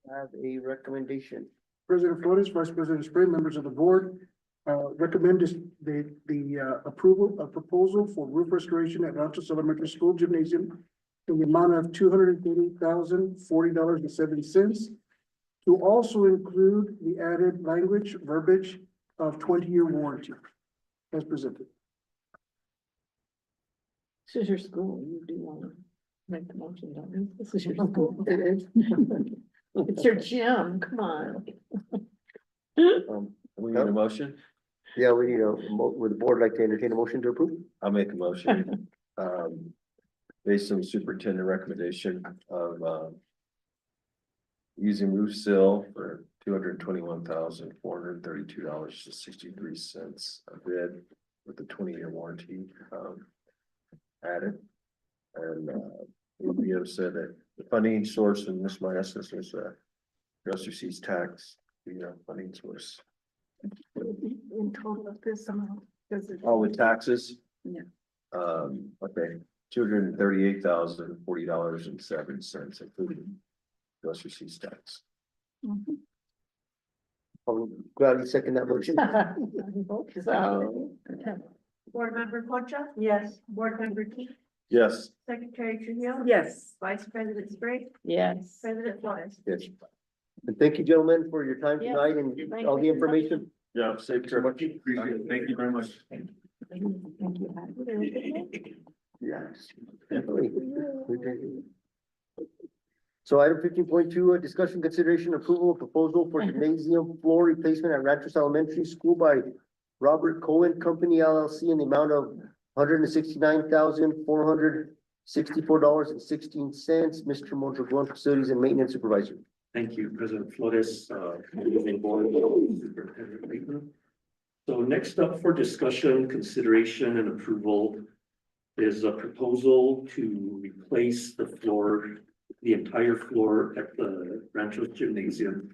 Have a recommendation. President Flores, Vice President Spray, members of the board, recommend the approval of proposal for roof restoration at Ranchos Elementary School Gymnasium in the amount of $238,040.70 to also include the added language verbiage of 20-year warranty as presented. This is your school, you do want to make the motion, don't you? This is your school. It is. It's your gym, come on. We need a motion? Yeah, we need would the board like to entertain a motion to approve? I'll make a motion. Based on the superintendent recommendation of, using roof seal for $221,432.63 a bid with the 20-year warranty, added. And, we have said that the funding source, and Ms. Myessis was, gross receipts tax, funding source. In total of this amount. Does it? Oh, with taxes? Yeah. Okay, $238,040.07, including gross receipts tax. Mhm. I'll gladly second that motion. So, Board Member Concha, yes. Board Member Key, Yes. Secretary Trujillo, Yes. Vice President Spray, Yes. President Flores. Yes. And thank you, gentlemen, for your time Yes. tonight and Thank all the you. information. Yeah, safe care. Appreciate it. Thank you very much. Thank you. Yes. Definitely. So item 15.2, a discussion consideration approval of proposal for gymnasium floor replacement at Ranchos Elementary School by Robert Cohen Company LLC in the amount of $169,464.16. Mr. Mondragon, Facilities and Maintenance Supervisor. Thank you, President Flores, moving board, Superintendent Layton. So next up for discussion, consideration and approval is a proposal to replace the floor, the entire floor at the Ranchos Gymnasium.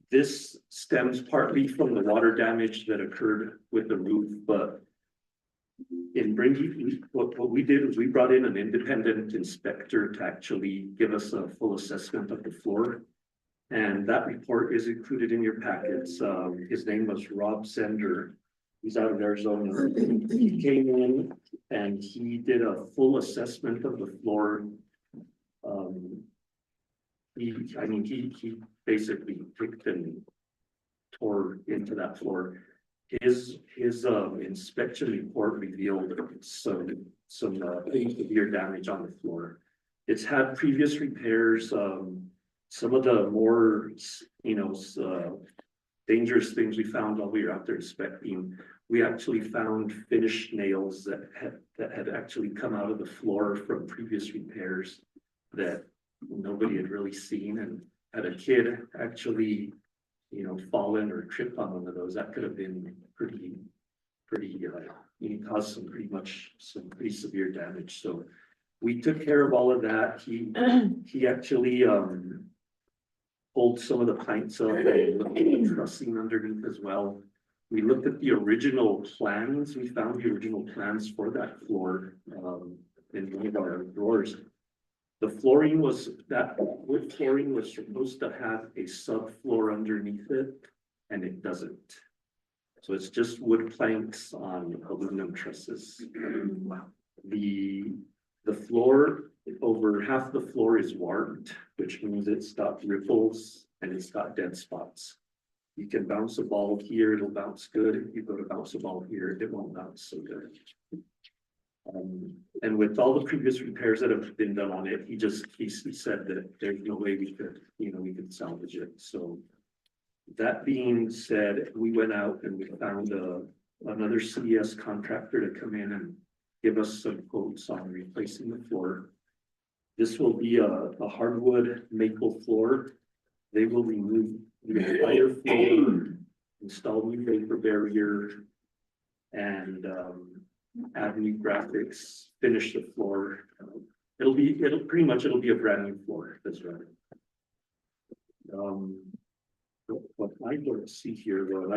This stems partly from the water damage that occurred with the roof, but in bringing, what we did was we brought in an independent inspector to actually give us a full assessment of the floor. And that report is included in your packets. His name was Rob Sender. He's out of Arizona. He came in and he did a full assessment of the floor. He basically picked and tore into that floor. His inspection report revealed some severe damage on the floor. It's had previous repairs. Some of the more, dangerous things we found while we were out there inspecting, we actually found finished nails that had actually come out of the floor from previous repairs that nobody had really seen, and had a kid actually, fallen or tripped on one of those, that could have been pretty, caused some pretty severe damage. So we took care of all of that. He actually, pulled some of the planks up and looked at the trussing underneath as well. We looked at the original plans. We found the original plans for that floor, in one of our drawers. The flooring was, that wood flooring was supposed to have a subfloor underneath it, and it doesn't. So it's just wood planks on aluminum trusses. The floor, over half the floor is warped, which means it's got ripples and it's got dead spots. You can bounce a ball here, it'll bounce good. If you go to bounce a ball here, it won't bounce so good. And with all the previous repairs that have been done on it, he said that there's no way we could, we could salvage it. So that being said, we went out and we found another CES contractor to come in and give us some quotes on replacing the floor. This will be a hardwood maple floor. They will remove the entire floor, install new vapor barrier, and add new graphics, finish the floor. It'll be a brand new floor. That's right. What I don't see here, though,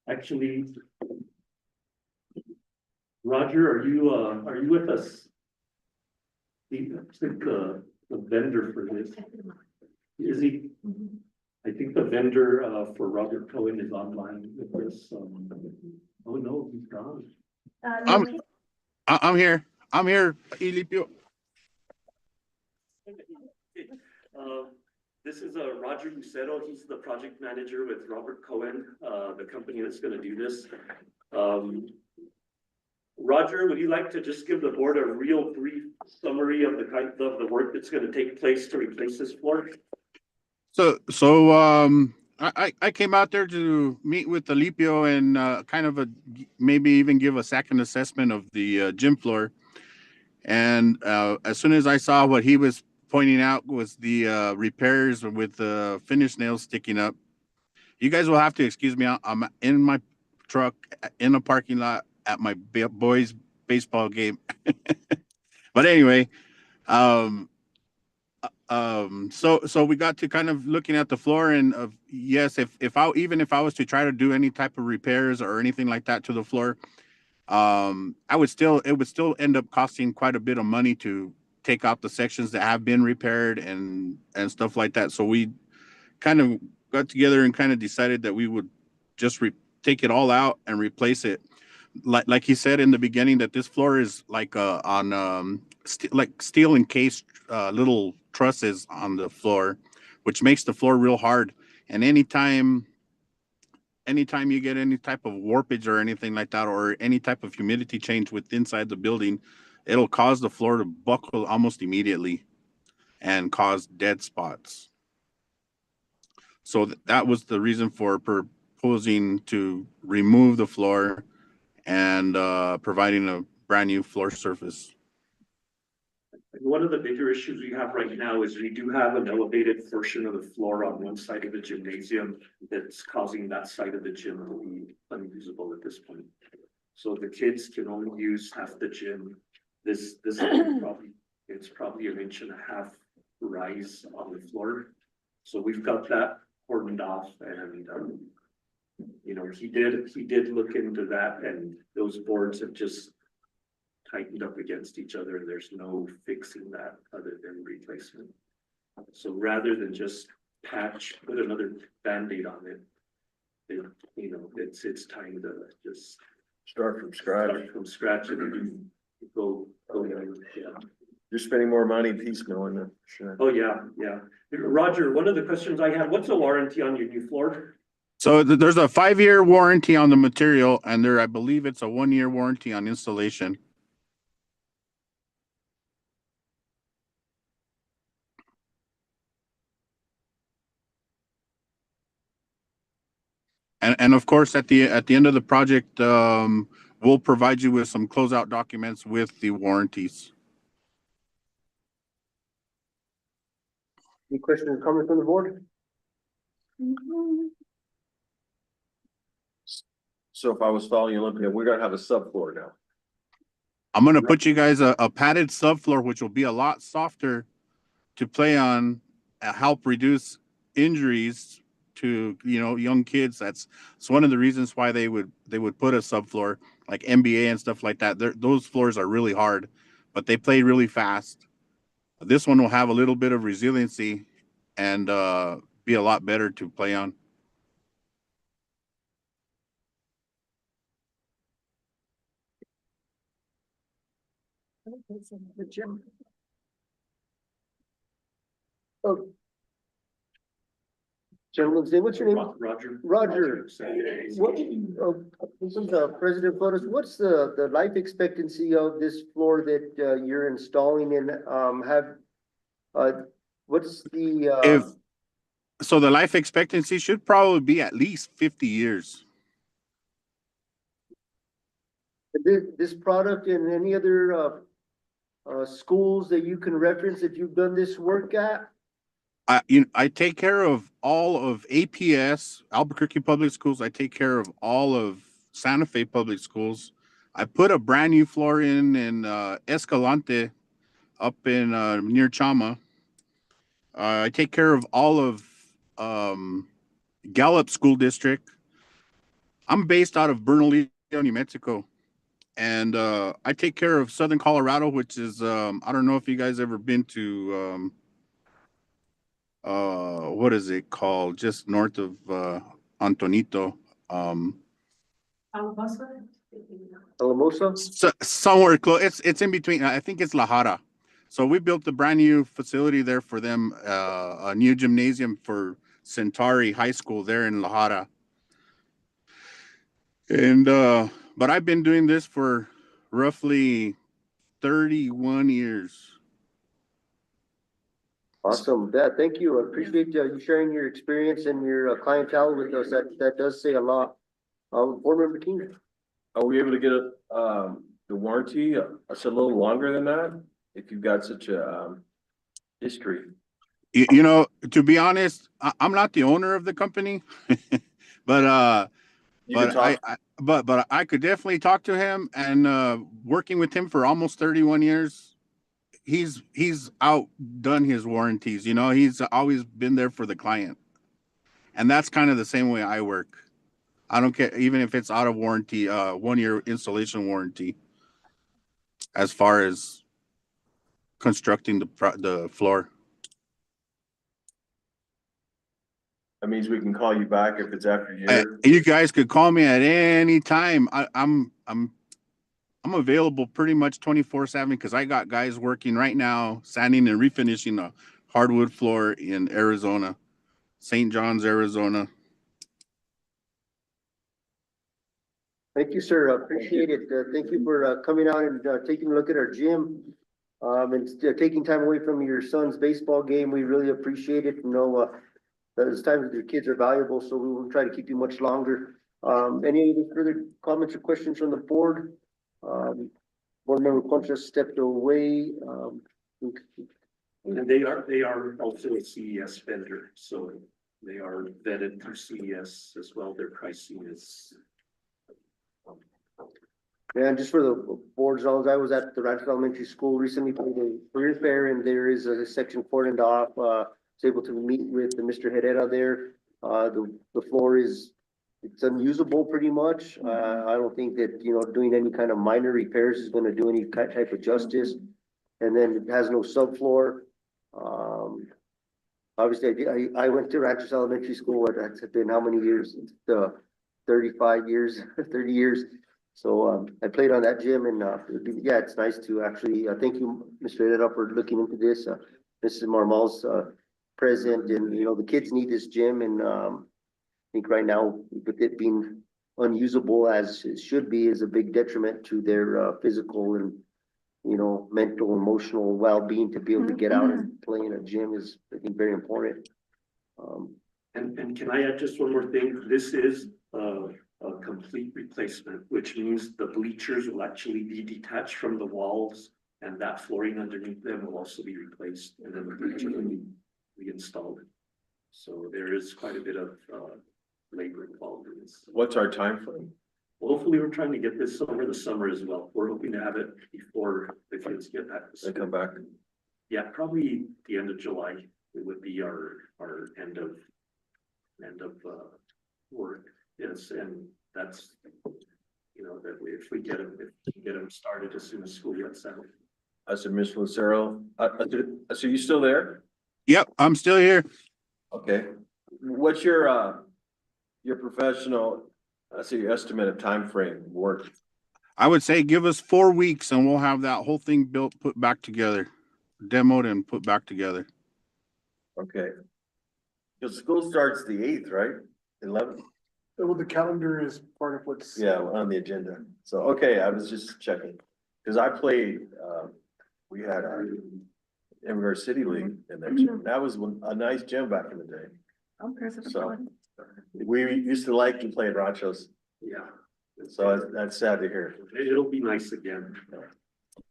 actually, Roger, are you with us? I think the vendor for this, is he? I think the vendor for Robert Cohen is online with this. Oh no, he's gone. I'm here. Ilipio. This is Roger Lucero. He's the project manager with Robert Cohen, the company that's going to do this. Roger, would you like to just give the board a real brief summary of the work that's going to take place to replace this floor? I came out there to meet with Alipio and kind of maybe even give a second assessment of the gym floor. And as soon as I saw what he was pointing out was the repairs with the finish nails sticking up, you guys will have to excuse me. I'm in my truck in a parking lot at my boys' baseball game. But anyway, so we got to kind of looking at the floor, and yes, if I was to try to do any type of repairs or anything like that to the floor, it would still end up costing quite a bit of money to take out the sections that have been repaired and stuff like that. So we kind of got together and kind of decided that we would just take it all out and replace it. Like he said in the beginning, that this floor is like on steel encased little trusses on the floor, which makes the floor real hard. And anytime you get any type of warpage or anything like that, or any type of humidity change with inside the building, it'll cause the floor to buckle almost immediately and cause dead spots. So that was the reason for proposing to remove the floor and providing a brand new floor surface. One of the bigger issues we have right now is we do have an elevated portion of the floor on one side of the gymnasium that's causing that side of the gym to be unusable at this point. So the kids can only use half the gym. This is probably an 1.5 inch rise on the floor. So we've got that cordoned off, and he did look into that, and those boards have just tightened up against each other, and there's no fixing that other than replacement. So rather than just put another Band-Aid on it, it's time to just Start from scratch. And go. Yeah. You're spending more money piecemealing it, sure. Oh, yeah. Roger, one of the questions I had, what's the warranty on your new floor? So there's a 5-year warranty on the material, and I believe it's a 1-year warranty on installation. And of course, at the end of the project, we'll provide you with some closeout documents with the warranties. Any questions or comments from the board? So if I was following you, Olympia, we're gonna have a subfloor now. I'm gonna put you guys a padded subfloor, which will be a lot softer to play on, help reduce injuries to, you know, young kids. That's one of the reasons why they would put a subfloor like NBA and stuff like that. Those floors are really hard, but they play really fast. This one will have a little bit of resiliency and be a lot better to play on. The gym. Oh. Gentlemen's name, what's your name? Roger. Roger. What, this is President Flores, what's the life expectancy of this floor that you're installing in, what's the, So the life expectancy should probably be at least 50 years. this product and any other, schools that you can reference that you've done this work at? I take care of all of APS, Albuquerque Public Schools. I take care of all of Santa Fe Public Schools. I put a brand new floor in Escalante up in near Chama. I take care of all of Gallup School District. I'm based out of Bernalillo, New Mexico. And I take care of Southern Colorado, which is, I don't know if you guys ever been to, what is it called? Just north of Antonito. Alamosa? Alamosa? Somewhere close. It's in between. I think it's La Jara. So we built a brand new facility there for them, a new gymnasium for Centauri High School there in La Jara. And but I've been doing this for roughly 31 years. Awesome. Thank you. I appreciate you sharing your experience and your clientele with us. That does say a lot. Board Member King. Are we able to get the warranty? It's a little longer than that, if you've got such a history. You know, to be honest, I'm not the owner of the company, but I could definitely talk to him, and working with him for almost 31 years, he's outdone his warranties. You know, he's always been there for the client, and that's kind of the same way I work. I don't care, even if it's out of warranty, 1-year installation warranty, as far as constructing the floor. That means we can call you back if it's after year. You guys could call me at any time. I'm available pretty much 24/7 because I got guys working right now, sanding and refinishing a hardwood floor in Arizona, St. John's, Arizona. Thank you, sir. Appreciate it. Thank you for coming out and taking a look at our gym. And taking time away from your son's baseball game. We really appreciate it. You know, those times with your kids are valuable, so we will try to keep you much longer. Any other further comments or questions from the board? Board Member Concha stepped away. And they are also a CES vendor, so they are vetted through CES as well. Their pricing is. And just for the board's knowledge, I was at the Rancho Elementary School recently for the career fair, and there is a section cordoned off. Was able to meet with Mr. Herrera there. The floor it's unusable pretty much. I don't think that, you know, doing any kind of minor repairs is going to do any type of justice. And then it has no subfloor. Obviously, I went to Rancho Elementary School. That's been how many years? 35 years, 30 years. So I played on that gym, and yeah, it's nice to actually thank you, Mr. Herrera, for looking into this. Mrs. Marmal's present, and you know the kids need this gym, and I think right now with it being unusable as it should be is a big detriment to their physical and, you know, mental, emotional well-being. To be able to get out and play in a gym is, I think, very important. And can I add just one more thing? This is a complete replacement, which means the bleachers will actually be detached from the walls, and that flooring underneath them will also be replaced, and then the bleachers will be reinstalled. So there is quite a bit of labor involved in this. What's our time frame? Well, hopefully, we're trying to get this over the summer as well. We're hoping to have it before the kids get back. They come back. Yeah, probably the end of July. it would be our end of work. Yes, and that's, you know, that if we get them started as soon as school gets out. I said, Ms. Lucero, so you still there? Yep, I'm still here. Okay. What's your professional, your estimate of time frame work? I would say give us 4 weeks and we'll have that whole thing built, put back together, demoed and put back together. Okay. Because school starts the 8th, right? 11th? Well, the calendar is part of what's. Yeah, on the agenda. So, okay, I was just checking. Because I played, we had our Everett City League in there too. That was a nice gym back in the day. So we used to like to play at Ranchos. Yeah. So that's sad to hear. It'll be nice again.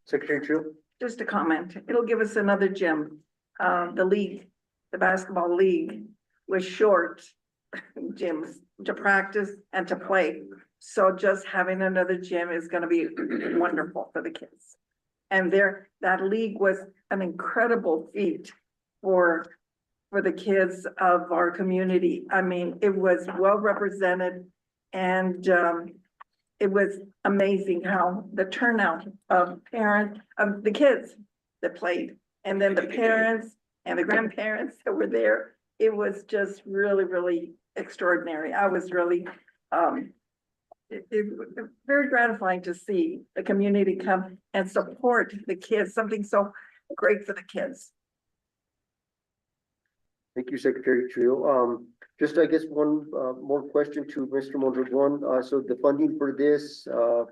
Secretary Trio? Just a comment, it'll give us another gym. The league, the basketball league was short gyms to practice and to play. So just having another gym is gonna be wonderful for the kids. And that league was an incredible feat for the kids of our community. I mean, it was well represented and it was amazing how the turnout of the kids that played, and then the parents and the grandparents that were there. It was just really, really extraordinary. I was really, very gratifying to see the community come and support the kids, something so great for the kids. Thank you, Secretary Trio. Just, I guess, one more question to Mr. Mondragon. So the funding for this,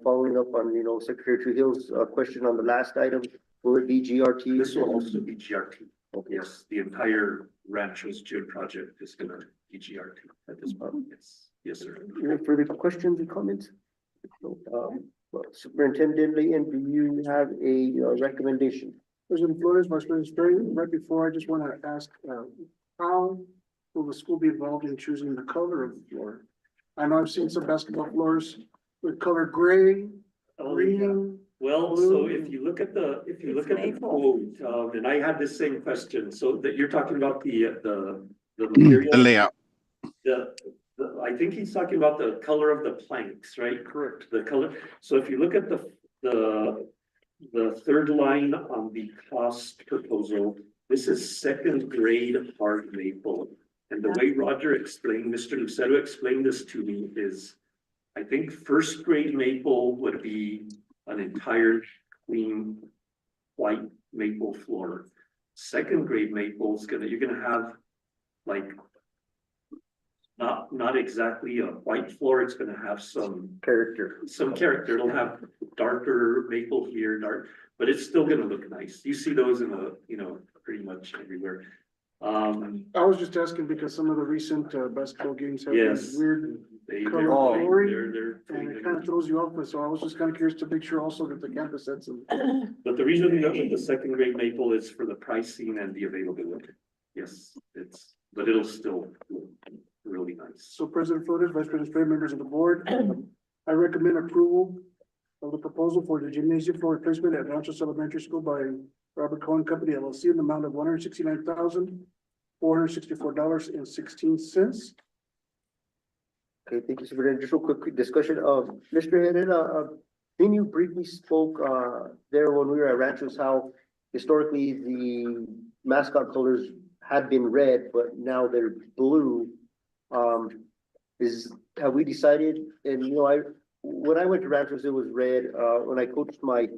following up on, Secretary Trujillo's question on the last item, will it be GRT? This will also be GRT. Yes, the entire Ranchos Gym project is gonna be GRT at this point. Yes, sir. Any further questions or comments? Superintendent Layton, do you have a recommendation? President Flores, Vice President Spray, right before, I just want to ask, how will the school be involved in choosing the color of the floor? I know I've seen some basketball floors with color gray, green. Well, so if you look at the quote, and I had the same question, so that you're talking about the material. The layout. I think he's talking about the color of the planks, right? Correct. The color. So if you look at the third line on the cost proposal, this is second grade hard maple. And the way Roger explained, Mr. Lucero explained this to me is, I think first grade maple would be an entire clean white maple floor. Second grade maple is you're gonna have like not exactly a white floor. It's gonna have some character. It'll have darker maple here, but it's still gonna look nice. You see those in pretty much everywhere. I was just asking because some of the recent basketball games have Yes. this weird They're and it kind of throws you off, so I was just kind of curious to make sure also that the campus had some. But the reason we went with the second grade maple is for the pricing and the availability. Yes, but it'll still look really nice. So President Flores, Vice President Spray, members of the board, I recommend approval of the proposal for the gymnasium floor replacement at Ranchos Elementary School by Robert Cohen Company LLC in the amount of $169,464.16. Okay, thank you, Superintendent. Just real quick discussion of Mr. Herrera, then you briefly spoke there when we were at Ranchos, how historically the mascot colors had been red, but now they're blue. Have we decided, and when I went to Ranchos, it was red. When I coached my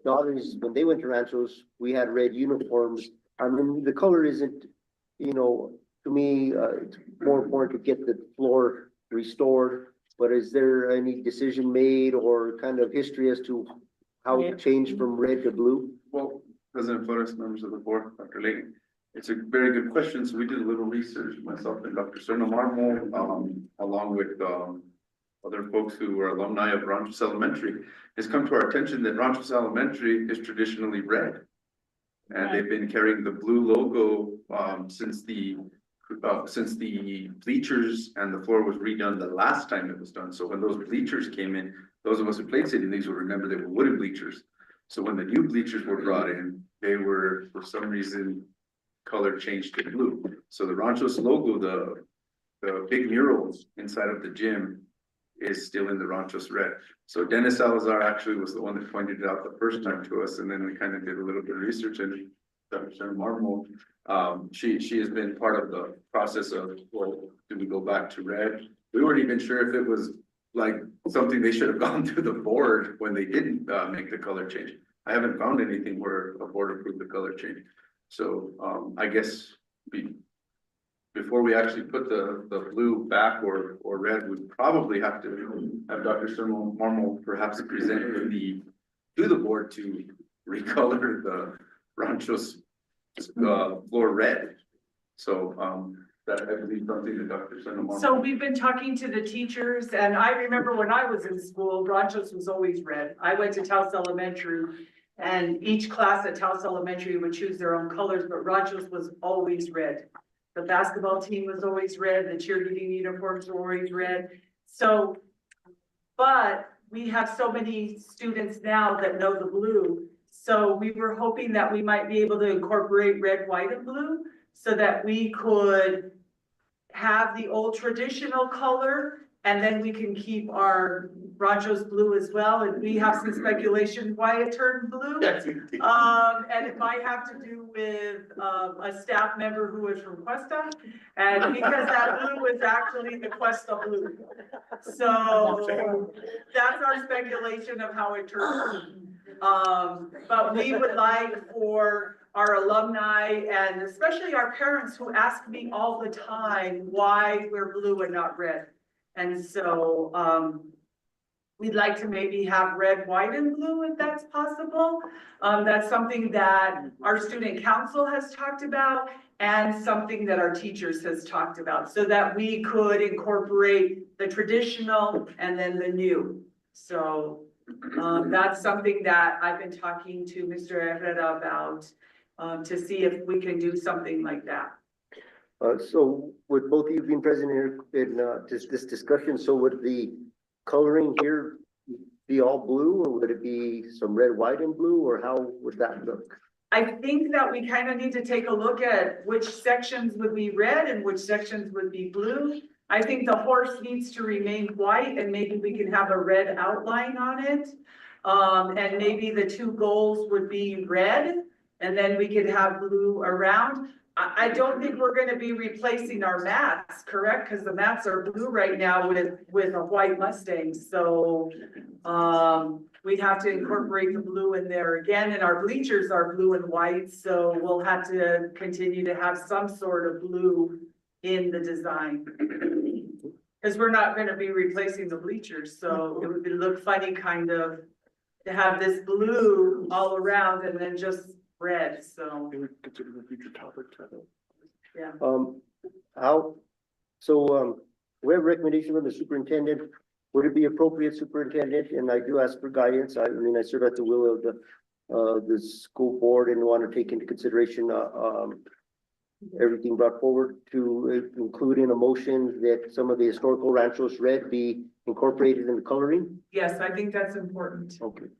daughters, when they went to Ranchos, we had red uniforms. I mean, the color isn't, to me, it's more important to get the floor restored. But is there any decision made or kind of history as to how it changed from red to blue? Well, President Flores, members of the board, Dr. Layton, it's a very good question. So we did a little research, myself and Dr. Serna Marmol, along with other folks who are alumni of Ranchos Elementary. It's come to our attention that Ranchos Elementary is traditionally red. And they've been carrying the blue logo since the bleachers and the floor was redone the last time it was done. So when those bleachers came in, those of us who played City Leagues will remember they were wooden bleachers. So when the new bleachers were brought in, they were, for some reason, color changed to blue. So the Ranchos logo, the big murals inside of the gym is still in the Ranchos red. So Dennis Salazar actually was the one that pointed it out the first time to us, and then we kind of did a little bit of research, and Dr. Sharon Marmol, she has been part of the process of, well, do we go back to red? We weren't even sure if it was like something they should have gone through the board when they didn't make the color change. I haven't found anything where a board approved the color change. So I guess before we actually put the blue back or red, we'd probably have to have Dr. Sharon Marmol perhaps present to the board to recolor the Ranchos floor red. So that I believe something that Dr. Sharon Marmol. So we've been talking to the teachers, and I remember when I was in school, Ranchos was always red. I went to Taos Elementary, and each class at Taos Elementary would choose their own colors, but Ranchos was always red. The basketball team was always red, the cheerleading uniforms were always red. So, but we have so many students now that know the blue. So we were hoping that we might be able to incorporate red, white, and blue so that we could have the old traditional color, and then we can keep our Ranchos blue as well. And we have some speculation why it turned blue. And it might have to do with a staff member who is from Cuesta, and because that blue is actually the Cuesta blue. So that's our speculation of how it turned blue. But we would like for our alumni and especially our parents who ask me all the time why we're blue and not red. And so we'd like to maybe have red, white, and blue if that's possible. That's something that our student council has talked about and something that our teachers has talked about so that we could incorporate the traditional and then the new. So that's something that I've been talking to Mr. Herrera about to see if we can do something like that. So with both of you being present here in this discussion, so would the coloring here be all blue, or would it be some red, white, and blue, or how would that look? I think that we kind of need to take a look at which sections would be red and which sections would be blue. I think the horse needs to remain white, and maybe we can have a red outline on it. And maybe the two goals would be red, and then we could have blue around. I don't think we're gonna be replacing our mats, correct? Because the mats are blue right now with a white Mustang, so we'd have to incorporate the blue in there again, and our bleachers are blue and white, so we'll have to continue to have some sort of blue in the design. Because we're not gonna be replacing the bleachers, so it would look funny kind of to have this blue all around and then just red, so. Consider the future topic. Yeah. We have a recommendation from the superintendent. Would it be appropriate, superintendent, and I do ask for guidance, I mean, I serve at the will of the school board and want to take into consideration, everything brought forward to include in a motion that some of the historical Ranchos red be incorporated in the coloring? Yes, I think that's important. Okay.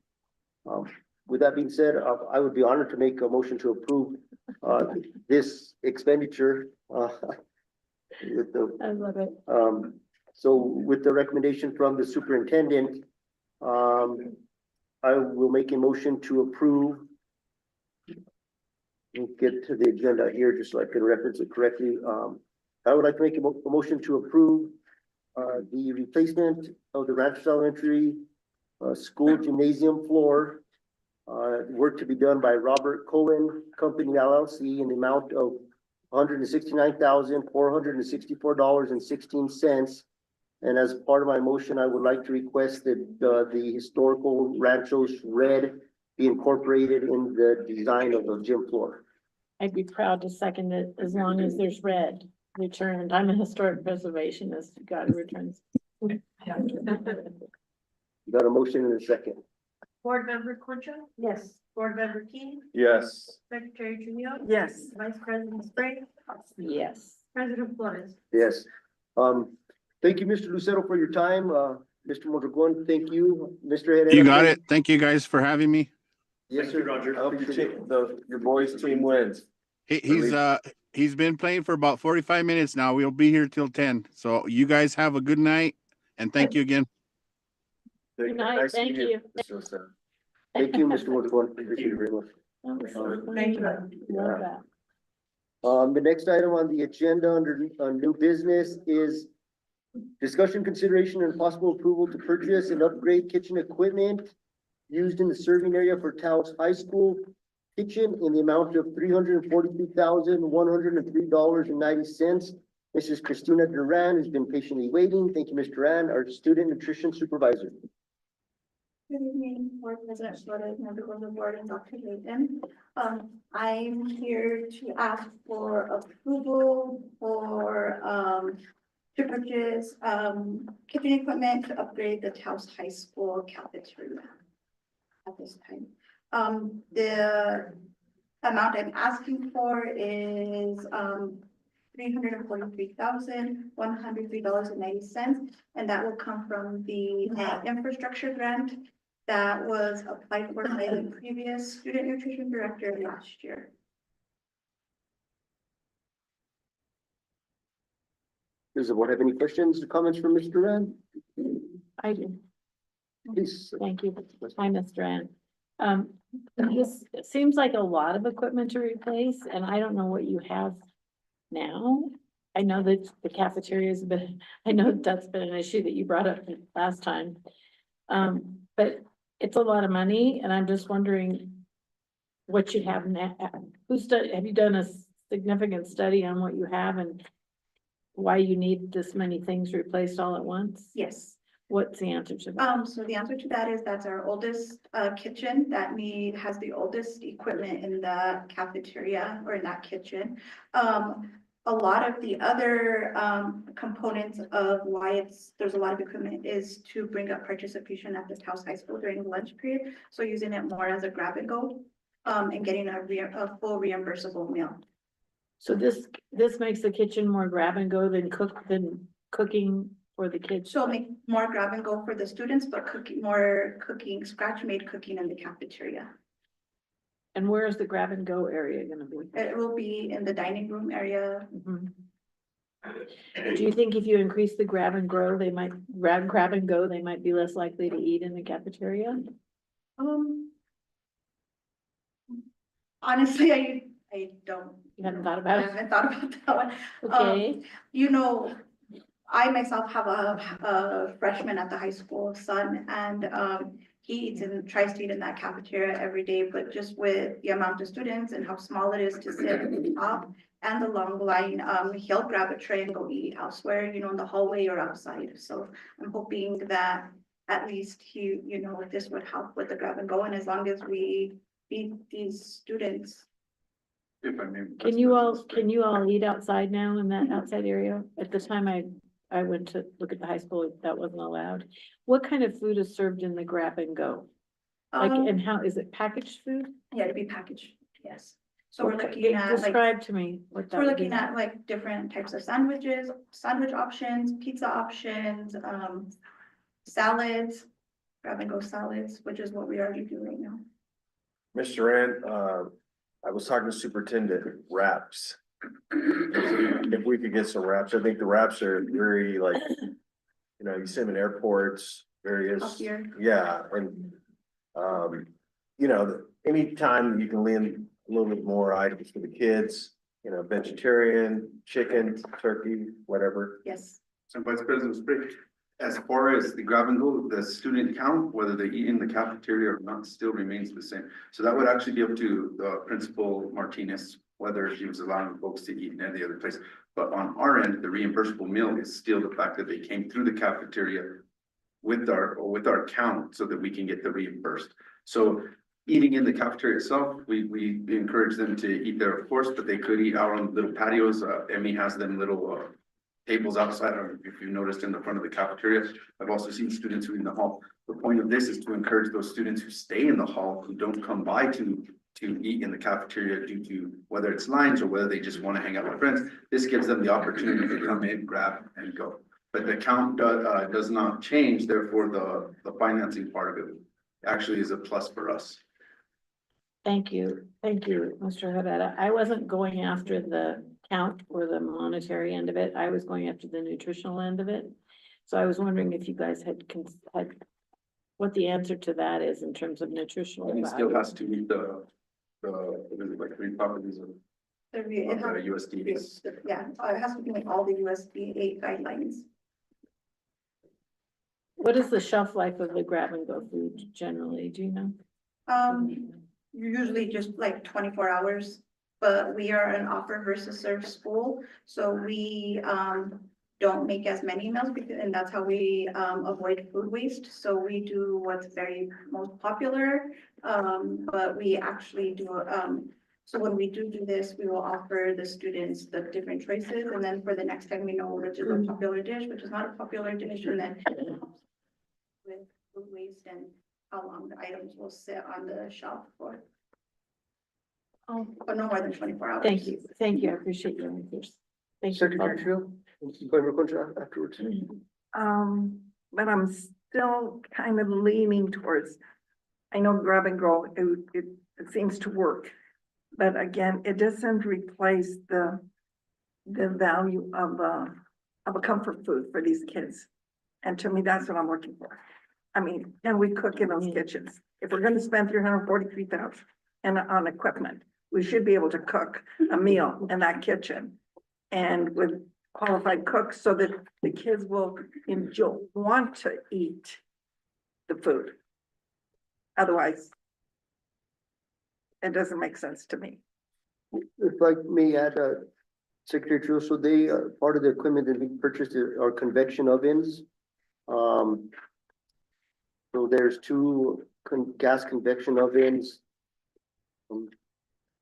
With that being said, I would be honored to make a motion to approve this expenditure. With the, I love it. so with the recommendation from the superintendent, I will make a motion to approve. We'll get to the agenda here just so I can reference it correctly. I would like to make a motion to approve the replacement of the Ranchos Elementary school gymnasium floor. Work to be done by Robert Cohen Company LLC in the amount of $169,464.16. And as part of my motion, I would like to request that the historical Ranchos red be incorporated in the design of the gym floor. I'd be proud to second it as long as there's red returned. I'm a historic preservationist, got to return. You got a motion in a second. Board Member Concha? Yes. Board Member King? Yes. Secretary Trujillo? Yes. Vice President Sprague? Yes. President Flores? Yes. Thank you, Mr. Lucero, for your time. Mr. Mondragon, thank you. Mr. Herrera. You got it. Thank you guys for having me. Yes, sir. Roger. I hope your boys' team wins. He's been playing for about 45 minutes now. We'll be here till 10. So you guys have a good night and thank you again. Good night, thank you. Thank you, Mr. Woodford. Appreciate it very much. Thank you. Love that. The next item on the agenda under new business is discussion, consideration, and possible approval to purchase and upgrade kitchen equipment used in the serving area for Taos High School kitchen in the amount of $343,103.90. Mrs. Christina Duran has been patiently waiting. Thank you, Ms. Duran, our student nutrition supervisor. Good evening, Board President Flores, members of the board, and Dr. Layton. I'm here to ask for approval for, to purchase, kitchen equipment to upgrade the Taos High School cafeteria at this time. The amount I'm asking for is, $343,103.90, and that will come from the infrastructure grant that was applied for by the previous student nutrition director last year. Does the board have any questions or comments for Mr. Duran? I do. Please. Thank you. Hi, Mr. Ann. This seems like a lot of equipment to replace, and I don't know what you have now. I know that the cafeteria's been, I know that's been an issue that you brought up last time. But it's a lot of money, and I'm just wondering what you have now. Have you done a significant study on what you have and why you need this many things replaced all at once? Yes. What's the answer to that? So the answer to that is that's our oldest kitchen that has the oldest equipment in the cafeteria or in that kitchen. A lot of the other components of why there's a lot of equipment is to bring up participation at the Taos High School during the lunch period. So using it more as a grab and go and getting a full reimbursable meal. So this makes the kitchen more grab and go than cooking for the kids. So make more grab and go for the students, but cooking, scratch made cooking in the cafeteria. And where is the grab and go area gonna be? It will be in the dining room area. Do you think if you increase the grab and go, they might grab and go, they might be less likely to eat in the cafeteria? Honestly, I don't. You haven't thought about it? I haven't thought about that one. Okay. You know, I myself have a freshman at the high school son, and he eats and tries to eat in that cafeteria every day, but just with the amount of students and how small it is to sit at the top and the long line, he'll grab a tray and go eat elsewhere, you know, in the hallway or outside. So I'm hoping that at least this would help with the grab and go, and as long as we feed these students. If I may. Can you all eat outside now in that outside area? At the time I went to look at the high school, that wasn't allowed. What kind of food is served in the grab and go? Like, and how, is it packaged food? Yeah, to be packaged, yes. So we're Okay, looking at describe to me what that we're would be. looking at like different types of sandwiches, sandwich options, pizza options, salads, grab and go salads, which is what we already do right now. Mr. Rand, I was talking to superintendent wraps. If we could get some wraps, I think the wraps are very like, you see them in airports, various, Healthier. yeah, and anytime you can lean a little bit more items for the kids, vegetarian, chicken, turkey, whatever. Yes. So Vice President Sprague, as far as the grab and go, the student count, whether they eat in the cafeteria or not, still remains the same. So that would actually be up to Principal Martinez, whether he was allowing folks to eat in any other place. But on our end, the reimbursable meal is still the fact that they came through the cafeteria with our count so that we can get the reimbursed. So eating in the cafeteria itself, we encourage them to eat there, of course, but they could eat out on little patios. Emmy has them little tables outside, or if you noticed in the front of the cafeteria. I've also seen students who are in the hall. The point of this is to encourage those students who stay in the hall, who don't come by to eat in the cafeteria due to whether it's lines or whether they just want to hang out with friends. This gives them the opportunity to come in, grab and go. But the count does not change, therefore the financing part of it actually is a plus for us. Thank you, Mr. Havetta. I wasn't going after the count or the monetary end of it. I was going after the nutritional end of it. So I was wondering if you guys had what the answer to that is in terms of nutritional And it still value. has to meet what is it, like 3 properties of the USDA. Yeah, it has to be like all the USDA guidelines. What is the shelf life of the grab and go food generally? Do you know? Usually just like 24 hours, but we are an offer versus serve school, so we don't make as many meals because, and that's how we avoid food waste. So we do what's very most popular, but we actually do so when we do this, we will offer the students the different choices, and then for the next time we know which is a popular dish, which is not a popular dish, and then with food waste and how long the items will sit on the shelf for. Oh, but no more than 24 hours. thank you. I appreciate your answers. Thank you. Secretary Trio, afterwards. But I'm still kind of leaning towards, I know grab and go, it seems to work. But again, it doesn't replace the value of a comfort food for these kids. And to me, that's what I'm looking for. I mean, can we cook in those kitchens? If we're gonna spend $343,000 on equipment, we should be able to cook a meal in that kitchen. And with qualified cooks so that the kids will want to eat the food. Otherwise, it doesn't make sense to me. If I may add, Secretary Trio, so they, part of the equipment that we purchased are convection ovens. So there's 2 gas convection ovens.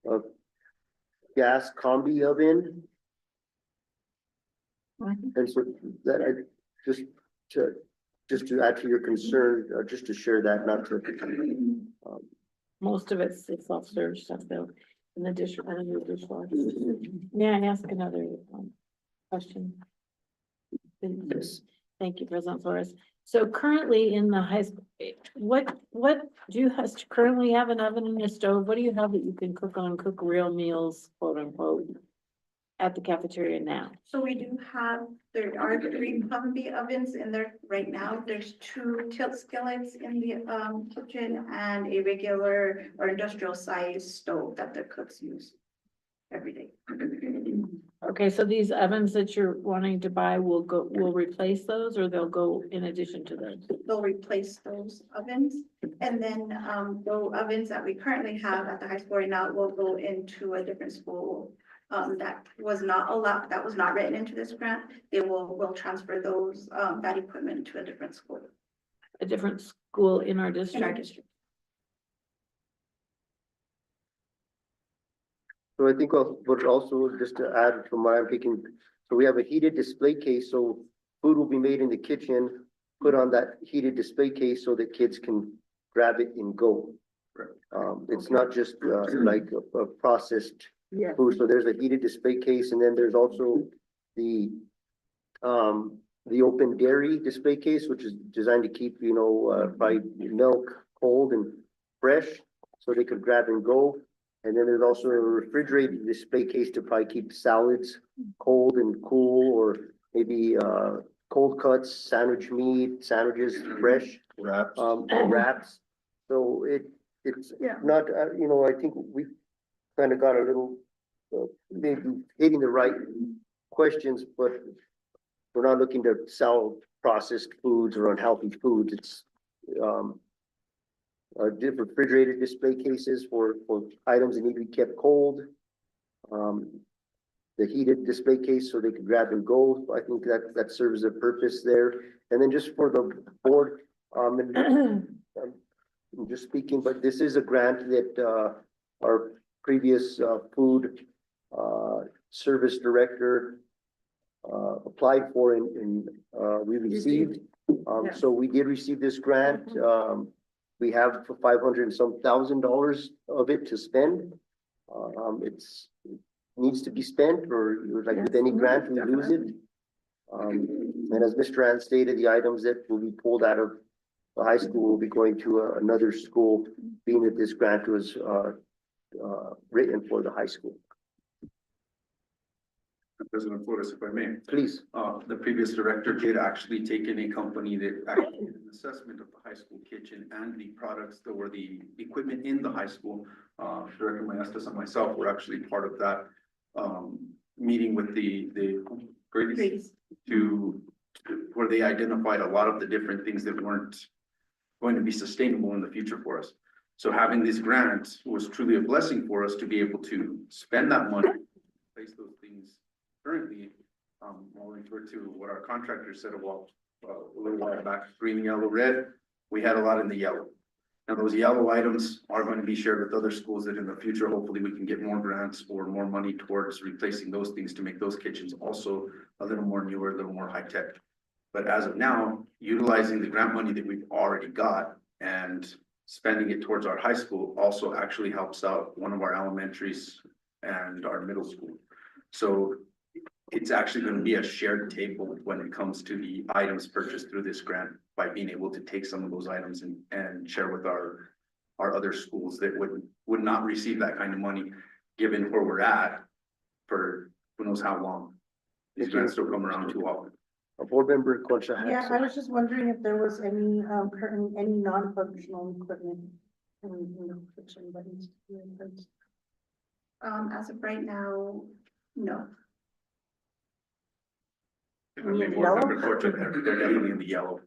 A gas combi oven. And so that just to add to your concern, just to share that, not to. Most of it's self-serve stuff though, in the dishwasher. May I ask another question? Yes. Thank you, President Flores. So currently in the high school, what do you currently have an oven and a stove? What do you have that you can cook real meals, quote unquote, at the cafeteria now? So we do have, there are 3 combi ovens in there right now. There's 2 tilt skillets in the kitchen and a regular or industrial size stove that the cooks use every day. Okay, so these ovens that you're wanting to buy will replace those, or they'll go in addition to those? They'll replace those ovens. And then the ovens that we currently have at the high school right now will go into a different school that was not allowed, that was not written into this grant. They will transfer those that equipment to a different school. A different school in our In our district? district. So I think but also just to add from what I'm thinking, so we have a heated display case, so food will be made in the kitchen, put on that heated display case so that kids can grab it and go. It's not just like a processed food, so there's a heated display case, and then there's also the open dairy display case, which is designed to keep, probably milk cold and fresh, so they could grab and go. And then there's also a refrigerated display case to probably keep salads cold and cool, or maybe cold cuts, sandwich meat, sandwiches fresh. Wraps. So it's not, I think we kind of got a little, maybe hitting the right questions, but we're not looking to sell processed foods or unhealthy foods. It's different refrigerated display cases for items that need to be kept cold. The heated display case so they can grab and go. I think that serves a purpose there. And then just for the board, I'm just speaking, but this is a grant that our previous food service director applied for and we received. So we did receive this grant. We have $500 and some thousand of it to spend. It needs to be spent, or like with any grant, we lose it. And as Mr. Ann stated, the items that will be pulled out of the high school will be going to another school, being that this grant was written for the high school. President Flores, if I may. Please. The previous director did actually take in a company that actually did an assessment of the high school kitchen and the products that were the equipment in the high school. Director Maestas and myself were actually part of that, meeting with the Grady's where they identified a lot of the different things that weren't going to be sustainable in the future for us. So having this grant was truly a blessing for us to be able to spend that money, place those things currently. I'll refer to what our contractor said a little while back, green, yellow, red. We had a lot in the yellow. Now, those yellow items are going to be shared with other schools that in the future, hopefully we can get more grants or more money towards replacing those things to make those kitchens also a little more newer, a little more high tech. But as of now, utilizing the grant money that we've already got and spending it towards our high school also actually helps out one of our elementaries and our middle school. So it's actually going to be a shared table when it comes to the items purchased through this grant, by being able to take some of those items and share with our other schools that would not receive that kind of money, given where we're at for who knows how long. These grants don't come around too often. A board member, Concha. Yeah, I was just wondering if there was any, current, any non-functional equipment in the kitchen that needs to be replaced. As of right now, no. Maybe board member Torcha, they're definitely in the yellow.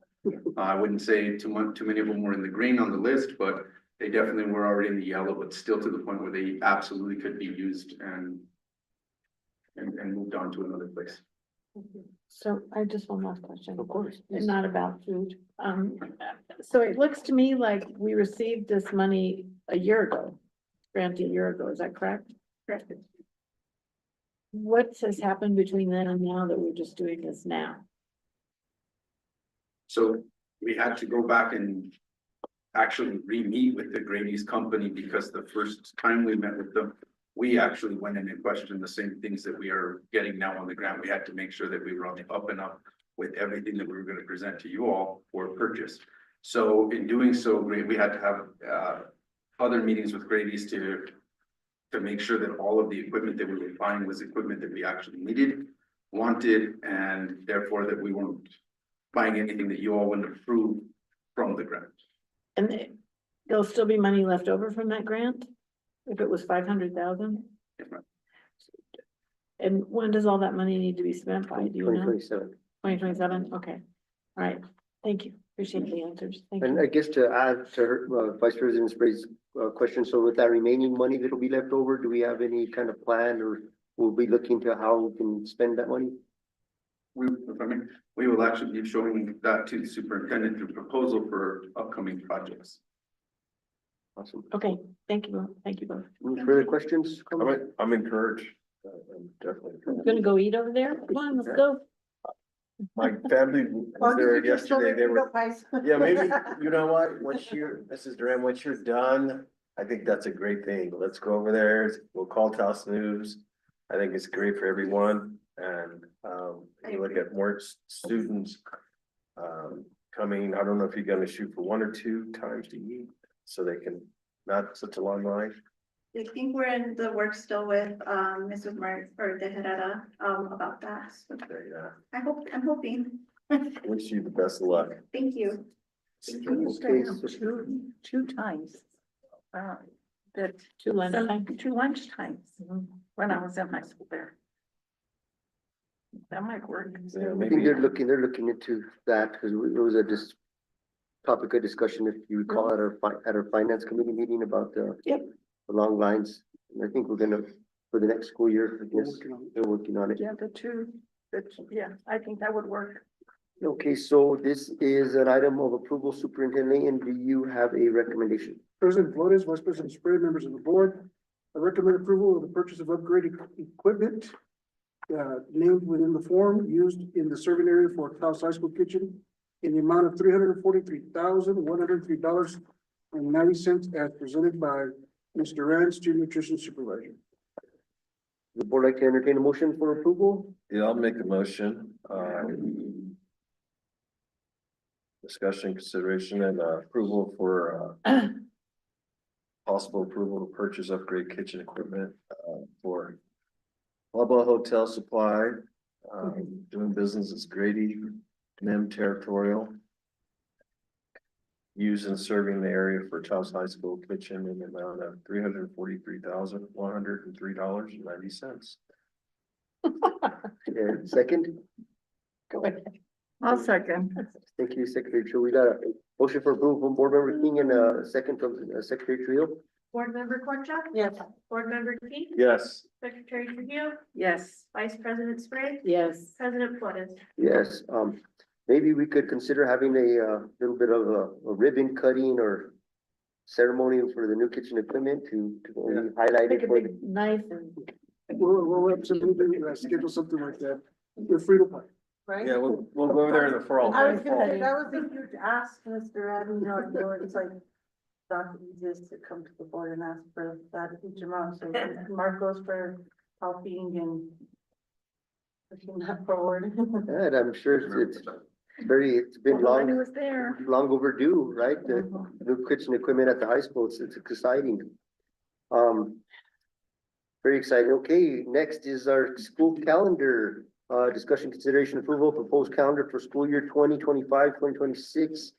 I wouldn't say too many of them were in the green on the list, but they definitely were already in the yellow, but still to the point where they absolutely could be used and moved on to another place. So I just one last question. Of course. And not about food. So it looks to me like we received this money a year ago, grant a year ago, is that correct? Correct. What has happened between then and now that we're just doing this now? So we had to go back and actually re-meet with the Grady's company, because the first time we met with them, we actually went in and questioned the same things that we are getting now on the ground. We had to make sure that we were on the up and up with everything that we were going to present to you all for purchase. So in doing so, we had to have other meetings with Grady's to make sure that all of the equipment that we were buying was equipment that we actually needed, wanted, and therefore that we weren't buying anything that you all wouldn't approve from the grant. And there'll still be money left over from that grant? If it was 500,000? Yes, ma'am. And when does all that money need to be spent by? Do you know? 2027. 2027, okay. All right, thank you. Appreciate the answers. Thank And you. I guess to add to her, Vice President Spray's question, so with that remaining money that'll be left over, do we have any kind of plan, or we'll be looking to how we can spend that money? We will actually be showing that to the superintendent through proposal for upcoming projects. Awesome. Okay, thank you. Thank you both. Any further questions? I'm encouraged. I'm definitely. Gonna go eat over there? Come on, let's go. My family was there yesterday, they were, Pies. yeah, maybe, you know what, once you're, Mrs. Duran, once you're done, I think that's a great thing. Let's go over there, we'll call Taos News. I think it's great for everyone, and, you look at more students, coming, I don't know if you're gonna shoot for 1 or 2 times to eat, so they can, not such a long line. I think we're in the work still with, Mrs. Mark or De Herrera, about that. So I'm hoping. Wish you the best of luck. Thank you. Okay, so- Two times. That To lunchtime. two lunch times when I was in high school there. That might work. Yeah, I maybe. think they're looking into that, because it was a topic of discussion, if you recall, at our finance committee meeting about the long lines. And I think we're gonna, for the next school year, I guess, they're working on it. Yeah, I think that would work. Okay, so this is an item of approval, Superintendent, and do you have a recommendation? President Flores, Vice President Spray, members of the board, I recommend approval of the purchase of upgraded equipment named within the form used in the serving area for Taos High School kitchen in the amount of $343,103.90 as presented by Mr. Rand, Student Nutrition Supervisor. The board like to entertain a motion for approval? Yeah, I'll make a motion, discussion, consideration, and approval for, possible approval to purchase upgrade kitchen equipment, for Bubba Hotel Supply, doing business as Grady, NIM Territorial. Used in serving the area for Taos High School kitchen in the amount of $343,103.90. And second, Go ahead. I'll second. thank you, Secretary Trio. We got a motion for approval from Board Member King and a second from Secretary Trio. Board Member Concha? Yes. Board Member King? Yes. Secretary Trujillo? Yes. Vice President Sprague? Yes. President Flores? Yes, maybe we could consider having a little bit of a ribbon cutting or ceremony for the new kitchen equipment to highlight Make it a for. big knife and, We'll absolutely schedule something like that. You're free to play. Right? Yeah, we'll go over there in the fall. I was gonna say, that was a huge ask, Mr. Addy, it's like, not easiest to come to the board and ask for that huge amount, so Marcos for helping and pushing that forward. And I'm sure it's been nobody long, was there. long overdue, right? The new kitchen equipment at the high school, it's exciting. Very exciting. Okay, next is our school calendar. Discussion, consideration, approval, proposed calendar for school year 2025-2026.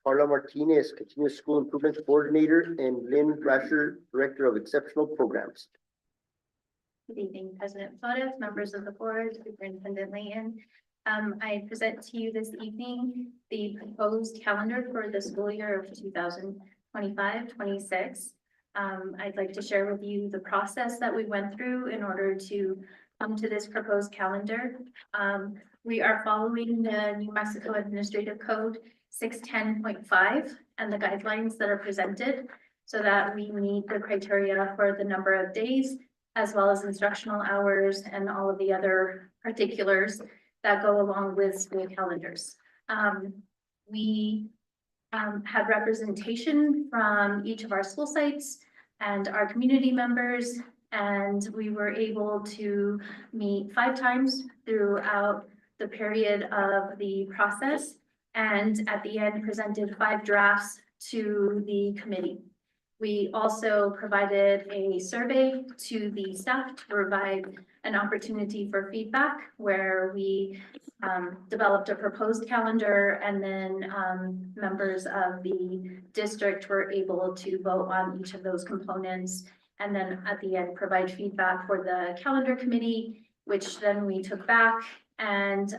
Carla Martinez, Continuous School Improvement Coordinator, and Lynn Brasher, Director of Exceptional Programs. Good evening, President Flores, members of the board, Superintendent Layton. I present to you this evening the proposed calendar for the school year of 2025-26. I'd like to share with you the process that we went through in order to come to this proposed calendar. We are following the New Mexico Administrative Code 610.5 and the guidelines that are presented so that we meet the criteria for the number of days as well as instructional hours and all of the other particulars that go along with school calendars. We had representation from each of our school sites and our community members, and we were able to meet 5 times throughout the period of the process, and at the end presented 5 drafts to the committee. We also provided a survey to the staff to provide an opportunity for feedback where we developed a proposed calendar, and then members of the district were able to vote on each of those components. And then at the end, provide feedback for the calendar committee, which then we took back and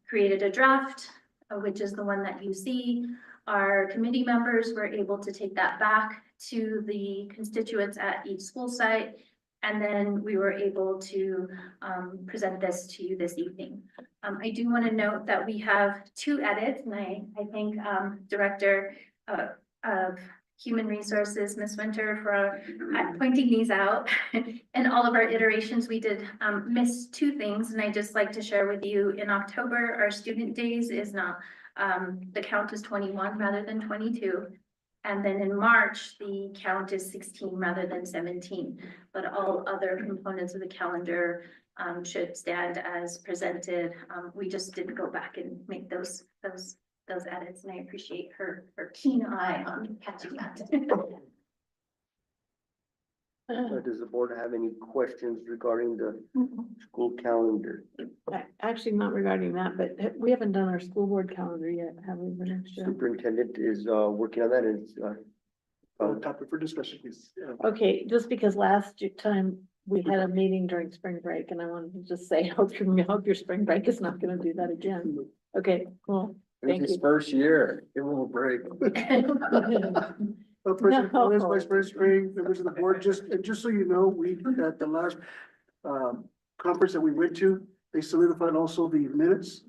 created a draft, which is the one that you see. Our committee members were able to take that back to the constituents at each school site. And then we were able to present this to you this evening. I do want to note that we have 2 edits, and I think Director of Human Resources, Ms. Winter, for pointing these out. In all of our iterations, we did miss 2 things, and I just like to share with you. In October, our student days is not, the count is 21 rather than 22. And then in March, the count is 16 rather than 17, but all other components of the calendar should stand as presented. We just didn't go back and make those edits, and I appreciate her keen eye on catching that. Does the board have any questions regarding the school calendar? Actually, not regarding that, but we haven't done our school board calendar yet, have we, for next year? Superintendent is working on that, and it's Topic for discussion, please. Okay, just because last time we had a meeting during spring break, and I wanted to just say, hope your spring break is not gonna do that again. Okay, cool. Thank It's his you. first year. Give him a break. President No. Flores, Vice President Sprague, members of the board, just so you know, we, at the last conference that we went to, they solidified also the minutes.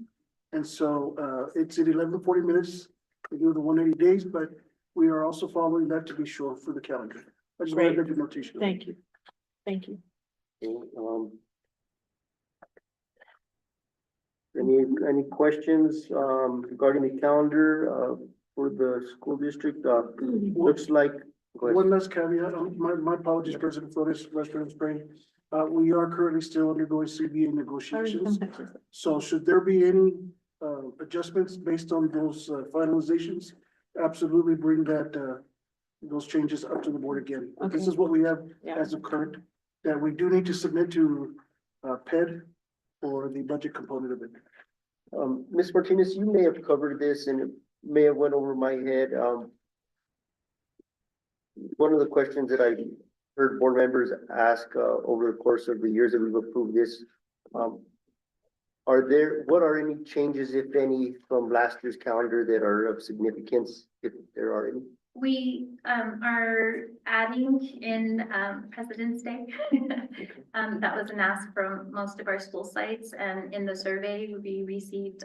And so it's at 11:40 minutes, we do the 180 days, but we are also following that to be sure for the calendar. I just wanted to Great. give you notation. Thank you. Thank you. Any questions regarding the calendar for the school district? Looks like. Go ahead. One last caveat, my apologies, President Flores, Vice President Sprague. We are currently still undergoing CBA negotiations. So should there be any adjustments based on those finalizations, absolutely bring that those changes up to the board again. But this Okay. is what we have Yeah. as of current, that we do need to submit to, PED for the budget component of it. Ms. Martinez, you may have covered this and it may have went over my head. One of the questions that I heard board members ask, over the course of the years that we've approved this, what are any changes, if any, from last year's calendar that are of significance, if there are any? We are adding in President's Day. That was an ask from most of our school sites, and in the survey, we received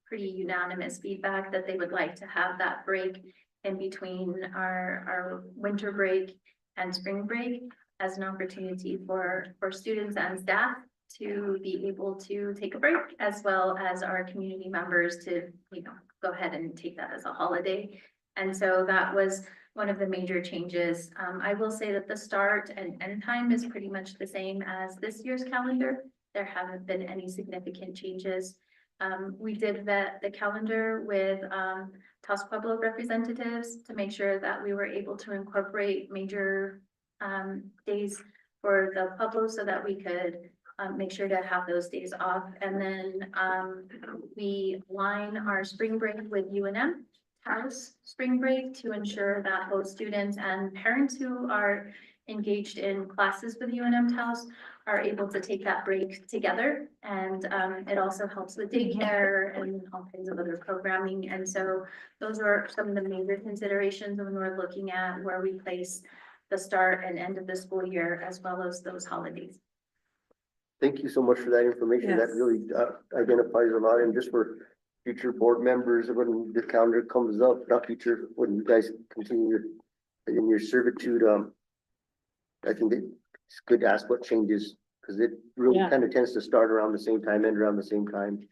pretty unanimous feedback that they would like to have that break in between our winter break and spring break as an opportunity for students and staff to be able to take a break, as well as our community members to, go ahead and take that as a holiday. And so that was one of the major changes. I will say that the start and end time is pretty much the same as this year's calendar. There haven't been any significant changes. We did vet the calendar with Taos Pueblo representatives to make sure that we were able to incorporate major days for the Pueblo so that we could make sure to have those days off. And then we align our spring break with UNM Taos spring break to ensure that both students and parents who are engaged in classes with UNM Taos are able to take that break together. And it also helps with daycare and all kinds of other programming. And so those are some of the major considerations when we're looking at where we place the start and end of the school year, as well as those holidays. Thank you so much for that information. That Yes. really identifies a lot, and just for future board members, when the calendar comes up, not future, when you guys continue in your servitude, I think it's good to ask what changes, because it really Yeah. kind of tends to start around the same time, end around the same time.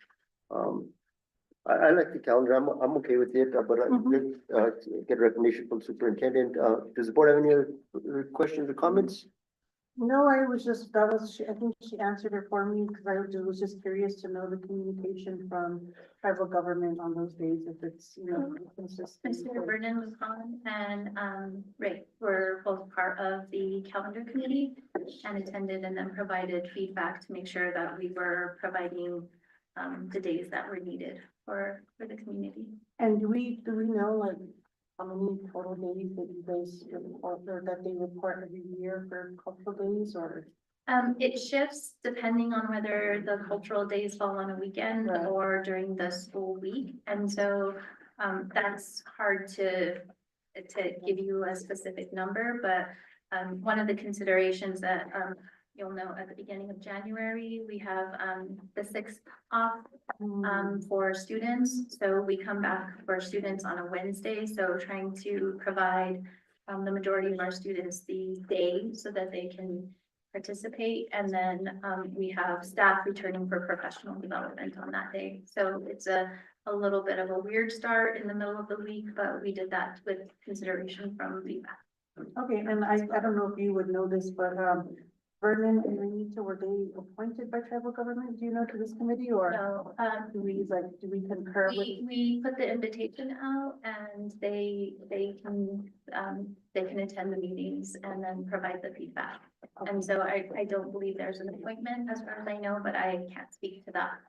I like the calendar. I'm okay with it, but I get a recommendation from superintendent. Does the board have any other questions or comments? No, I think she answered it for me, because I was just curious to know the communication from tribal government on those days, if it's, consistent. Mr. Vernon was on, and Ray were both part of the calendar committee and attended and then provided feedback to make sure that we were providing the days that were needed for the community. And do we know, like, how many total days that you guys report, or that they report every year for cultural days, or? It shifts depending on whether the cultural days fall on a weekend Right. or during the school week. And so that's hard to give you a specific number, but one of the considerations that you'll know at the beginning of January, we have the 6th off for students. So we come back for students on a Wednesday, so trying to provide the majority of our students the day so that they can participate. And then we have staff returning for professional development on that day. So it's a little bit of a weird start in the middle of the week, but we did that with consideration from feedback. Okay, and I don't know if you would know this, but Vernon and Renita, were they appointed by tribal government, do you know, to this committee, or? So Do we concur with? we put the invitation out, and they can attend the meetings and then provide the feedback. And so I don't believe there's an appointment as far as I know, but I can't speak to that.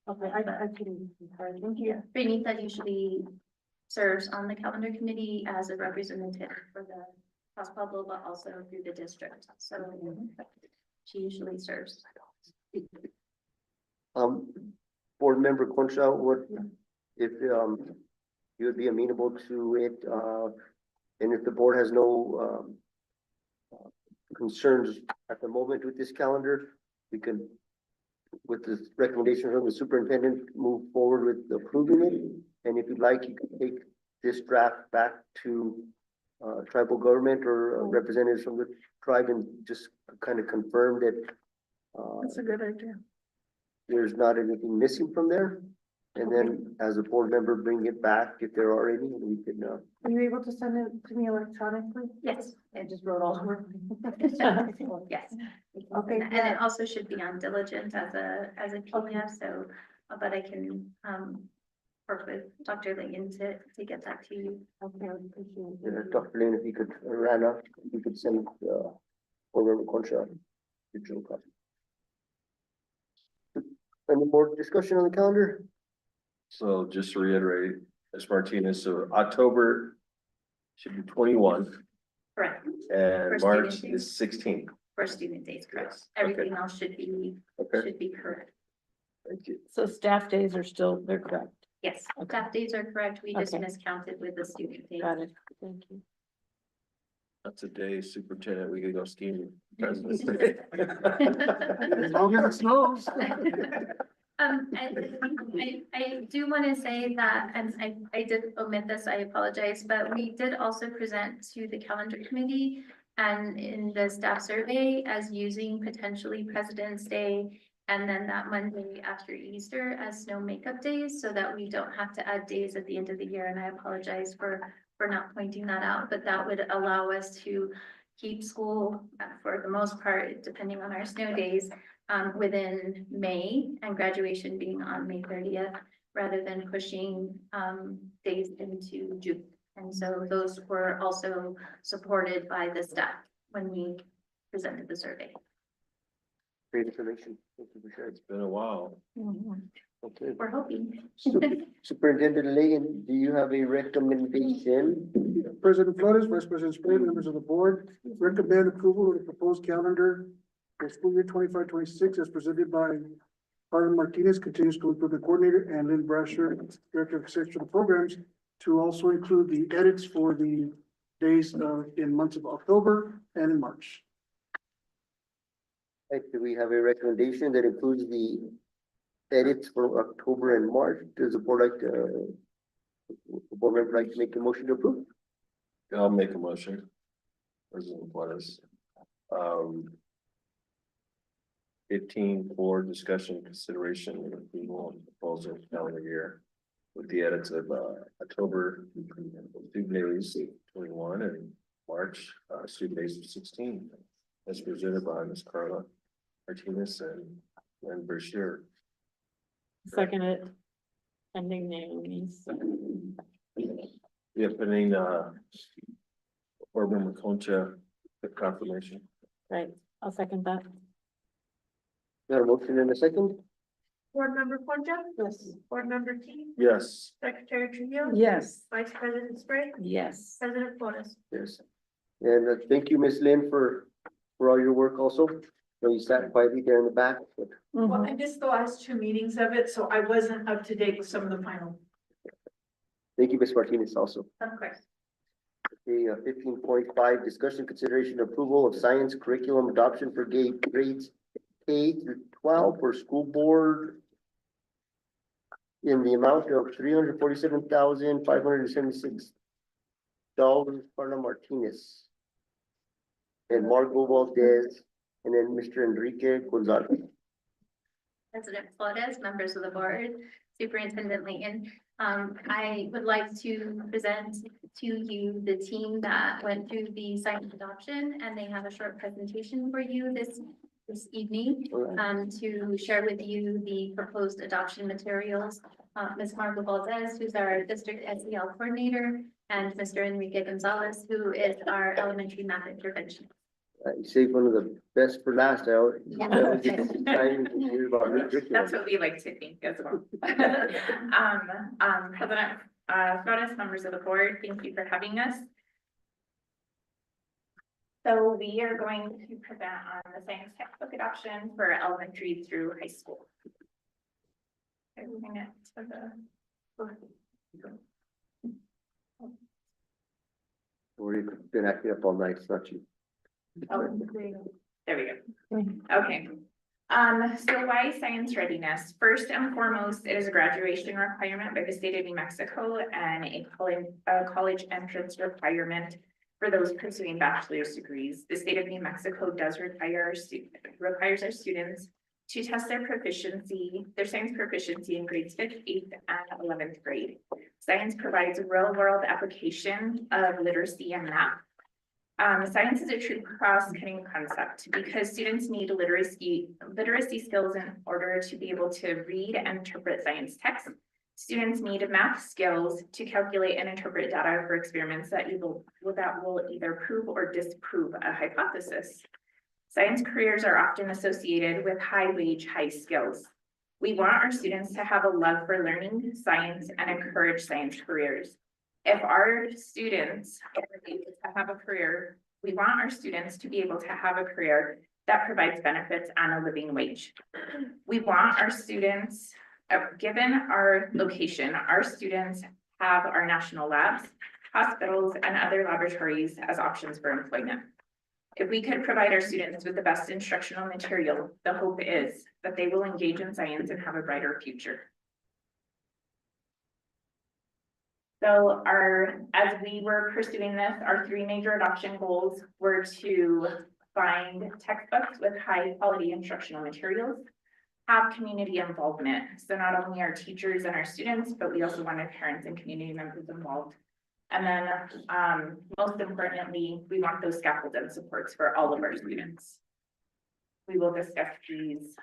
Okay, I can concur, thank you. Renita usually serves on the calendar committee as a representative for the Taos Pueblo, but also through the district. So she usually serves. Board member Concha, if you would be amenable to it, and if the board has no concerns at the moment with this calendar, we can, with the recommendation from the superintendent, move forward with approving it. And if you'd like, you can take this draft back to tribal government or representatives from the tribe and just kind of confirm that That's a good idea. there's not anything missing from there. And then as a board member, bring it back if there are any, and we can, Are you able to send it to me electronically? Yes. I just wrote all over. Yes. Okay, And it also should be on Diligent as a PDF, so, but I can work with Dr. Layton to get that to you. Okay, I appreciate Yeah, it. Dr. Lane, if you could, Rana, if you could send, over Concha, digital copy. Any more discussion on the calendar? So just to reiterate, Ms. Martinez, so October should be 21 Correct, and For March student days. is 16. for student days, correct. Yes, okay. Everything else should be correct. Thank you. So staff days are still, they're correct. Yes, staff days are correct. We just Okay. miscounted with the student days. Got it. Thank you. That's a day, Superintendent, we could go skiing. President's Day. As long as it snows. I do want to say that, and I did omit this, I apologize, but we did also present to the calendar committee and in the staff survey as using potentially President's Day and then that Monday after Easter as snow makeup days, so that we don't have to add days at the end of the year. And I apologize for not pointing that out, but that would allow us to keep school for the most part, depending on our snow days, within May and graduation being on May 30th, rather than pushing days into June. And so those were also supported by the staff when we presented the survey. Great information. Thank you for sharing. It's been a while. Okay. We're hoping. Superintendent Legan, do you have a recommendation? President Flores, Vice President Spray, members of the board, recommend approval of the proposed calendar for school year 25-26 as presented by Carmen Martinez, Continuous School Improvement Coordinator, and Lynn Brasher, Director of Exceptional Programs, to also include the edits for the days in months of October and in March. Right, do we have a recommendation that includes the edits for October and March? Does the board like to, the board member like to make a motion to approve? I'll make a motion. President Flores. 15 for discussion, consideration, and approval of proposal calendar year with the edits of October student days 21 and March student days of 16 as presented by Ms. Carla Martinez and Brashear. Second it. Pending Naomi's. Yeah, pending board member Concha, the confirmation. Right, I'll second that. Got a motion in a second? Board Member Concha? Yes. Board Member Key? Yes. Secretary Trujillo? Yes. Vice President Spray? Yes. President Flores? Yes. And thank you, Ms. Lynn, for all your work also. So you sat quietly there in the back, but Well, I missed the last two meetings of it, so I wasn't up to date with some of the final. thank you, Ms. Martinez, also. Of course. Okay, 15.5, discussion consideration approval of science curriculum adoption for grades K through 12 for school board in the amount of $347,576. Carla Martinez and Margot Valdez, and then Mr. Enrique Gonzalez. President Flores, members of the board, Superintendent Layton. I would like to present to you the team that went through the science adoption, and they have a short presentation for you this evening to share with you the proposed adoption materials. Ms. Margot Valdez, who's our district SEL coordinator, and Mr. Enrique Gonzalez, who is our elementary math intervention. You saved one of the best for last, I always. Yeah. That's what we like to think as well. President Flores, members of the board, thank you for having us. So we are going to present on the science textbook adoption for elementary through high school. Okay, moving it to We've been acting up all night, it's not you. there we go. Okay. So why science readiness? First and foremost, it is a graduation requirement by the state of New Mexico and a college entrance requirement for those pursuing bachelor's degrees. The state of New Mexico does requires our students to test their science proficiency in grades 5th, 8th, and 11th grade. Science provides a real-world application of literacy and math. Science is a true cross-cutting concept because students need literacy skills in order to be able to read and interpret science texts, Students need math skills to calculate and interpret data for experiments that will either prove or disprove a hypothesis. Science careers are often associated with high wage, high skills. We want our students to have a love for learning science and encourage science careers. If our students are able to have a career, we want our students to be able to have a career that provides benefits and a living wage. We want our students, given our location, our students have our national labs, hospitals, and other laboratories as options for employment. If we could provide our students with the best instructional material, the hope is that they will engage in science and have a brighter future. So as we were pursuing this, our 3 major adoption goals were to find textbooks with high quality instructional materials, have community involvement. So not only our teachers and our students, but we also wanted parents and community members involved. And then most importantly, we want those scaffolding supports for all of our students. We will discuss these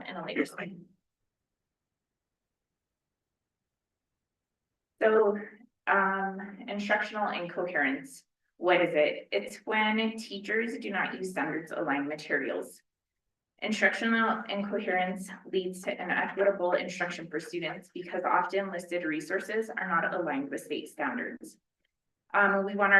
in a later slide. So instructional incoherence, what is it? It's when teachers do not use standards aligned materials. Instructional incoherence leads to inequitable instruction for students because often listed resources are not aligned with state standards. We want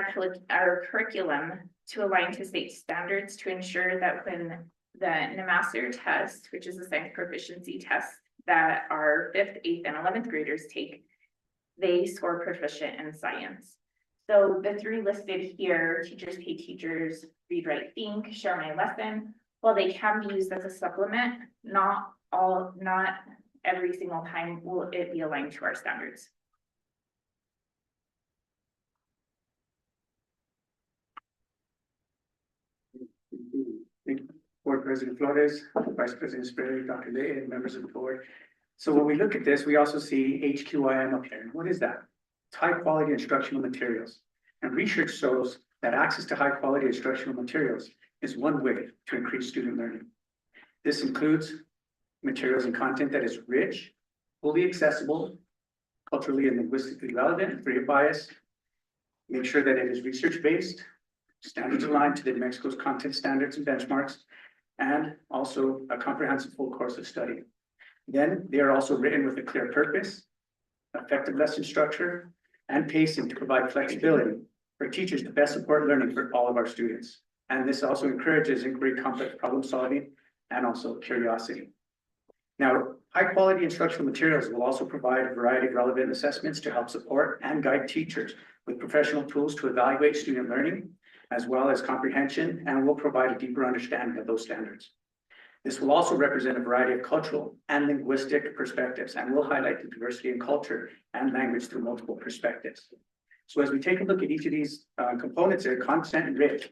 our curriculum to align to state standards to ensure that when the NMASR test, which is a science proficiency test that our 5th, 8th, and 11th graders take, they score proficient in science. So the 3 listed here, teachers pay teachers, read, write, think, share my lesson, while they can be used as a supplement, not every single time will it be aligned to our standards. Thank you, Board President Flores, Vice President Sperry, Dr. Lay, and members of the board. So when we look at this, we also see HQIM up here. What is that? It's high quality instructional materials. And research shows that access to high quality instructional materials is one way to increase student learning. This includes materials and content that is rich, fully accessible, culturally and linguistically relevant, free of bias. Make sure that it is research-based, standards aligned to the New Mexico's content standards and benchmarks, and also a comprehensive full course of study. Then they are also written with a clear purpose, effective lesson structure, and pacing to provide flexibility for teachers to best support learning for all of our students. And this also encourages inquiry, complex problem solving, and also curiosity. Now, high quality instructional materials will also provide a variety of relevant assessments to help support and guide teachers with professional tools to evaluate student learning, as well as comprehension, and will provide a deeper understanding of those standards. This will also represent a variety of cultural and linguistic perspectives, and will highlight the diversity in culture and language through multiple perspectives. So as we take a look at each of these components, they're content rich.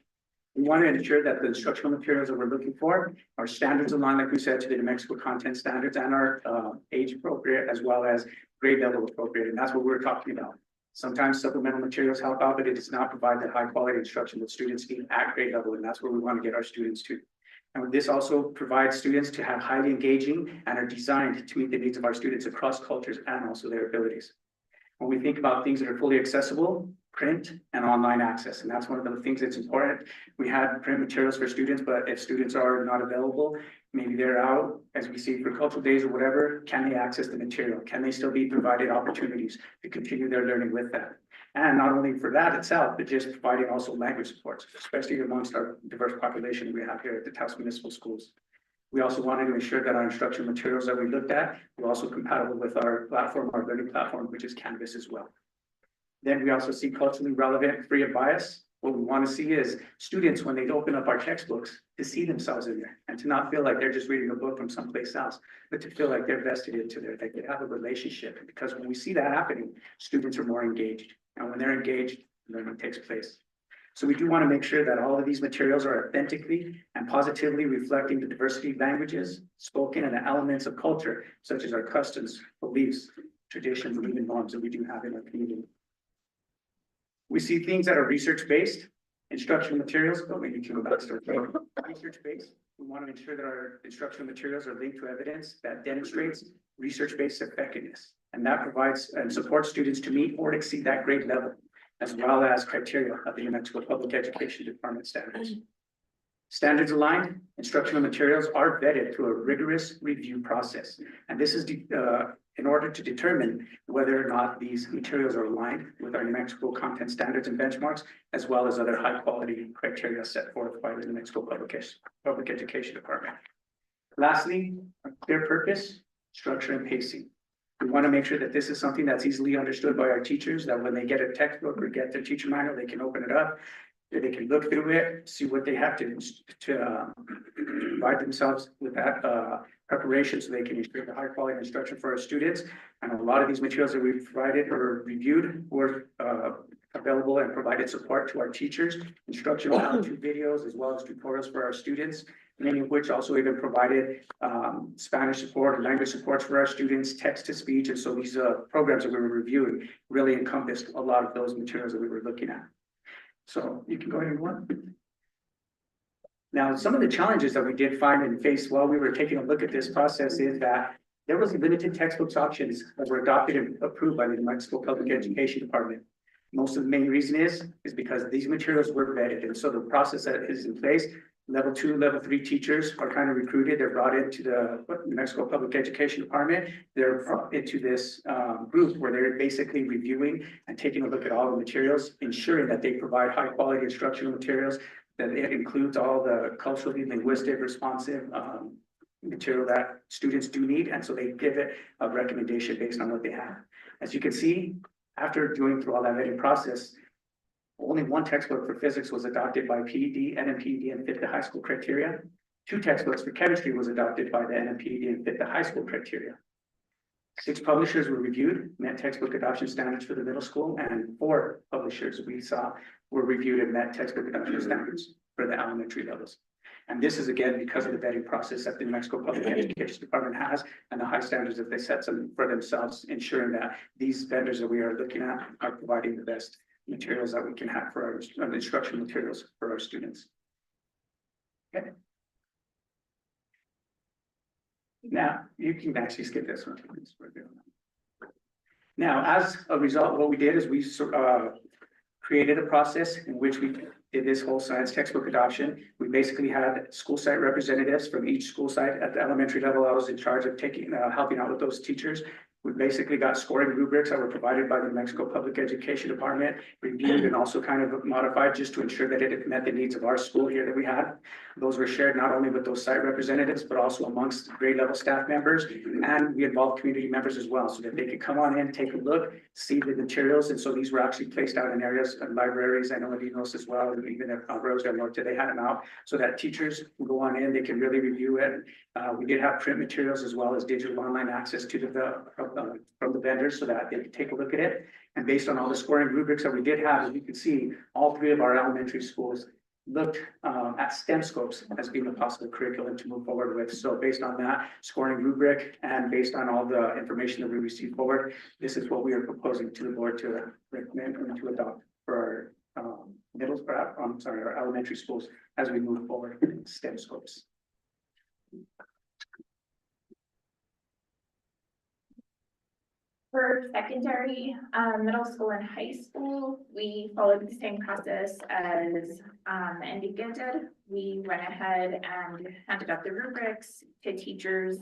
We want to ensure that the instructional materials that we're looking for are standards aligned, like we said, to the New Mexico content standards, and are age appropriate as well as grade level appropriate. And that's what we're talking about. Sometimes supplemental materials help out, but it does not provide the high quality instruction that students need at grade level. And that's where we want to get our students to. And this also provides students to have highly engaging and are designed to meet the needs of our students across cultures and also their abilities. When we think about things that are fully accessible, print and online access, and that's one of the things that's important. We had print materials for students, but if students are not available, maybe they're out, as we see for cultural days or whatever, can they access the material? Can they still be provided opportunities to continue their learning with that? And not only for that itself, but just providing also language supports, especially amongst our diverse population we have here at the Taos Municipal Schools. We also wanted to ensure that our instructional materials that we looked at were also compatible with our platform, our learning platform, which is Canvas as well. Then we also see culturally relevant, free of bias. What we want to see is students, when they open up our textbooks, to see themselves in there and to not feel like they're just reading a book from someplace else, but to feel like they're vested into there, that they have a relationship. Because when we see that happening, students are more engaged. And when they're engaged, learning takes place. So we do want to make sure that all of these materials are authentically and positively reflecting the diversity of languages spoken and the elements of culture, such as our customs, beliefs, traditions, and even norms that we do have in our community. We see things that are research-based, instructional materials, but maybe you can go back to research-based. We want to ensure that our instructional materials are linked to evidence that demonstrates research-based effectiveness. And that provides and supports students to meet or exceed that grade level, as well as criteria of the New Mexico Public Education Department standards. Standards aligned instructional materials are vetted through a rigorous review process. And this is in order to determine whether or not these materials are aligned with our New Mexico content standards and benchmarks, as well as other high quality criteria set forth by the New Mexico Public Education Department. Lastly, a clear purpose, structure, and pacing. We want to make sure that this is something that's easily understood by our teachers, that when they get a textbook or get their teacher manual, they can open it up. They can look through it, see what they have to provide themselves with that preparation so they can ensure the high quality instruction for our students. And a lot of these materials that we've provided or reviewed were available and provided support to our teachers, instructional how-to videos, as well as tutorials for our students, many of which also even provided Spanish support and language supports for our students, text-to-speech. And so these programs that we were reviewing really encompassed a lot of those materials that we were looking at. So you can go ahead and go on. Now, some of the challenges that we did find and face while we were taking a look at this process is that there was limited textbooks options that were adopted and approved by the New Mexico Public Education Department. Most of the main reason is because these materials were vetted. And so the process that is in place, level 2, level 3 teachers are kind of recruited. They're brought into the New Mexico Public Education Department. They're brought into this group where they're basically reviewing and taking a look at all the materials, ensuring that they provide high quality instructional materials, that it includes all the culturally linguistic responsive material that students do need. And so they give it a recommendation based on what they have. As you can see, after going through all that vetting process, only one textbook for physics was adopted by PED, NMPED, and fit the high school criteria. 2 textbooks for chemistry was adopted by the NMPED and fit the high school criteria. 6 publishers were reviewed, met textbook adoption standards for the middle school, and 4 publishers we saw were reviewed and met textbook adoption standards for the elementary levels. And this is again because of the vetting process that the New Mexico Public Education Department has and the high standards that they set for themselves, ensuring that these vendors that we are looking at are providing the best materials that we can have for our instructional materials for our students. Okay. Now, you can actually skip this one. Now, as a result, what we did is we created a process in which we did this whole science textbook adoption. We basically had school site representatives from each school site at the elementary level. I was in charge of helping out with those teachers. We basically got scoring rubrics that were provided by the New Mexico Public Education Department, reviewed and also kind of modified just to ensure that it met the needs of our school here that we had. Those were shared not only with those site representatives, but also amongst grade level staff members. And we involved community members as well, so that they could come on in, take a look, see the materials. And so these were actually placed out in areas and libraries. I know Adinos as well, and even at Rose Del Norte, they had them out so that teachers can go on in, they can really review it. We did have print materials as well as digital online access to from the vendors so that they could take a look at it. And based on all the scoring rubrics that we did have, as you can see, all 3 of our elementary schools looked at STEM scopes as being a possible curriculum to move forward with. So based on that scoring rubric and based on all the information that we received forward, this is what we are proposing to the board to recommend and to adopt for our our elementary schools as we move forward in STEM scopes. For secondary, middle school and high school, we followed the same process as Enrique did. We went ahead and handed out the rubrics to teachers,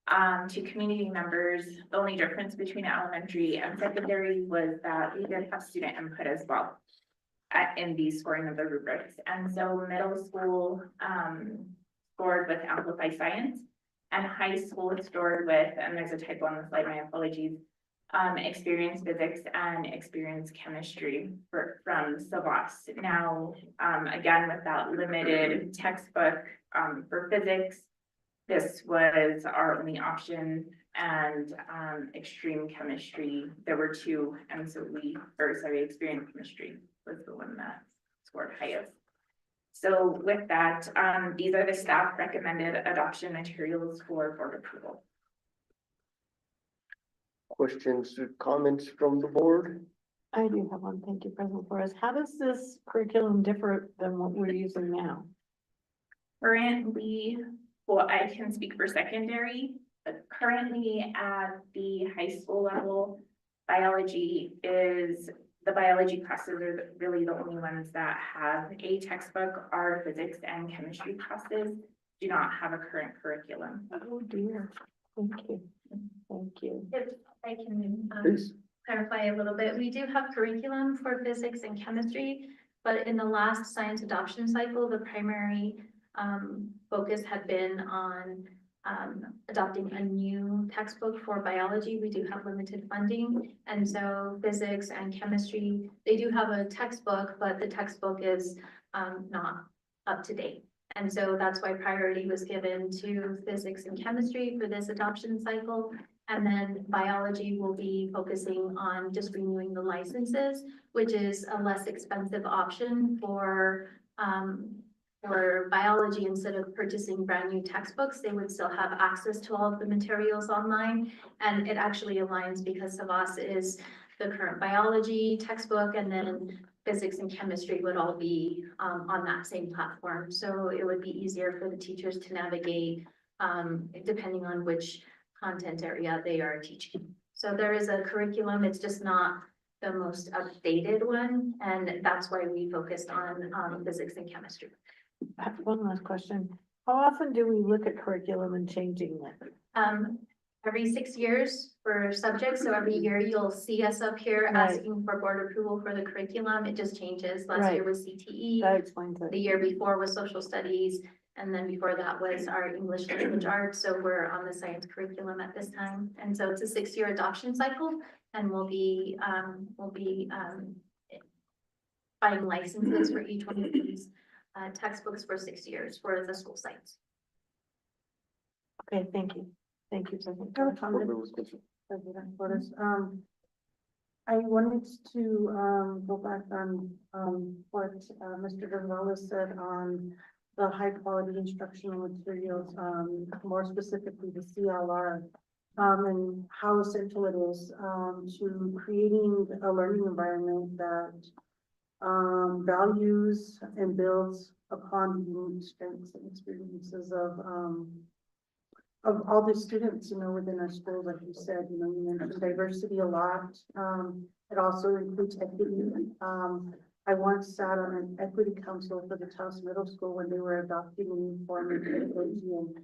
to community members. The only difference between elementary and secondary was that we did have student input as well in the scoring of the rubrics. And so middle school scored with Amplify Science, and high school scored with, and there's a typo on the slide, my apologies, experience physics and experience chemistry from Savas. Now, again, with that limited textbook for physics, this was our only option, and extreme chemistry, there were 2, and so experience chemistry was the one that scored highest. So with that, these are the staff recommended adoption materials for board approval. Questions or comments from the board? I do have one. Thank you, President Flores. How does this curriculum differ than what we're using now? Currently, well, I can speak for secondary. currently at the high school level, biology is, the biology classes are really the only ones that have a textbook. Our physics and chemistry classes do not have a current curriculum. Oh dear, thank you, thank you. If I can, Please. clarify a little bit, we do have curriculum for physics and chemistry, but in the last science adoption cycle, the primary focus had been on adopting a new textbook for biology. We do have limited funding, and so physics and chemistry, they do have a textbook, but the textbook is not up to date. And so that's why priority was given to physics and chemistry for this adoption cycle. And then biology will be focusing on just renewing the licenses, which is a less expensive option for biology. Instead of purchasing brand new textbooks, they would still have access to all of the materials online. And it actually aligns because Savas is the current biology textbook, and then physics and chemistry would all be on that same platform. So it would be easier for the teachers to navigate depending on which content area they are teaching. So there is a curriculum, it's just not the most updated one, and that's why we focused on physics and chemistry. I have one last question. How often do we look at curriculum and changing it? Every 6 years for subjects, so every year you'll see us up here Right. asking for board approval for the curriculum. It just changes. Last year Right. was CTE. That explains it. The year before was social studies, and then before that was our English language arts. So we're on the science curriculum at this time. And so it's a 6-year adoption cycle, and we'll be buying licenses for each one of these textbooks for 6 years for the school sites. Okay, thank you. Thank you. President. I have a comment. President Flores. I wanted to go back on what Mr. Gonzalez said on the high quality instructional materials, more specifically the CLR, and how essential it is to creating a learning environment that values and builds upon the unique strengths and experiences of all the students, you know, within our schools. Like you said, you know, you mentioned diversity a lot. It also includes equity. I once sat on an equity council for the Taos Middle School when they were adopting a new form of pedagogy. And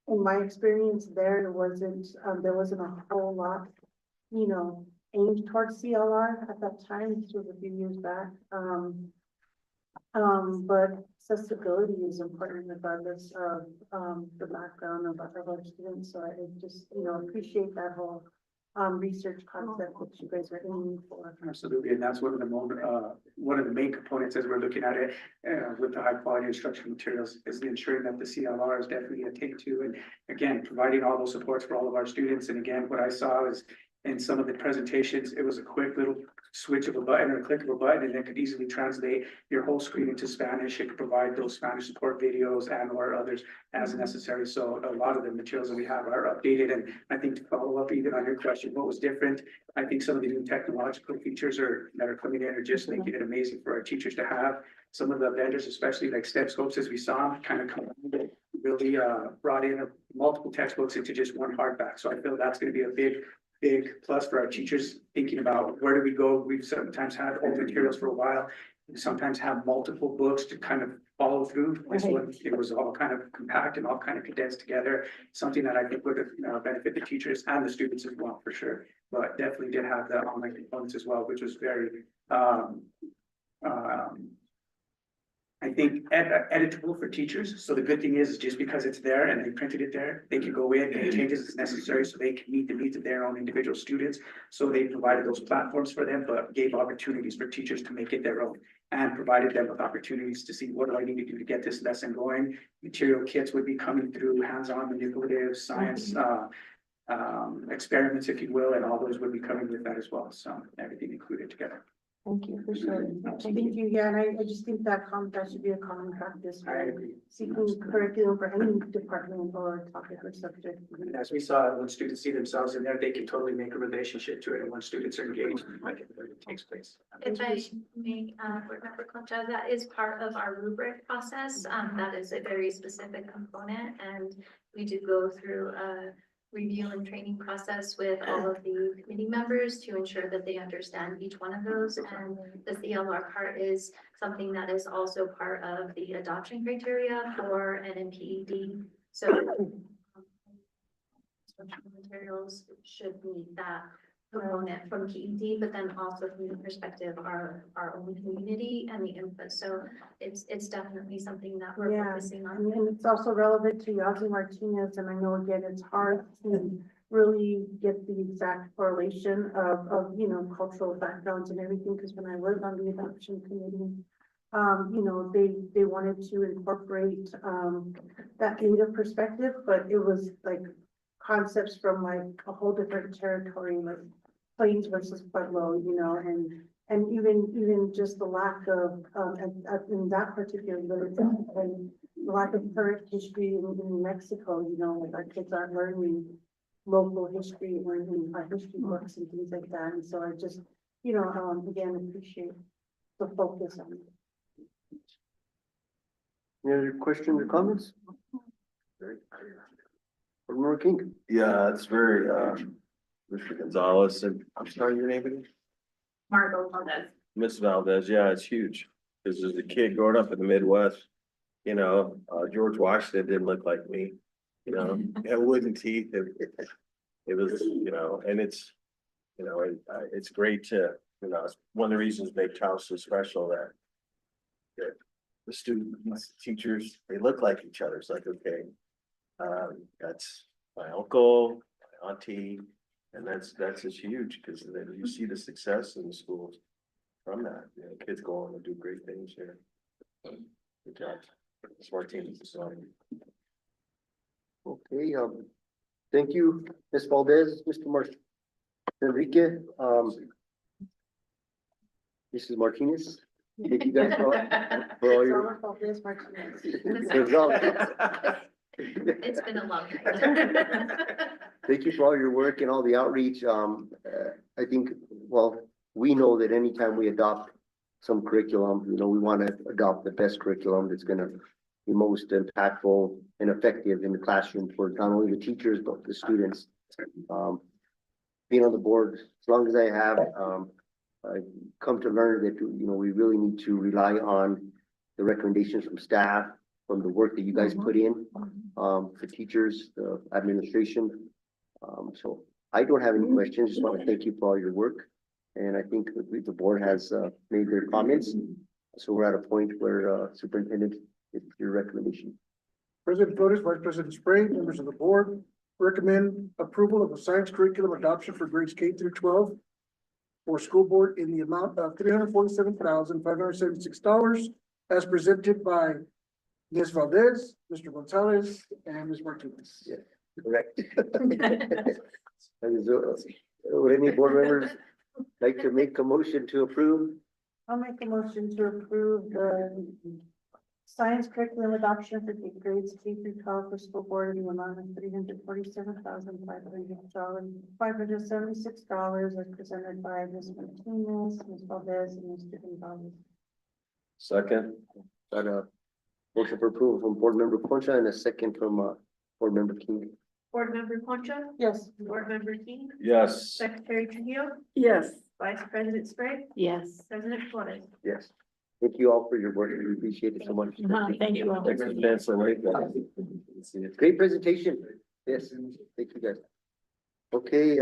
in my experience there wasn't a whole lot, you know, aimed towards CLR at that time. This was a few years back. But accessibility is important regardless of the background of our students. So I just, you know, appreciate that whole research concept that you guys are aiming for. Absolutely, and that's one of the main components as we're looking at it with the high quality instructional materials is ensuring that the CLR is definitely attained to, and again, providing all those supports for all of our students. And again, what I saw is in some of the presentations, it was a quick little switch of a button or a click of a button, and it could easily translate your whole screen into Spanish. It could provide those Spanish support videos and or others as necessary. So a lot of the materials that we have are updated. And I think to follow up even on your question, what was different? I think some of the new technological features that are coming in are just making it amazing for our teachers to have. Some of the vendors, especially like StepScopes, as we saw, kind of really brought in multiple textbooks into just one hardback. So I feel that's going to be a big plus for our teachers thinking about where do we go. We've sometimes had old materials for a while. We sometimes have multiple books to kind of follow through. This one, it was all kind of compact and all kind of condensed together. Something that I think would benefit the teachers and the students as well, for sure. But definitely did have the online components as well, which was very, I think editable for teachers. So the good thing is just because it's there and they printed it there, they can go in and make changes as necessary so they can meet the needs of their own individual students. So they provided those platforms for them, but gave opportunities for teachers to make it their own and provided them with opportunities to see what do I need to do to get this lesson going. Material kits would be coming through, hands-on manipulative science experiments, if you will, and all those would be coming with that as well. So everything included together. Thank you for sharing. Thank you. Yeah, and I just think that should be a common practice for seeking curriculum for any department or topic or subject. As we saw, when students see themselves in there, they can totally make a relationship to it. And when students are engaged, it takes place. If I may, board member Concha, that is part of our rubric process. That is a very specific component, and we do go through a review and training process with all of the committee members to ensure that they understand each one of those. And the CLR part is something that is also part of the adoption criteria for NMPED. So instructional materials should meet that component from PED, but then also from the perspective of our own community and the input. So it's definitely something that we're Yeah, focusing on. and it's also relevant to Yazzie Martinez, and I know again, it's hard to really get the exact correlation of, you know, cultural backgrounds and everything, because when I was on the adoption committee, you know, they wanted to incorporate, that Native perspective, but it was like concepts from like a whole different territory, like Plains versus Pueblo, you know, and even just the lack of, in that particular literature, and the lack of current history in New Mexico, you know, like our kids aren't learning local history, learning our history books and things like that. And so I just, you know, again, appreciate the focus on it. Any other questions or comments? Board King? Yeah, it's very, Mr. Gonzalez, and I'm sorry, your name again? Margot Valdez. Miss Valdez, yeah, it's huge. This is a kid growing up in the Midwest. You know, George Washington didn't look like me, you know, he had wooden teeth. It was, you know, and it's, you know, it's great to, you know, it's one of the reasons make Taos so special that the students, teachers, they look like each other. It's like, okay, that's my uncle, my auntie, and that's just huge, because then you see the success in the schools from that. You know, kids go on and do great things here. Good job. Smart teams. So. Okay, thank you, Ms. Valdez, Mr. Enrique, Mrs. Martinez. Thank you guys for all your. It's been a long night. Thank you for all your work and all the outreach. I think, well, we know that anytime we adopt some curriculum, you know, we want to adopt the best curriculum that's going to be most impactful and effective in the classroom for not only the teachers, but the students. Being on the board, as long as I have, I've come to learn that, you know, we really need to rely on the recommendations from staff, from the work that you guys put in, for teachers, the administration. So I don't have any questions. Just want to thank you for all your work. And I think the board has made their comments. So we're at a point where Superintendent, it's your recommendation. President Flores, Vice President Sprague, members of the board, recommend approval of a science curriculum adoption for grades K through 12 for school board in the amount of $347,576 as presented by Ms. Valdez, Mr. Gonzalez, and Ms. Martinez. Yeah, correct. Would any board members like to make a motion to approve? I'll make a motion to approve the science curriculum adoption for the grades K through 12 for school board in the amount of $347,576 as presented by Ms. Martinez, Ms. Valdez, and Mr. Gonzalez. Second. Got a motion for approval from board member Concha and a second from board member King. Board Member Concha? Yes. Board Member King? Yes. Secretary Trujillo? Yes. Vice President Sprague? Yes. President Flores? Yes. Thank you all for your work. We appreciate it so much. Thank you all. Thanks for dancing right there. Great presentation. Yes, thank you guys. Okay,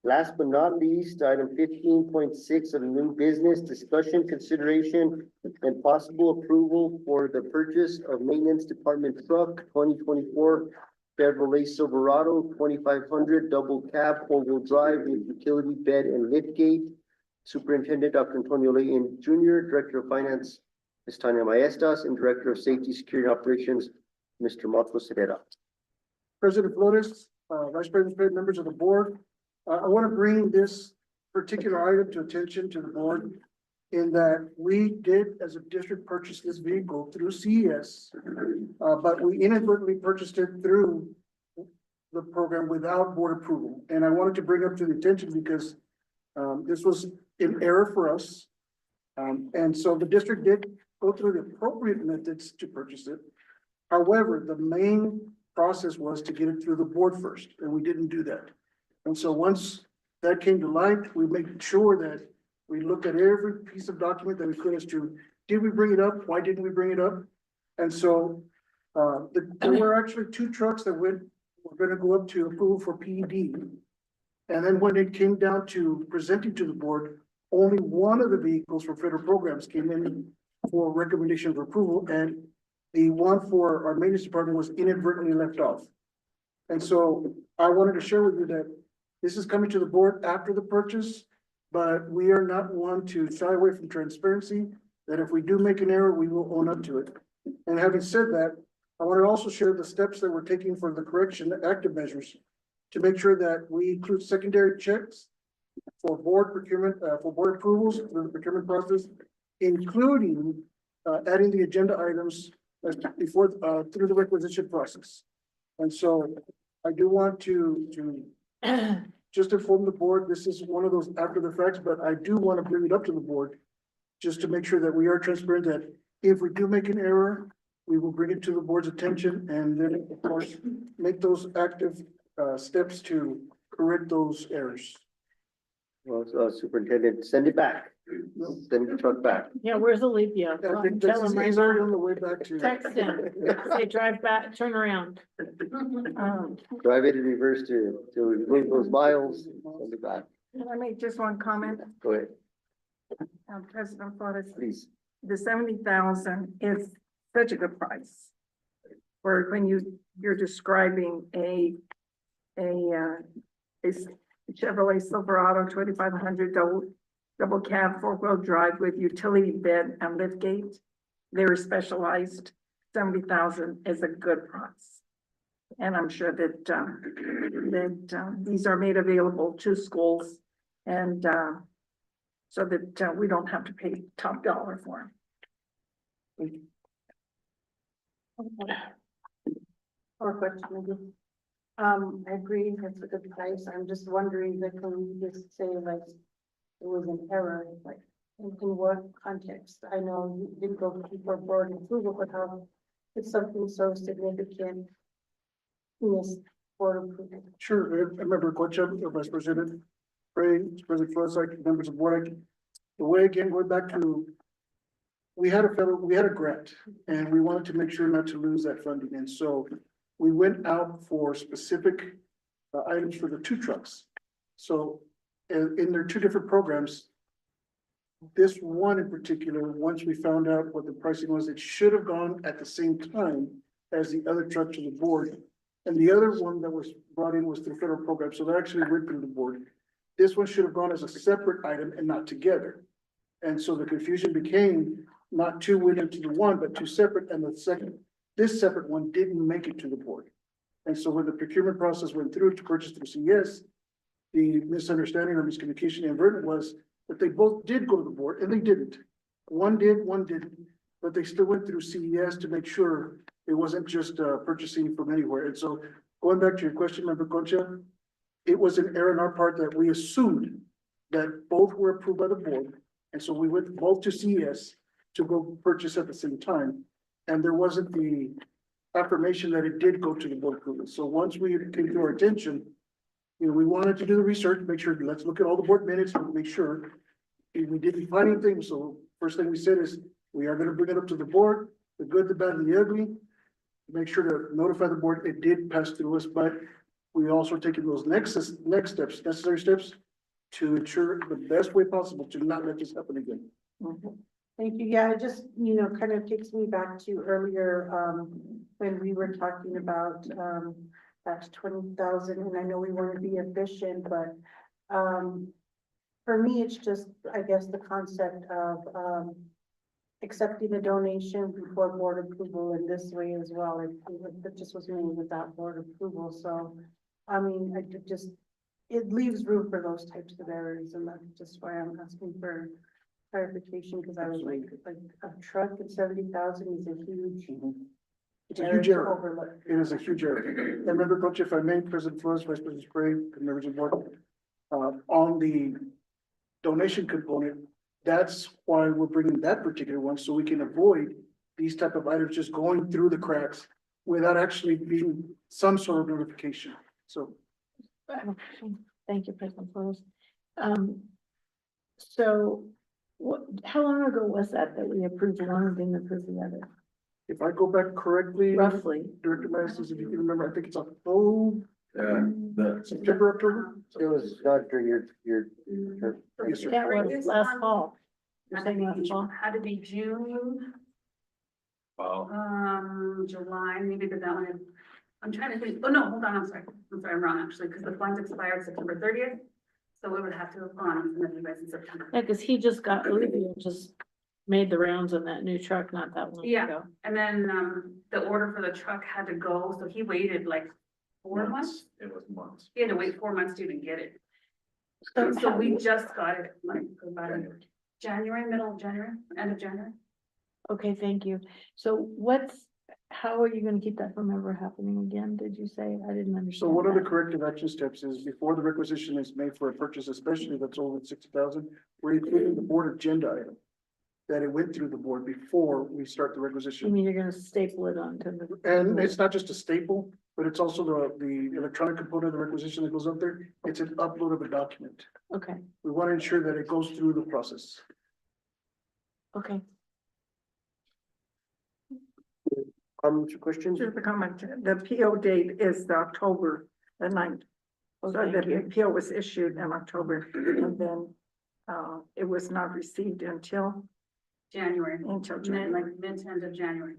last but not least, item 15.6 of new business discussion, consideration, and possible approval for the purchase of maintenance department truck 2024 Chevrolet Silverado 2500 double cab four-wheel drive with utility bed and liftgate. Superintendent Dr. Antonio Layton Jr., Director of Finance, Ms. Tanya Maestas, and Director of Safety, Security and Operations, Mr. Marcos Herrera. President Flores, Vice President Sprague, members of the board, I want to bring this particular item to attention to the board in that we did, as a district, purchase this vehicle through CES, but we inadvertently purchased it through the program without board approval. And I wanted to bring up to the attention because this was in error for us. And so the district did go through the appropriate methods to purchase it. However, the main process was to get it through the board first, and we didn't do that. And so once that came to light, we made sure that we looked at every piece of document that we could as to, did we bring it up? Why didn't we bring it up? And so, there were actually two trucks that were gonna go up to approval for PED. And then when it came down to presenting to the board, only one of the vehicles for federal programs came in for recommendation of approval, and the one for our maintenance department was inadvertently left off. And so I wanted to share with you that this is coming to the board after the purchase, but we are not one to shy away from transparency, that if we do make an error, we will own up to it. And having said that, I want to also share the steps that we're taking for the correction, active measures, to make sure that we include secondary checks for board procurement, for board approvals through the procurement process, including adding the agenda items as before, through the requisition process. And so I do want to just inform the board, this is one of those after the facts, but I do want to bring it up to the board just to make sure that we are transparent, that if we do make an error, we will bring it to the board's attention and then, of course, make those active steps to correct those errors. Well, Superintendent, send it back. Send the truck back. Yeah, where's Olivia? I think Tell him right he's already on now. the way back to. Text him, say drive back, turn around. Drive it in reverse to remove those miles, send it back. Can I make just one comment? Go ahead, President Flores, please. the 70,000 is such a good price. For when you're describing a Chevrolet Silverado 2500 double cab 4-wheel drive with utility bed and lift gate. They're specialized. 70,000 is a good price. And I'm sure that these are made available to schools and so that we don't have to pay top dollar for them. Or question, maybe. I agree, that's a good price. I'm just wondering that can we just say like it was an error, like in what context? I know you didn't go for board approval, but how it's something so significant. Yes, board approval. Sure, I remember Cocha, Vice President, Ray, President Flores, members of board, the way again, going back to, we had a grant, and we wanted to make sure not to lose that funding, and so we went out for specific items for the two trucks. So in their two different programs, this one in particular, once we found out what the pricing was, it should have gone at the same time as the other truck to the board. And the other one that was brought in was through federal program, so that actually went through the board. This one should have gone as a separate item and not together. And so the confusion became not two went into the one, but two separate, and this separate one didn't make it to the board. And so when the procurement process went through to purchase through CES, the misunderstanding or miscommunication inadvertent was that they both did go to the board and they didn't. One did, one didn't, but they still went through CES to make sure it wasn't just purchasing from anywhere. And so going back to your question, Member Concha, it was an error on our part that we assumed that both were approved by the board. And so we went both to CES to go purchase at the same time. And there wasn't the affirmation that it did go to the board approval. So once we came to our attention, you know, we wanted to do the research, make sure, let's look at all the board minutes and make sure we didn't find anything. So first thing we said is, we are gonna bring it up to the board, the good, the bad, and the ugly. Make sure to notify the board, it did pass through us, but we also taken those next steps, necessary steps to ensure the best way possible to not let this happen again. Thank you. Yeah, it just, kind of takes me back to earlier, when we were talking about, that 20,000, and I know we want to be efficient, but, for me, it's just, I guess, the concept of, accepting a donation before board approval in this way as well. It just was made without board approval. So, I mean, it leaves room for those types of errors, and that's just why I'm asking for clarification, because I was like a truck at 70,000 is a huge. It's a huge error. It is a huge error. And remember, Coach, if I may, President Flores, Vice President Spray, and members of the board, on the donation component, that's why we're bringing that particular one, so we can avoid these type of items just going through the cracks without actually being some sort of notification. So Thank you, President Flores. So what, how long ago was that we approved one and didn't approve the other? if I go back correctly, Roughly. Director Masters, if you can remember, I think it's October, September, October. It was not during your. Yes, sir. That was last fall. You're saying last fall? Had to be June, Wow. July, maybe, but that one, I'm trying to think, oh, no, hold on, I'm sorry, I'm wrong, actually, because the funds expired September 30th. So we would have to have gone and submitted you guys in September. Yeah, because he just got, Olivia just made the rounds on that new truck not that long Yeah. ago. And then, the order for the truck had to go, so he waited like 4 months. It was months. He had to wait 4 months to even get it. So So how- we just got it like about in January, middle of January, end of January. Okay, thank you. So how are you gonna keep that from ever happening again? Did you say? I didn't understand. So one of the that. corrective action steps is before the requisition is made for a purchase, especially that's over 60,000, we're including the board agenda item. That it went through the board before we start the You requisition. mean you're gonna staple it onto the? And it's not just a staple, but it's also the electronic component of the requisition that goes up there. It's an upload of a document. Okay, We want to ensure that it goes through the process. okay. Comments or questions? Just a comment, the PO date is the October the 9th. Oh, So thank the you. PO was issued in October and then, it was not received until January, Until mid, January. like mid to end of January.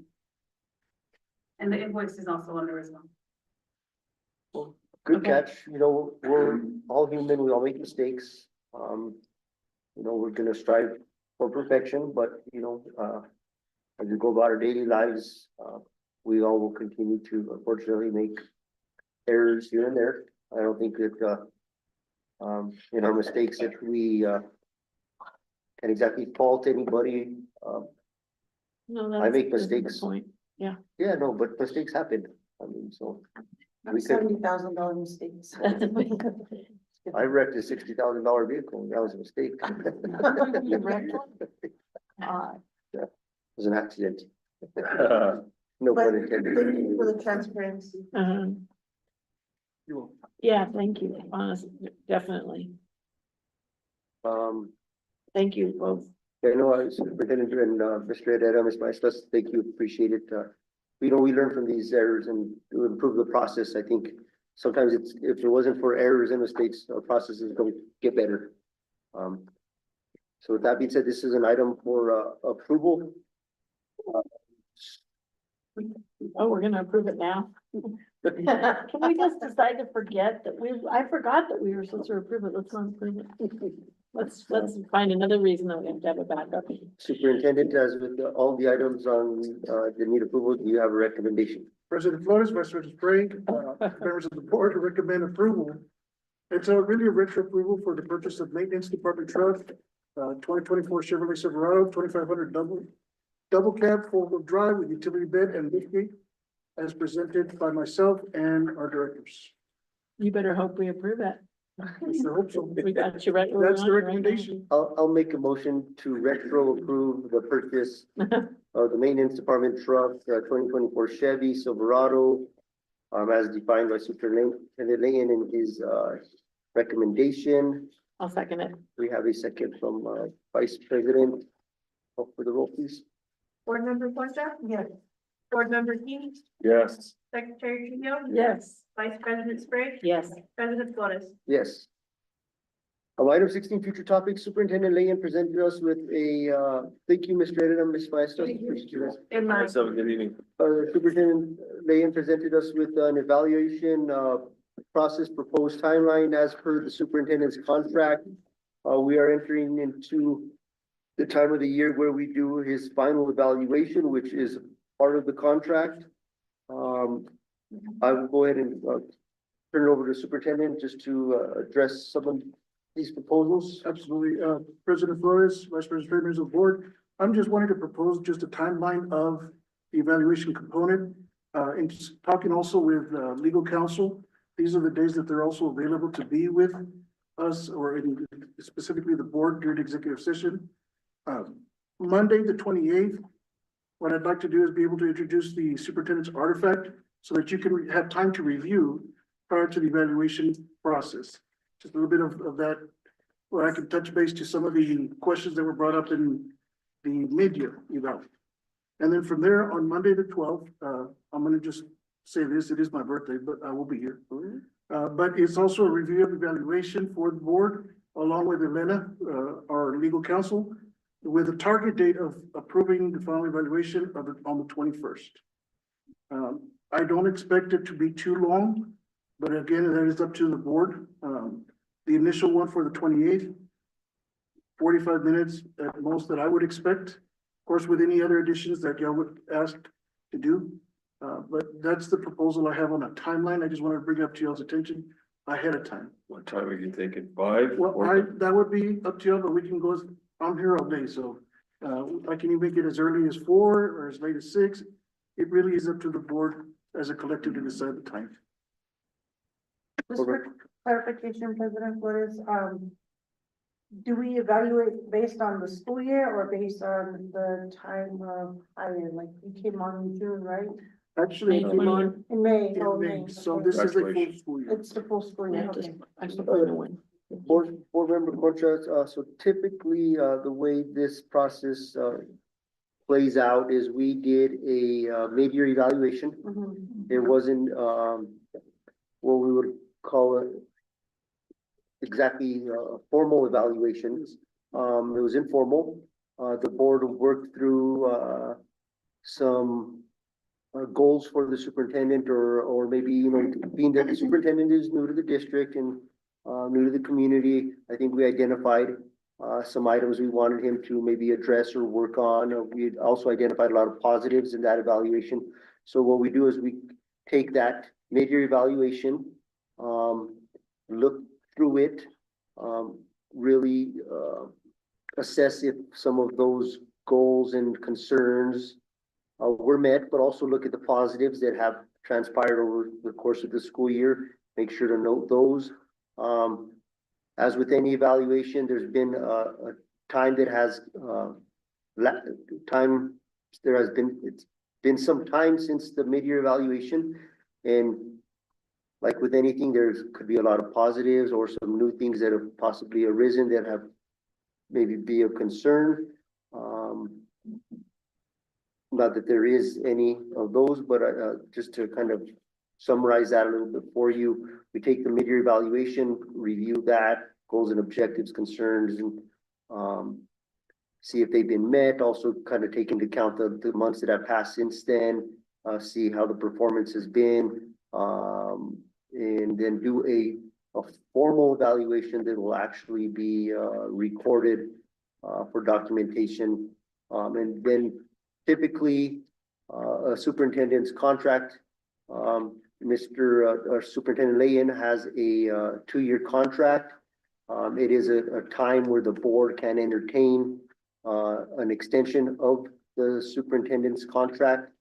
And the invoice is also under as well. Good Okay. catch, you know, we're all human, we all make mistakes. You know, we're gonna strive for perfection, but you know, as we go about our daily lives, we all will continue to unfortunately make errors here and there. I don't think that, in our mistakes, that we, can exactly fault anybody. No, I make that's a good mistakes. point. Yeah. Yeah, no, but mistakes happen. I mean, so. We could, $70,000 mistakes. I wrecked a $60,000 vehicle. That was a mistake. You wrecked Yeah, it was an accident. No But pun thank intended. you for the transparency. Yeah, thank you, honestly, definitely. Thank you both. I know I was Superintendent and Mr. Herrera, Ms. Maestas, thank you, appreciate it. You know, we learn from these errors and to improve the process. I think sometimes it's, if it wasn't for errors and mistakes, our processes don't get better. So with that being said, this is an item for approval. Oh, we're gonna approve it now? Can we just decide to forget that I forgot that we were supposed to approve it. Let's not approve it. Let's find another reason that we have to have a backup. Superintendent, as with all the items on the need approval, do you have a recommendation? President Flores, Vice President Sprague, members of the board to recommend approval. It's really a retro approval for the purchase of maintenance department truck, 2024 Chevrolet Silverado, 2500 double cab, 4-wheel drive with utility bed and liftgate, as presented by myself and our directors. You better hope we approve it. I hope so. We got you right. where we That's the want you right now. recommendation. I'll make a motion to retro approve the purchase of the maintenance department truck, 2024 Chevy Silverado, as defined by Superintendent Leyen in his, recommendation. I'll second it. We have a second from, Vice President. Call for the roll, please. Board Member Plaza? Yes. Board Member King? Yes. Secretary Trujillo? Yes. Vice President Sprague? Yes. President Flores? Yes. Item 16, future topics. Superintendent Leyen presented us with a, thank you, Mr. Editor, Ms. Maestas. Appreciate you guys. In my. Good evening. Superintendent Leyen presented us with an evaluation, process proposed timeline as per the superintendent's contract. We are entering into the time of the year where we do his final evaluation, which is part of the contract. I will go ahead and, turn it over to superintendent just to, address some of these proposals. Absolutely. President Flores, Vice President Sprague, members of the board, I'm just wanting to propose just a timeline of the evaluation component. And just talking also with, legal counsel, these are the days that they're also available to be with us or specifically the board during executive session. Monday, the 28th, what I'd like to do is be able to introduce the superintendent's artifact so that you can have time to review prior to the evaluation process. Just a little bit of that, where I can touch base to some of the questions that were brought up in the mid-year eval. And then from there, on Monday the 12th, I'm gonna just say this, it is my birthday, but I will be here. But it's also a review of evaluation for the board, along with Elena, our legal counsel, with a target date of approving the final evaluation on the 21st. I don't expect it to be too long, but again, that is up to the board. The initial one for the 28th, 45 minutes at most that I would expect. Of course, with any other additions that y'all would ask to do. But that's the proposal I have on a timeline. I just wanted to bring it up to y'all's attention ahead of time. What time are you thinking? 5? Well, that would be up to y'all, but we can go, I'm here all day, so I can even make it as early as 4 or as late as 6. It really is up to the board as a collective to decide the time. Just for clarification, President Flores, do we evaluate based on the school year or based on the time of hire? Like you came on in June, right? Actually, it came on In May. in Oh, May, May. so Okay. this is a full school year. It's the full school year. Okay. Board member Concha, so typically, the way this process, plays out is we did a, mid-year evaluation. Mhm. It wasn't, what we would call it exactly, formal evaluations. It was informal. The board worked through, some goals for the superintendent or maybe, you know, being that the superintendent is new to the district and, new to the community, I think we identified, some items we wanted him to maybe address or work on. We had also identified a lot of positives in that evaluation. So what we do is we take that mid-year evaluation, look through it, really, assess if some of those goals and concerns were met, but also look at the positives that have transpired over the course of the school year. Make sure to note those. As with any evaluation, there's been a time that has it's been some time since the mid-year evaluation, and like with anything, could be a lot of positives or some new things that have possibly arisen that have maybe be of concern. Not that there is any of those, but just to kind of summarize that a little bit for you, we take the mid-year evaluation, review that, goals and objectives, concerns, and see if they've been met. Also kind of take into account the months that have passed since then, see how the performance has been, and then do a formal evaluation that will actually be recorded for documentation. And then typically a superintendent's contract, our Superintendent Layan has a 2-year contract. It is a time where the board can entertain an extension of the superintendent's contract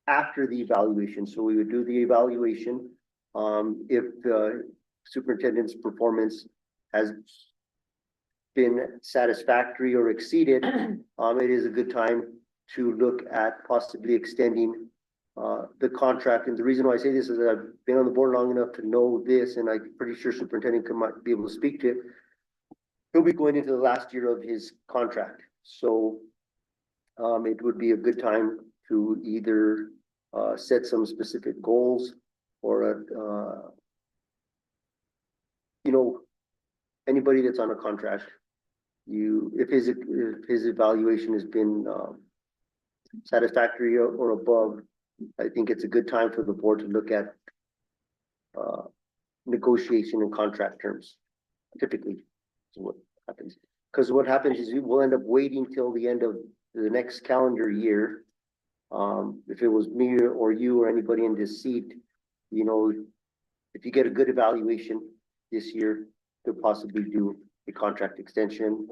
after the evaluation. So we would do the evaluation. If the superintendent's performance has been satisfactory or exceeded, it is a good time to look at possibly extending the contract. And the reason why I say this is that I've been on the board long enough to know this, and I'm pretty sure superintendent might be able to speak to it. He'll be going into the last year of his contract. So it would be a good time to either set some specific goals or, you know, anybody that's on a contract, if his evaluation has been satisfactory or above, I think it's a good time for the board to look at negotiation and contract terms. Typically, is what happens. Because what happens is we'll end up waiting till the end of the next calendar year. If it was me or you or anybody in this seat, you know, if you get a good evaluation this year, could possibly do a contract extension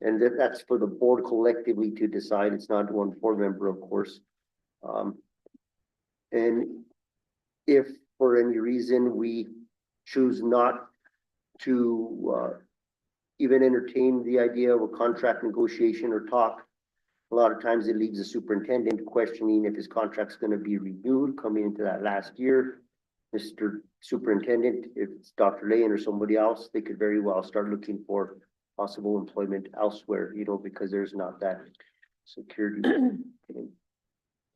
and that's for the board collectively to decide. It's not one board member, of course. And if for any reason we choose not to even entertain the idea of a contract negotiation or talk, A lot of times it leaves the superintendent questioning if his contract's gonna be renewed coming into that last year. Mr. Superintendent, if it's Dr. Layan or somebody else, they could very well start looking for possible employment elsewhere, you know, because there's not that security.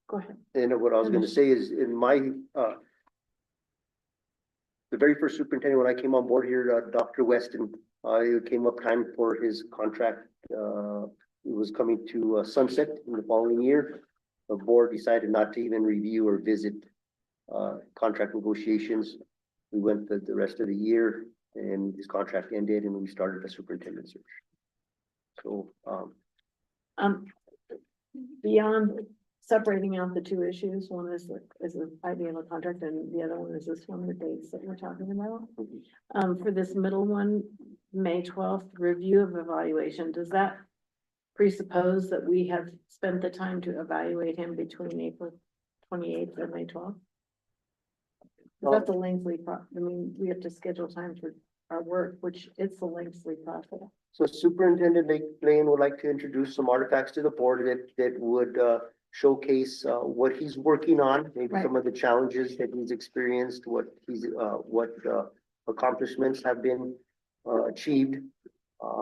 Go ahead. And what I was gonna say is in my, the very first superintendent, when I came on board here, Dr. Weston, it came up time for his contract, it was coming to sunset in the following year. The board decided not to even review or visit, contract negotiations. We went the rest of the year and his contract ended and we started a superintendent search. So, Beyond separating out the two issues, one is the idea of a contract and the other one is this one, the dates that we're talking about. For this middle one, May 12th, review of evaluation, does that presuppose that we have spent the time to evaluate him between April 28th and May 12th? That's a lengthy I mean, we have to schedule time for our work, which it's a lengthy process. so Superintendent Lane would like to introduce some artifacts to the board that would, showcase, what he's working on, maybe some of the challenges that he's experienced, what accomplishments have been, achieved.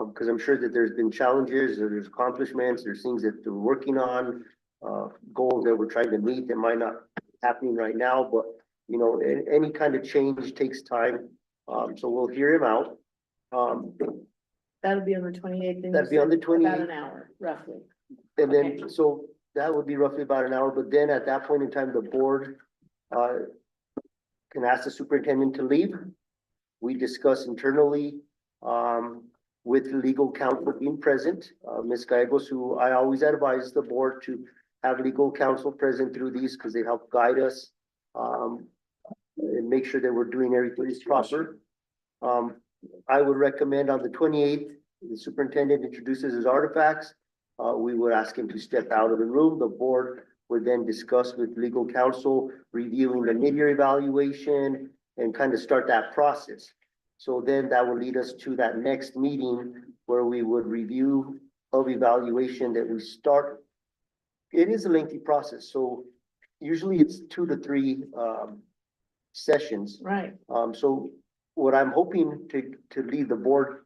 Because I'm sure that there's been challenges, there's accomplishments, there's things that they're working on, goals that we're trying to meet that might not happening right now, but you know, any kind of change takes time. So we'll hear him out. That'll be on the 28th. That'd be on the 28th. About an hour, roughly. And then, so that would be roughly about an hour, but then at that point in time, the board, can ask the superintendent to leave. We discuss internally, with the legal counsel being present, Ms. Gallegos, who I always advise the board to have legal counsel present through these because they help guide us. And make sure that we're doing everything proper. I would recommend on the 28th, the superintendent introduces his artifacts. We would ask him to step out of the room. The board would then discuss with legal counsel, reviewing the mid-year evaluation and kind of start that process. So then that will lead us to that next meeting where we would review of evaluation that we start. It is a lengthy process, so usually it's 2 to 3 sessions. Right. So what I'm hoping to lead the board,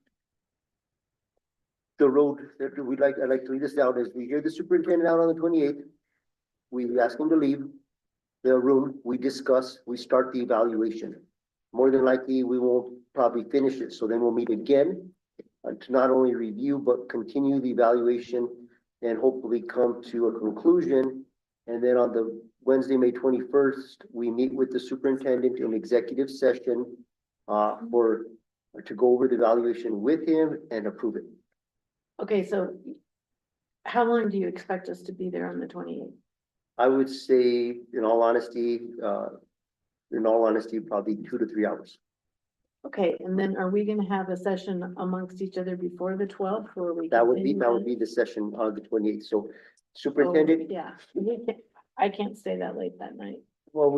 the road that I'd like to lead us down is we hear the superintendent out on the 28th. We ask him to leave the room, we discuss, we start the evaluation. More than likely, we won't probably finish it, so then we'll meet again to not only review, but continue the evaluation and hopefully come to a conclusion. And then on the Wednesday, May 21st, we meet with the superintendent in executive session to go over the evaluation with him and approve it. Okay, so how long do you expect us to be there on the 28th? I would say, in all honesty, probably 2 to 3 hours. Okay, and then are we gonna have a session amongst each other before the 12th or we? That would continue be the session on the 28th. So Oh, superintendent, yeah, I can't stay that late that night, well,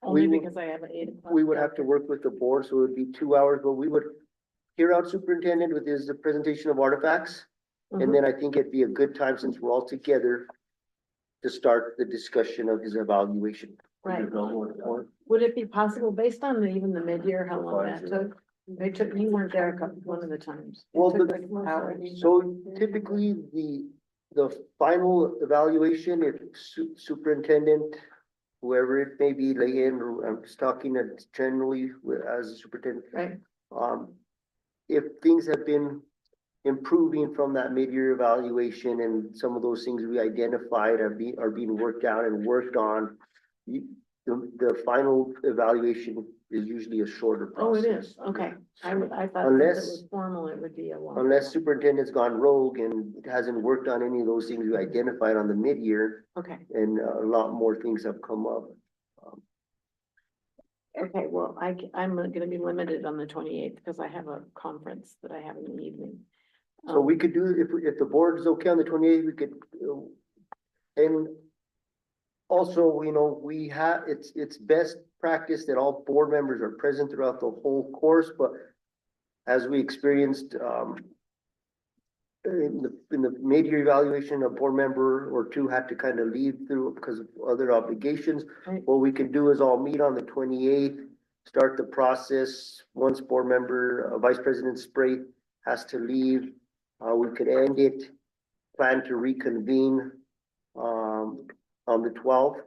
only we because I have an 8 o'clock. we would have to work with the board, so it would be 2 hours, but we would hear out superintendent with his presentation of artifacts. And then I think it'd be a good time, since we're all together, to start the discussion of his evaluation. Right. Would it be possible, based on even the mid-year, how long that took? You weren't there one of the times. It Well, took like hours. so typically, the final evaluation, if superintendent, whoever it may be, lay in, or I'm just talking generally as a superintendent. Right. If things have been improving from that mid-year evaluation and some of those things we identified are being worked out and worked on, the final evaluation is usually a shorter process. Oh, it is, okay. I thought since it Unless- was formal, it would be a long. Unless superintendent's gone rogue and hasn't worked on any of those things we identified on the mid-year, Okay, and a lot more things have come up. okay, well, I'm gonna be limited on the 28th because I have a conference that I have in the evening. So we could do, if the board is okay on the 28th, we could, and also, you know, it's best practice that all board members are present throughout the whole course, but as we experienced, in the mid-year evaluation, a board member or two had to kind of leave through because of other obligations. Right. What we can do is all meet on the 28th, start the process. Once board member, Vice President Spray has to leave, we could end it, plan to reconvene on the 12th,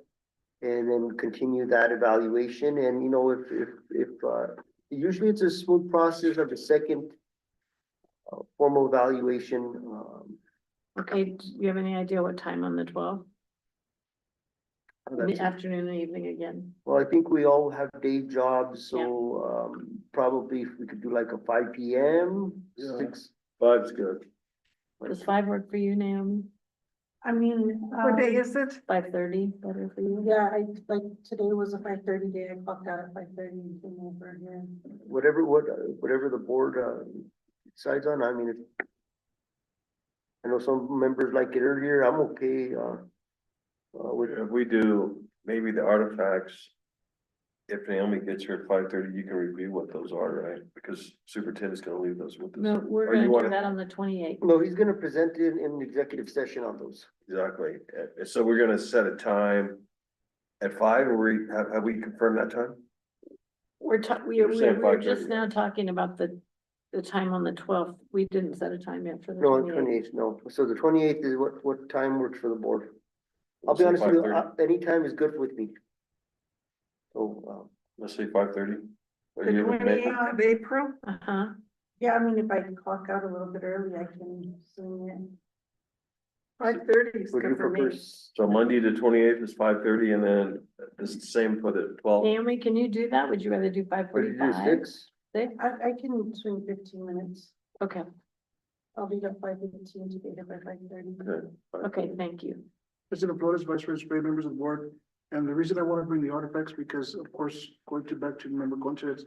and then continue that evaluation. And, you know, if usually it's a smooth process of the second formal evaluation. Okay, do you have any idea what time on the 12th? In the that's- afternoon and evening again? Well, I think we all have day jobs, so probably if we could do like a 5 p.m. Yeah. 6. 5's good. Does 5 work for you, Naomi? I mean. What day is it? 5:30, better for you? Yeah, like, today was a 5:30 day, I clocked out at 5:30 and came over here. Whatever the board decides on. I mean, I know some members like it earlier. I'm okay. If we do maybe the artifacts, if Naomi gets here at 5:30, you can review what those are, right? Because superintendent's gonna leave those with us. No, we're Or you gonna do wanna- that on the 28th. No, he's gonna present it in executive session on those. Exactly. So we're gonna set a time at 5, or have we confirmed that time? We're You're saying we're 5:30. just now talking about the time on the 12th. We didn't set a time yet for the No, the 28th. 28th, no. So the 28th is what time works for the board? I'll be Say honest with you, 5:30. any time is good with me. So, Let's say 5:30. Are The you able to make it? 28th of April? Uh-huh. Yeah, I mean, if I clock out a little bit early, I can swing it. 5:30 is would you good for prefer? me. So Monday the 28th is 5:30, and then it's the same for the 12th. Naomi, can you do that? Would you rather do What did you do, 5:45? 6? I can swing 15 minutes. Okay, I'll be at 5:15 to be here by 5:30. Okay. okay, thank you. President Flores, Vice President Spray, members of the board. And the reason I want to bring the artifacts, because of course, back to Member Concha's,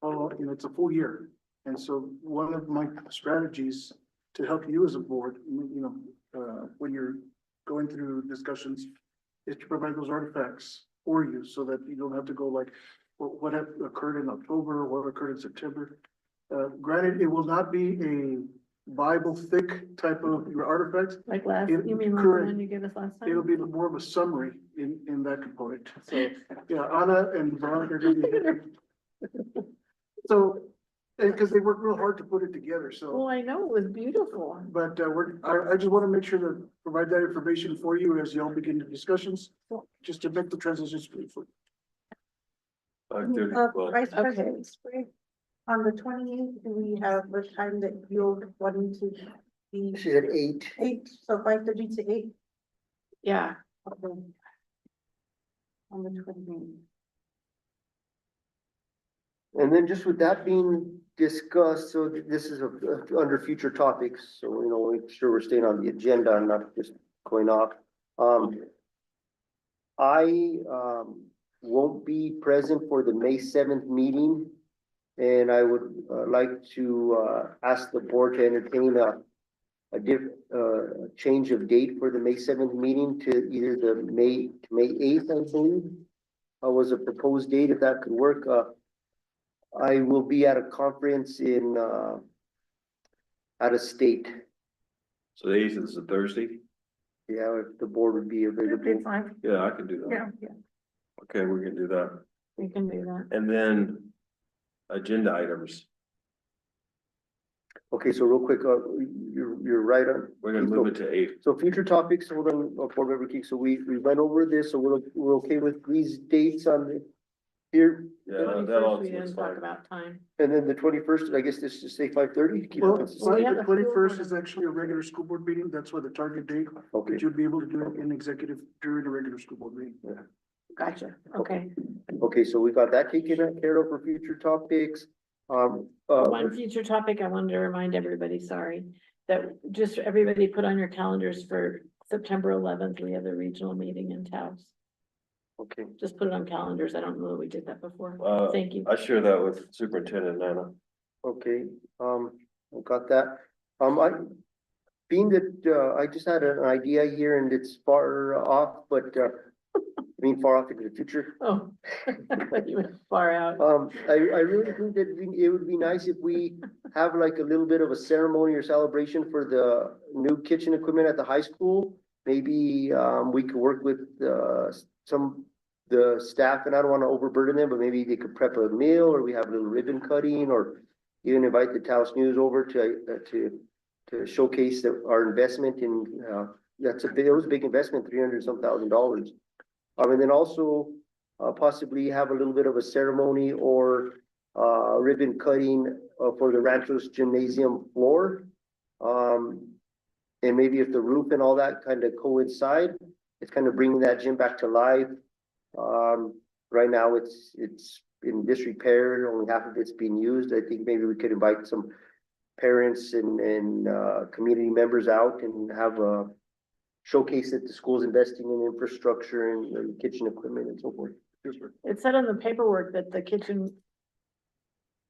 you know, it's a full year. And so one of my strategies to help you as a board, you know, when you're going through discussions, is to provide those artifacts for you so that you don't have to go like, what have occurred in October, what occurred in September. Granted, it will not be a Bible thick type of your artifacts. Like last, It- you mean like the correct. one you gave us last time? It'll be more of a summary in that component. So, yeah, Anna and Veronica are gonna be. So, and because they worked real hard to put it together, Oh, so, I know, it was beautiful. but, I just want to make sure to provide that information for you as y'all begin the discussions, just to make the transition smooth for you. 5:30, well, Vice President Spray, on the 28th, do we have the time that you're wanting to be? She said 8. 8, so 5:30 to 8. Yeah, Okay. On the 28th. And then just with that being discussed, so this is under future topics, so, you know, make sure we're staying on the agenda and not just going off. I won't be present for the May 7th meeting. And I would like to ask the board to entertain a change of date for the May 7th meeting to either the May 8th, I believe. Was a proposed date, if that could work. I will be at a conference in out of state. so the 8th is a Thursday? Yeah, if the board would be It'd be available. fine. Yeah, I can do that. Yeah. Okay, we can do that. we can do that. And then agenda items. Okay, so real quick, you're right on. We're gonna move it to 8. So future topics, hold on, Board Member King, so we went over this, so we're okay with these dates on the here, Yeah, that 21st, all we looks didn't talk fine. about time. and then the 21st, I guess this is say 5:30? Well, we have the a school 21st board. is actually a regular school board meeting. That's why the target date, Okay, but you'd be able to do it in executive during a regular school board meeting. Gotcha, okay. okay, so we got that taken care of for future topics. One future topic I wanted to remind everybody, sorry, that just everybody put on your calendars for September 11th, we have the regional meeting in Taos. Okay, Just put it on calendars. I don't know that we did that before. Uh, Thank you. I share that with Superintendent Nana. okay, I got that. Being that, I just had an idea here and it's far off, but, mean, far off into the future. Oh, but you went far out. I really think that it would be nice if we have like a little bit of a ceremony or celebration for the new kitchen equipment at the high school. Maybe, we could work with, the staff, and I don't wanna overburden them, but maybe they could prep a meal, or we have a little ribbon cutting, or even invite the Taos News over to showcase our investment in, it was a big investment, 300-some thousand dollars. And then also, possibly have a little bit of a ceremony or, ribbon cutting, for the Ranchos Gymnasium floor. And maybe if the roof and all that kind of coincide, it's kind of bringing that gym back to life. Right now it's in disrepair, only half of it's being used. I think maybe we could invite some parents and community members out and have a showcase that the school's investing in infrastructure and kitchen equipment and so forth. It said on the paperwork that the kitchen.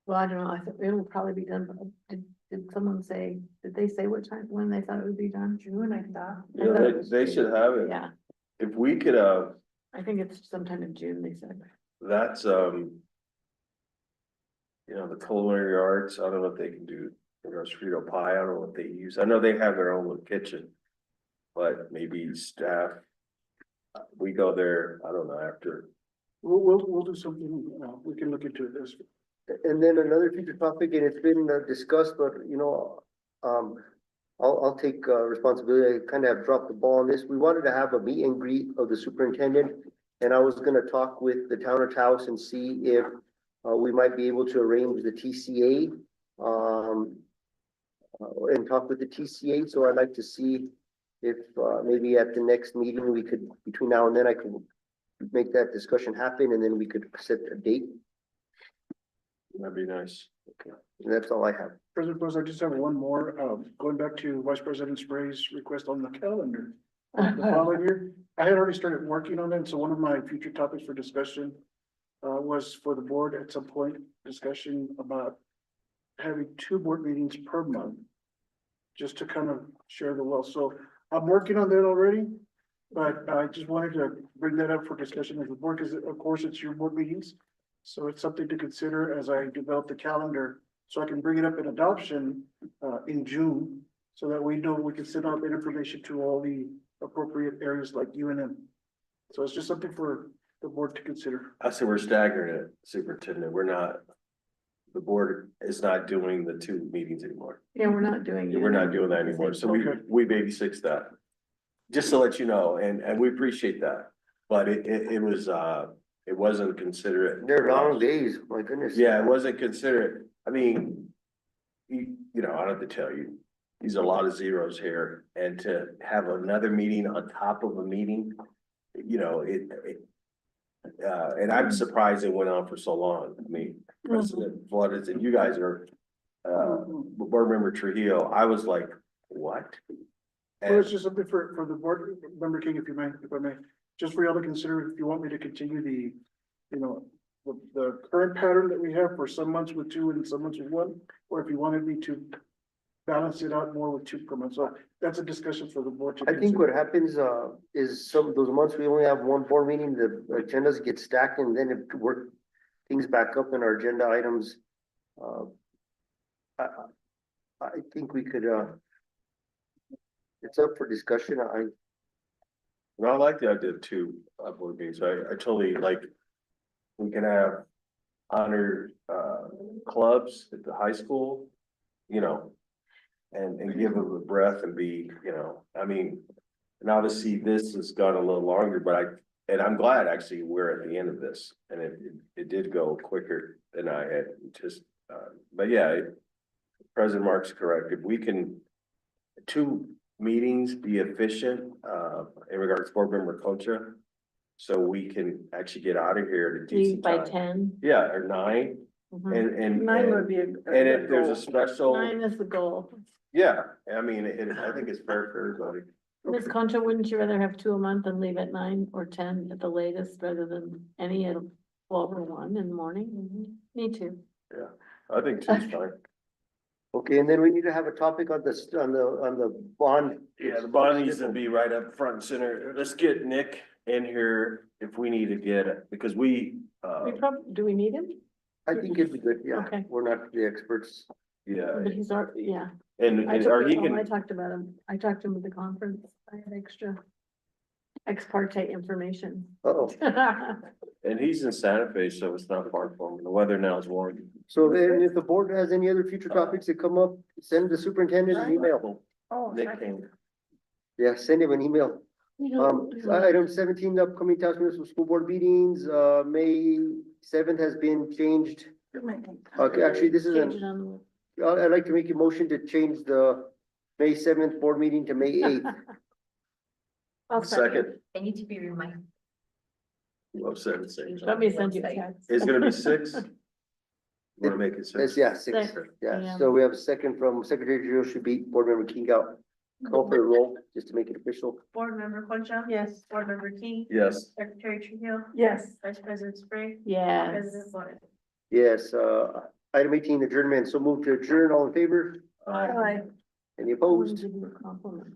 Well, I don't know, I think it will probably be done, but did someone say, did they say what time, when they thought it would be done? June, I thought. I thought it was They June. should have it. Yeah, If we could, I think it's sometime in June, they said. that's, the culinary arts, I don't know if they can do, Frito pie, I don't know what they use. I know they have their own little kitchen. But maybe staff, we go there, I don't know, after. We'll do something, we can look into this. And then another future topic, and it's been discussed, but I'll take responsibility. I kind of have dropped the ball on this. We wanted to have a meet and greet of the superintendent. And I was gonna talk with the town of Taos and see if we might be able to arrange the TCA. And talk with the TCA. So I'd like to see if maybe at the next meeting, we could, between now and then, I could make that discussion happen, and then we could set a date. That'd be nice. Okay. And that's all I have. President Buzz, I just have one more, going back to Vice President Spray's request on the calendar. The following year, I had already started working on it, so one of my future topics for discussion was for the board at some point, discussion about having 2 board meetings per month, just to kind of share the wealth. So I'm working on that already, but I just wanted to bring that up for discussion as the board, because of course it's your board meetings. So it's something to consider as I develop the calendar, so I can bring it up in adoption in June, so that we know we can send out that information to all the appropriate areas like UNM. So it's just something for the board to consider. I said we're staggering it, superintendent, the board is not doing the 2 meetings anymore. Yeah, we're not doing it. We're not doing that anymore, so we baby-six that. Just to let you know, and we appreciate that, but it wasn't considerate. They're long days, my goodness. Yeah, it wasn't considerate, I mean, I don't have to tell you, there's a lot of zeros here, and to have another meeting on top of a meeting, and I'm surprised it went on for so long. I mean, President Flores and you guys are, board member Trujillo, I was like, what? Well, it's just something for the board, member King, if I may, just for y'all to consider, if you want me to continue the current pattern that we have for some months with 2 and some months with 1, or if you wanted me to balance it out more with 2 per month. So that's a discussion for the board to I think consider. what happens is some of those months we only have 1 board meeting, the agendas get stacked, and then it work things back up in our agenda items. I think we could, it's up for discussion. And I like the idea of 2 board meetings, I totally like, we can have honor clubs at the high school, and give them a breath and be, I mean, and obviously this has gone a little longer, but I'm glad actually we're at the end of this, and it did go quicker than I had just, but yeah, President Mark's correct. If we can, 2 meetings be efficient, in regards to board member culture, so we can actually get out of here at a decent By time. 10. Yeah, or 9, Mhm. and 9 would be and if there's a special, 9 is the goal. yeah, I mean, I think it's fair for everybody. Ms. Concha, wouldn't you rather have 2 a month and leave at 9 or 10 at the latest, rather than any at 12 or 1 in the morning? Me too. Yeah, I think 2's fine. Okay, and then we need to have a topic on the bond. Yeah, the bond needs to be right up front and center. Let's get Nick in here if we need to get it, because We probably, do we need him? I think it'd be good, yeah. Okay. We're not the experts. yeah, But he's already, yeah. and, I and took- or he I can, talked about him. I talked to him at the conference. I had extra ex parte information. Uh-oh. and he's in Santa Fe, so it's not far from him. The weather now is warm. So then if the board has any other future topics that come up, send the superintendent an email. Oh, Nick came. Yeah, send him an email. Item 17, upcoming Taos Municipal School Board meetings, May 7th has been changed. Okay, actually, this is Change it an, on I'd like to make a motion to change the May 7th board meeting to May 8th. I'll second. I need to be reminded. Love 7. Let me send you a text. It's gonna be 6. Wanna make it It's, 6? yeah, 6, Six, yeah. yeah. So we have a second from Secretary Joe Shuby, Board Member King out. Call for the roll, just to make it official. Board Member Concha. Yes. Board Member King. Yes. Secretary Trujillo. Yes. Vice President Sprague. Yes. President Flores. Yes, item 18, adjournment. So move to adjourn, all in favor? Aye. Any I wanna opposed? give you a compliment.